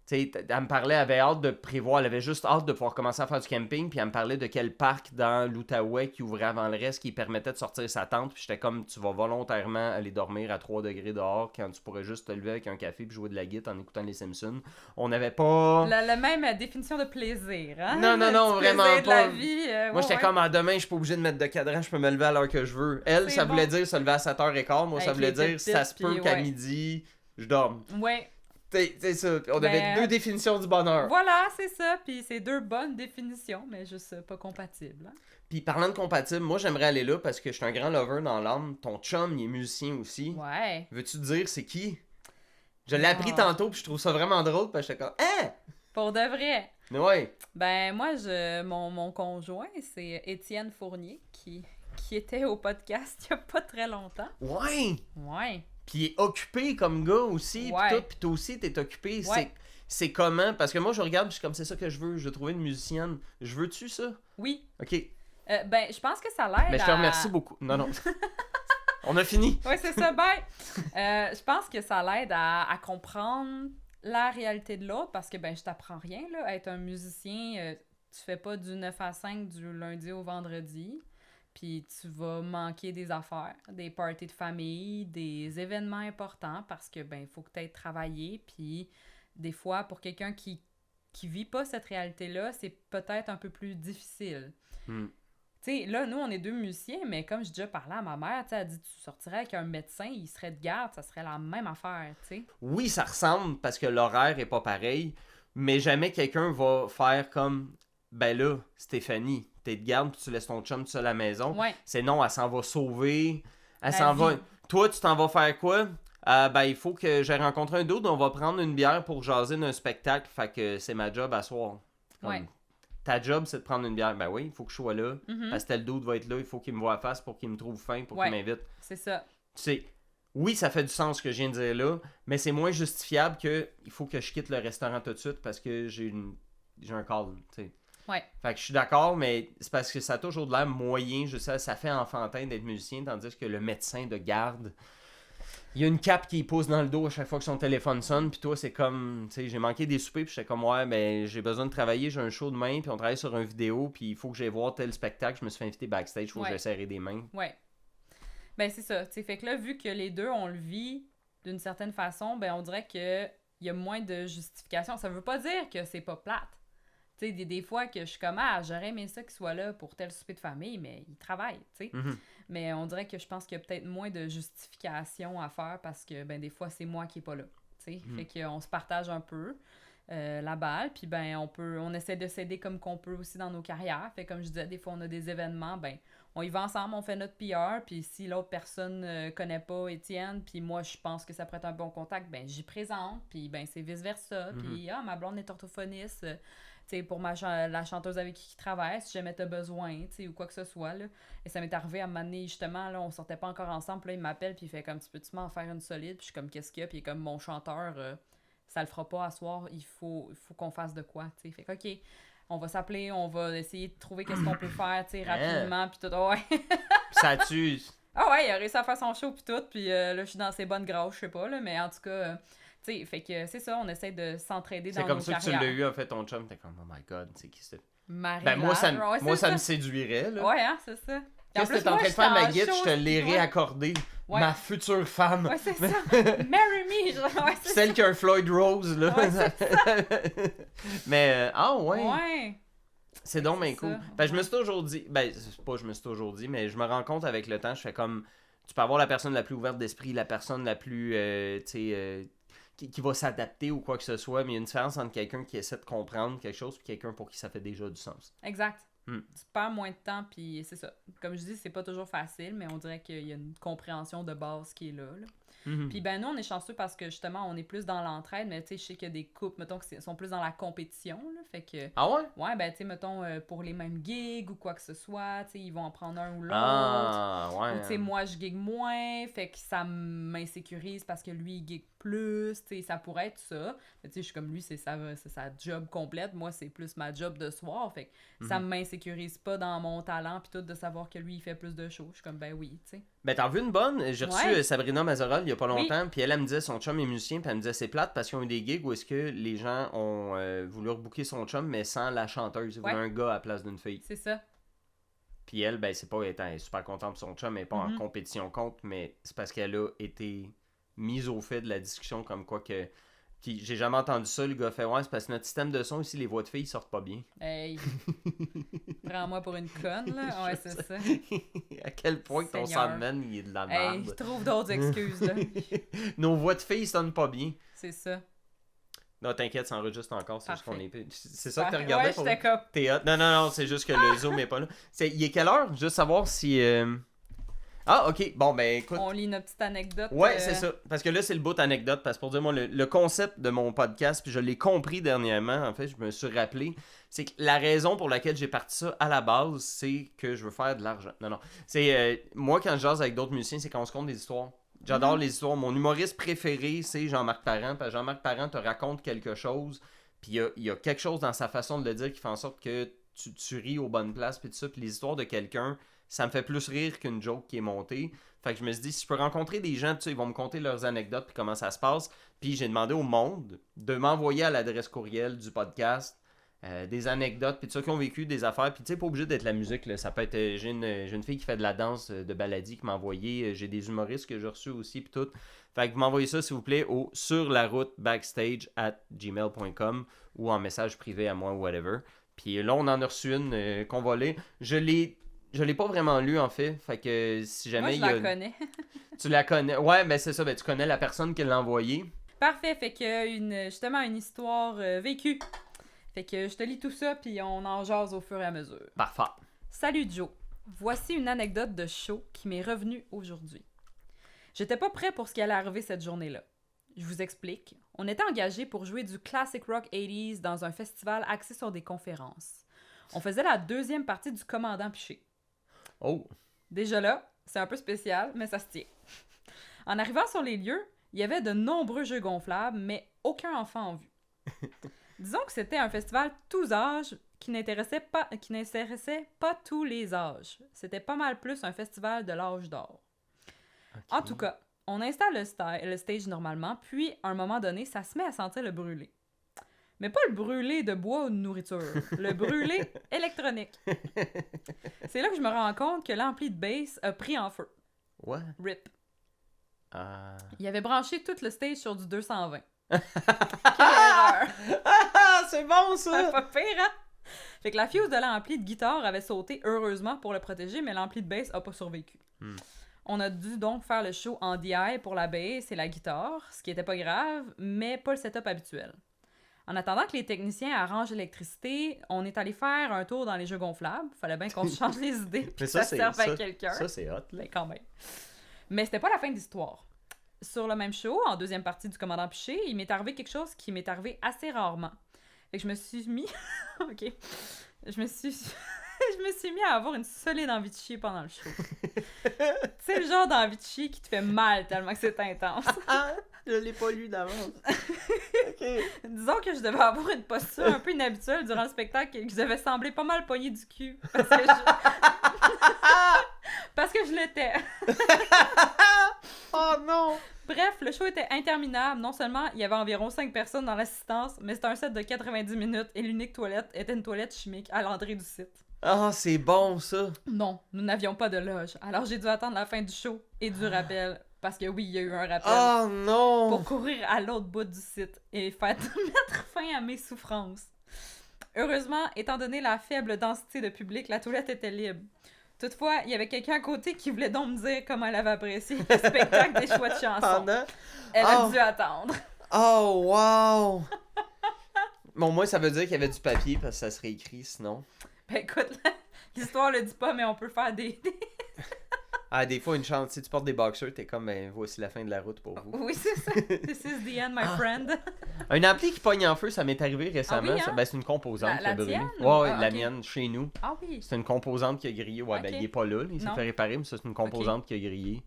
Tu sais, elle me parlait, elle avait hâte de prévoir, elle avait juste hâte de pouvoir commencer à faire du camping, puis elle me parlait de quel parc dans l'Outaouais qui ouvrait avant le reste, qui permettait de sortir sa tente, puis j'étais comme, tu vas volontairement aller dormir à 3 degrés dehors quand tu pourrais juste te lever avec un café puis jouer de la guitare en écoutant les Simpsons. On n'avait pas... La même définition de plaisir, hein? Non, vraiment plaisir pas. De la vie, moi, j'étais comme, demain, je suis pas obligé de mettre de cadran, je peux me lever à l'heure que je veux. Elle, ça voulait dire se lever à 7h15, moi, ça voulait dire, ça se peut qu'à midi, je dorme. Ouais. C'est ça. On avait 2 définitions du bonheur. Voilà, c'est ça. Puis c'est 2 bonnes définitions, mais juste pas compatibles. Hein? Puis parlant de compatible, moi j'aimerais aller là parce que je suis un grand lover dans l'âme. Ton chum, il est musicien aussi. Ouais. Veux-tu te dire c'est qui? Je l'ai appris tantôt puis je trouve ça vraiment drôle parce que j'étais comme hein? Pour de vrai. Ouais. Ben moi mon conjoint, c'est Étienne Fournier qui était au podcast il y a pas très longtemps. Ouais. Ouais. Puis il est occupé comme gars aussi, puis toi aussi t'es occupé. Ouais. C'est comment? Parce que moi je regarde, je suis comme c'est ça que je veux trouver une musicienne. Je veux-tu ça? Oui. Ok. Ben je pense que ça l'aide. Mais je te remercie beaucoup. Non. On a fini. Oui, c'est ça, bye. Je pense que ça l'aide à comprendre la réalité de l'autre parce que ben je t'apprends rien là, à être un musicien, tu fais pas du 9 à 5 du lundi au vendredi. Puis tu vas manquer des affaires, des parties de famille, des événements importants parce que ben il faut que tu aies travaillé. Puis des fois, pour quelqu'un qui vit pas cette réalité-là, c'est peut-être un peu plus difficile. Tu sais, là, nous, on est 2 musiciens, mais comme j'ai déjà parlé à ma mère, elle dit tu sortirais avec un médecin, il serait de garde, ça serait la même affaire, tu sais. Oui, ça ressemble parce que l'horaire est pas pareil, mais jamais quelqu'un va faire comme ben là, Stéphanie, t'es de garde puis tu laisses ton chum tout seul à la maison. Ouais. C'est non, elle s'en va sauver. Elle La s'en vie. va. Toi, tu t'en vas faire quoi? Ben, il faut que j'ai rencontré un dude, on va prendre une bière pour jaser d'un spectacle. Fait que c'est ma job à soir. Ouais. Ta job, c'est de prendre une bière. Ben oui, il faut que je sois là. Parce que tel dude va être là, il faut qu'il me voie à face pour qu'il me trouve fin, pour qu'il m'invite. C'est ça. Tu sais, oui, ça fait du sens ce que je viens de dire là, mais c'est moins justifiable que il faut que je quitte le restaurant tout de suite parce que j'ai un call, tu sais. Ouais. Fait que je suis d'accord, mais c'est parce que ça a toujours de l'air moyen, je sais, ça fait enfantin d'être musicien, tandis que le médecin de garde, il y a une cape qui pousse dans le dos à chaque fois que son téléphone sonne, puis toi, c'est comme, tu sais, j'ai manqué des soupers, puis j'étais comme, ouais, ben, j'ai besoin de travailler, j'ai un show demain, puis on travaille sur une vidéo, puis il faut que j'aille voir tel spectacle, je me suis fait inviter backstage, il faut que j'aille serrer des mains. Ouais. Ben, c'est ça, tu sais, fait que là, vu que les deux, on le vit d'une certaine façon, ben, on dirait que il y a moins de justification. Ça veut pas dire que c'est pas plate. Tu sais, des fois que je suis comme, j'aurais aimé ça qu'il soit là pour tel souper de famille, mais il travaille, tu sais. Mais on dirait que je pense qu'il y a peut-être moins de justification à faire parce que, ben, des fois, c'est moi qui est pas là, tu sais. Fait qu'on se partage un peu la balle, puis ben, on essaie de s'aider comme qu'on peut aussi dans nos carrières. Fait comme je disais, des fois, on a des événements, ben, on y va ensemble, on fait notre PR, puis si l'autre personne connaît pas Étienne, puis moi, je pense que ça pourrait être un bon contact, ben, j'y présente, puis ben, c'est vice-versa. Puis, ma blonde est orthophoniste, tu sais, pour la chanteuse avec qui travaille, si jamais t'as besoin, tu sais, ou quoi que ce soit, là. Et ça m'est arrivé à un moment donné, justement, là, on sortait pas encore ensemble, puis là, il m'appelle, puis il fait comme, tu peux-tu m'en faire une solide? Puis je suis comme, qu'est-ce qu'il y a? Puis il est comme, mon chanteur, ça le fera pas à soir, il faut qu'on fasse de quoi, tu sais. Fait que, OK, on va s'appeler, on va essayer de trouver qu'est-ce qu'on peut faire, tu sais, rapidement, puis tout. Ouais. Ça tue. Ah ouais, il a réussi à faire son show, puis tout, puis là, je suis dans ses bonnes grâces, je sais pas, là, mais en tout cas, tu sais, fait que c'est ça, on essaie de s'entraider dans nos carrières. C'est comme ça que tu l'as eu, en fait, ton chum, t'es comme, oh my god, c'est qui c'est? Marie Ben, moi, ça ouais, me séduirait, là. Ouais, hein, c'est ça. Qu'est-ce que t'es en train de faire, ma guide? Je te l'ai réaccordé. Ouais. Ma future femme. Ouais, c'est ça. Marry me! Genre, ouais, c'est celle ça. qui a un Floyd Rose, là. Ouais, c'est ça. Mais, ouais. Ouais. C'est donc bien c'est cool. ça, Ben, je me suis toujours dit, je me suis toujours dit, mais je me rends compte avec le temps, je fais comme, tu peux avoir la personne la plus ouverte d'esprit, la personne la plus, tu sais, qui va s'adapter ou quoi que ce soit, mais il y a une différence entre quelqu'un qui essaie de comprendre quelque chose et quelqu'un pour qui ça fait déjà du sens. Exact. Hmm. Tu perds moins de temps, puis c'est ça. Comme je dis, c'est pas toujours facile, mais on dirait qu'il y a une compréhension de base qui est là. Mhm. Puis ben nous, on est chanceux parce que justement, on est plus dans l'entraide, mais tu sais, je sais qu'il y a des couples, mettons, qui sont plus dans la compétition, là, fait que... Ah ouais? Ouais, ben tu sais, mettons, pour les mêmes gigs ou quoi que ce soit, tu sais, ils vont en prendre un ou l'autre. Ah, ouais. Ou tu sais, moi, je gig moins, fait que ça m'insécurise parce que lui, il gig plus, tu sais, ça pourrait être ça. Mais tu sais, je suis comme lui, c'est sa job complète, moi, c'est plus ma job de soir, fait que ça m'insécurise pas dans mon talent pis tout de savoir que lui, il fait plus de shows. Je suis comme, ben oui, tu sais. Ben, t'en veux une bonne? J'ai reçu Sabrina Mazoral il y a pas longtemps, Oui. puis elle me disait son chum est musicien, puis elle me disait c'est plate parce qu'ils ont eu des gigs où est-ce que les gens ont voulu rebooker son chum, mais sans la chanteuse. Ils voulaient un gars à la place d'une fille. C'est ça. Puis elle, ben, c'est pas étant, elle est super contente pour son chum, elle est pas en compétition contre, mais c'est parce qu'elle a été mise au fait de la discussion comme quoi que. Puis j'ai jamais entendu ça, le gars fait ouais, c'est parce que notre système de son ici, les voix de filles sortent pas bien. Hey. Prends-moi pour une conne, là. Ouais, c'est ça. À quel point que ton Seigneur. soundman, il est de la Hey, merde. je trouve d'autres excuses, là. Nos voix de filles sonnent pas bien. C'est ça. Non, t'inquiète, ça enregistre encore, c'est juste qu'on Parfait. est... C'est ça que t'as regardé Ouais, pour... j'étais comme... T'es hot. Non, c'est juste que le zoom est pas là. Il est quelle heure? Juste savoir si... Ah, ok. Bon, ben écoute... On lit notre petite anecdote. Ouais, c'est ça. Parce que là, c'est le bout anecdote. Parce que pour dire, moi, le concept de mon podcast, puis je l'ai compris dernièrement, en fait, je me suis rappelé, c'est que la raison pour laquelle j'ai parti ça à la base, c'est que je veux faire de l'argent. Non. C'est... moi, quand je jase avec d'autres musiciens, c'est quand on se compte des histoires. J'adore les histoires. Mon humoriste préféré, c'est Jean-Marc Parent. Parce que Jean-Marc Parent te raconte quelque chose, puis il y a quelque chose dans sa façon de le dire qui fait en sorte que tu ris aux bonnes places, puis tout ça. Puis les histoires de quelqu'un, ça me fait plus rire qu'une joke qui est montée. Fait que je me suis dit, si je peux rencontrer des gens, tu sais, ils vont me conter leurs anecdotes, puis comment ça se passe. Puis j'ai demandé au monde de m'envoyer à l'adresse courriel du podcast des anecdotes, puis tout ça, qui ont vécu des affaires. Puis tu sais, pas obligé d'être la musique, là. Ça peut être, j'ai une fille qui fait de la danse de baladie qui m'a envoyé, j'ai des humoristes que j'ai reçus aussi, puis tout. Fait que vous m'envoyez ça, s'il vous plaît, au surlaroutebackstage@gmail.com ou en message privé à moi ou whatever. Puis là, on en a reçu une qu'on va lire. Je l'ai pas vraiment lu, en fait. Fait que si jamais Moi, je la connais. Tu la connais. Ouais, ben c'est ça. Ben tu connais la personne qui l'a envoyé. Parfait, fait que justement une histoire vécue. Fait que je te lis tout ça, puis on en jase au fur et à mesure. Parfait. Salut Joe. Voici une anecdote de show qui m'est revenue aujourd'hui. J'étais pas prêt pour ce qui allait arriver cette journée-là. Je vous explique. On était engagés pour jouer du classic rock 80s dans un festival axé sur des conférences. On faisait la deuxième partie du Commandant Piché. Oh. Déjà là, c'est un peu spécial, mais ça se tient. En arrivant sur les lieux, il y avait de nombreux jeux gonflables, mais aucun enfant en vue. Disons que c'était un festival tous âges qui n'intéressait pas tous les âges. C'était pas mal plus un festival de l'âge d'or. Okay. En tout cas, on installe le stage normalement, puis à un moment donné, ça se met à sentir le brûlé. Mais pas le brûlé de bois ou de nourriture, le brûlé électronique. C'est là que je me rends compte que l'ampli de bass a pris en feu. What? RIP. Il avait branché tout le stage sur du 220. Quelle erreur! C'est bon, ça! Pas pire, hein? Fait que la fuse de l'ampli de guitare avait sauté, heureusement, pour le protéger, mais l'ampli de bass a pas survécu. On a dû donc faire le show en DI pour la bass et la guitare, ce qui était pas grave, mais pas le setup habituel. En attendant que les techniciens arrangent l'électricité, on est allé faire un tour dans les jeux gonflables. Fallait bien qu'on se change les idées puis que ça serve à quelqu'un. Ça, c'est hot, là. Mais quand même. Mais c'était pas la fin de l'histoire. Sur le même show, en deuxième partie du Commandant Piché, il m'est arrivé quelque chose qui m'est arrivé assez rarement. Fait que je me suis mis... OK. Je me suis mis à avoir une solide envie de chier pendant le show. Tu sais, le genre d'envie de chier qui te fait mal tellement que c'est intense. Je l'ai pas lu d'avance. OK. Disons que je devais avoir une posture un peu inhabituelle durant le spectacle et que je devais sembler pas mal pognée du cul. Parce que parce que je l'étais. Oh non! Bref, le show était interminable. Non seulement il y avait environ 5 personnes dans l'assistance, mais c'était un set de 90 minutes et l'unique toilette était une toilette chimique à l'entrée du site. Ah, c'est bon, ça! Non, nous n'avions pas de loge. Alors j'ai dû attendre la fin du show et du rappel. Parce que oui, il y a eu un rappel. Oh non! Pour courir à l'autre bout du site et mettre fin à mes souffrances. Heureusement, étant donné la faible densité de public, la toilette était libre. Toutefois, il y avait quelqu'un à côté qui voulait donc me dire comment elle avait apprécié le spectacle des choix de chansons. Elle a dû attendre. Oh, wow! Bon, moi, ça veut dire qu'il y avait du papier parce que ça serait écrit sinon. Ben écoute, l'histoire le dit pas, mais on peut faire des... Ah, des fois, une chance, si tu portes des boxers, t'es comme, ben, voici la fin de la route pour vous. Oui, c'est ça. This is the end, my friend. Un ampli qui pogne en feu, ça m'est arrivé récemment. Ah oui, hein? Ben, c'est une composante qui a brûlé. tienne? Ouais, Ah, la ok. mienne, chez nous. Ah oui. C'est une composante qui a grillé. Ouais, ben, Ok. il est pas là, il s'est Non. fait réparer, mais ça, c'est une composante qui a grillé.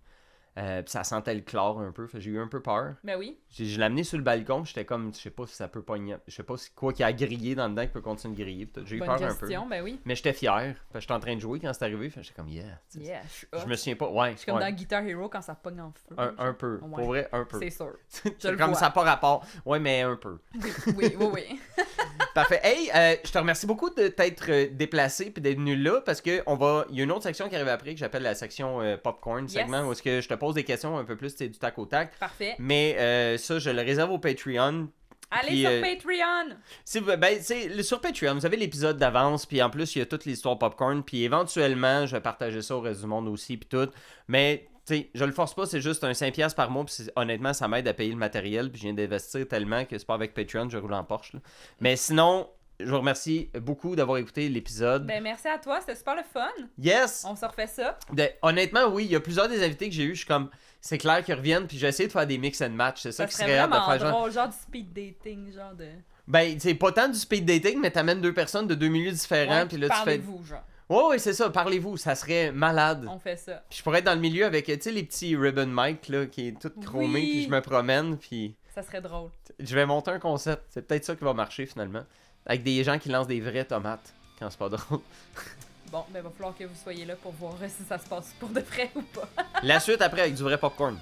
Puis ça sentait le chlore un peu, fait que j'ai eu un peu peur. Ben oui. Je l'ai amené sur le balcon, j'étais comme, je sais pas si ça peut pogner. Je sais pas si quoi qu'il y a grillé dans dedans qui peut continuer de griller. J'ai eu Bonne peur gestion, un peu. ben oui. Mais j'étais fier, parce que j'étais en train de jouer quand c'est arrivé, fait que j'étais comme, yeah. Yeah, je suis Je me souviens pas, ouais. Je suis comme ouais. dans Guitar Hero quand ça pogne en feu. Un peu. Ouais. Pour vrai, un peu. C'est sûr. C'est le comme vois. ça n'a pas rapport. Ouais, mais un peu. Oui. Parfait. Hey, je te remercie beaucoup de t'être déplacé puis d'être venu là parce que il y a une autre section qui arrive après que j'appelle la section popcorn segment où est-ce que je te pose des questions un peu plus du tac au tac. Parfait. Mais ça, je le réserve au Patreon. Allez Puis, sur Patreon! Sur Patreon, vous avez l'épisode d'avance, puis en plus, il y a toute l'histoire popcorn, puis éventuellement, je vais partager ça au reste du monde aussi, puis tout. Mais, tu sais, je le force pas, c'est juste un 5$ par mois, puis honnêtement, ça m'aide à payer le matériel, puis je viens d'investir tellement que c'est pas avec Patreon, je roule en Porsche. Là. Mais sinon, je vous remercie beaucoup d'avoir écouté l'épisode. Ben merci à toi, c'était super le fun. Yes! On se refait ça. Honnêtement, oui, il y a plusieurs des invités que j'ai eu, je suis comme, c'est clair qu'ils reviennent, puis j'ai essayé de faire des mix and match, c'est ça qui serait serait hâte de vraiment faire drôle, genre du speed dating, genre de... Ben, c'est pas tant du speed dating, mais t'amènes deux personnes de deux milieux différents, Ouais, puis là tu fais... parlez-vous, genre. Ouais, c'est ça, parlez-vous, ça serait malade. On fait ça. Puis je pourrais être dans le milieu avec, tu sais, les petits ribbon mic, là, qui est tout chromé, Oui. puis je me promène, puis Ça serait drôle. je vais monter un concept. C'est peut-être ça qui va marcher, finalement. Avec des gens qui lancent des vraies tomates, quand c'est pas drôle. Bon, ben va falloir que vous soyez là pour voir si ça se passe pour de vrai ou pas. La suite après, avec du vrai popcorn.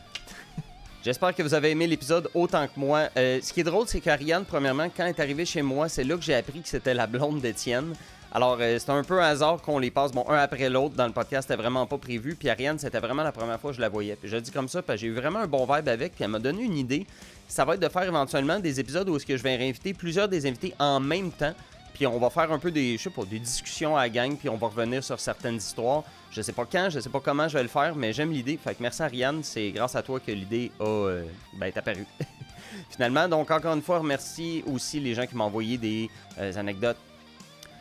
J'espère que vous avez aimé l'épisode autant que moi. Ce qui est drôle, c'est qu'Ariane, premièrement, quand elle est arrivée chez moi, c'est là que j'ai appris que c'était la blonde d'Étienne. Alors, c'est un peu un hasard qu'on les passe, un après l'autre dans le podcast, c'était vraiment pas prévu. Puis Ariane, c'était vraiment la première fois que je la voyais. Puis je le dis comme ça, parce que j'ai eu vraiment un bon vibe avec, puis elle m'a donné une idée. Ça va être de faire éventuellement des épisodes où est-ce que je vais réinviter plusieurs des invités en même temps. Puis on va faire un peu des discussions à la gang, puis on va revenir sur certaines histoires. Je sais pas quand, je sais pas comment je vais le faire, mais j'aime l'idée. Fait que merci Ariane, c'est grâce à toi que l'idée est apparue. Finalement, donc encore une fois, remercie aussi les gens qui m'ont envoyé des anecdotes.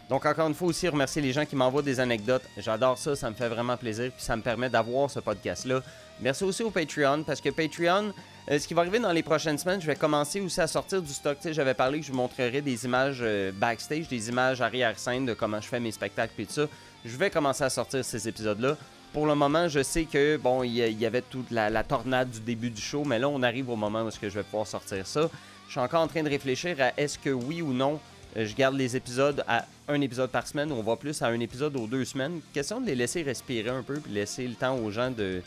Donc encore une fois aussi, remercier les gens qui m'envoient des anecdotes. J'adore ça, ça me fait vraiment plaisir, puis ça me permet d'avoir ce podcast-là. Merci aussi au Patreon, parce que Patreon, ce qui va arriver dans les prochaines semaines, je vais commencer aussi à sortir du stock. Tu sais, j'avais parlé que je vous montrerais des images backstage, des images arrière-scène de comment je fais mes spectacles et tout ça. Je vais commencer à sortir ces épisodes-là. Pour le moment, je sais que, bon, il y avait toute la tornade du début du show, mais là, on arrive au moment où est-ce que je vais pouvoir sortir ça. Je suis encore en train de réfléchir à est-ce que oui ou non, je garde les épisodes à un épisode par semaine ou on va plus à un épisode aux 2 semaines. Question de les laisser respirer un peu puis laisser le temps aux gens de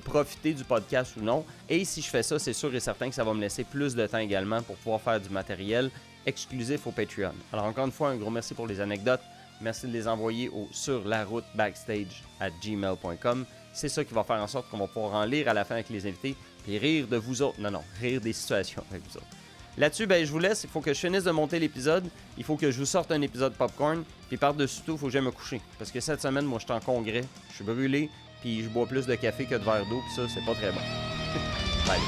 profiter du podcast ou non. Et si je fais ça, c'est sûr et certain que ça va me laisser plus de temps également pour pouvoir faire du matériel exclusif au Patreon. Alors encore une fois, un gros merci pour les anecdotes. Merci de les envoyer au surlaroutebackstage@gmail.com. C'est ça qui va faire en sorte qu'on va pouvoir en lire à la fin avec les invités puis rire de vous autres. Non, rire des situations avec vous autres. Là-dessus, ben, je vous laisse. Il faut que je finisse de monter l'épisode. Il faut que je vous sorte un épisode popcorn. Puis par-dessus tout, il faut que j'aille me coucher. Parce que cette semaine, moi, je suis en congrès. Je suis brûlé. Puis je bois plus de café que de verre d'eau. Puis ça, c'est pas très bon. Bye.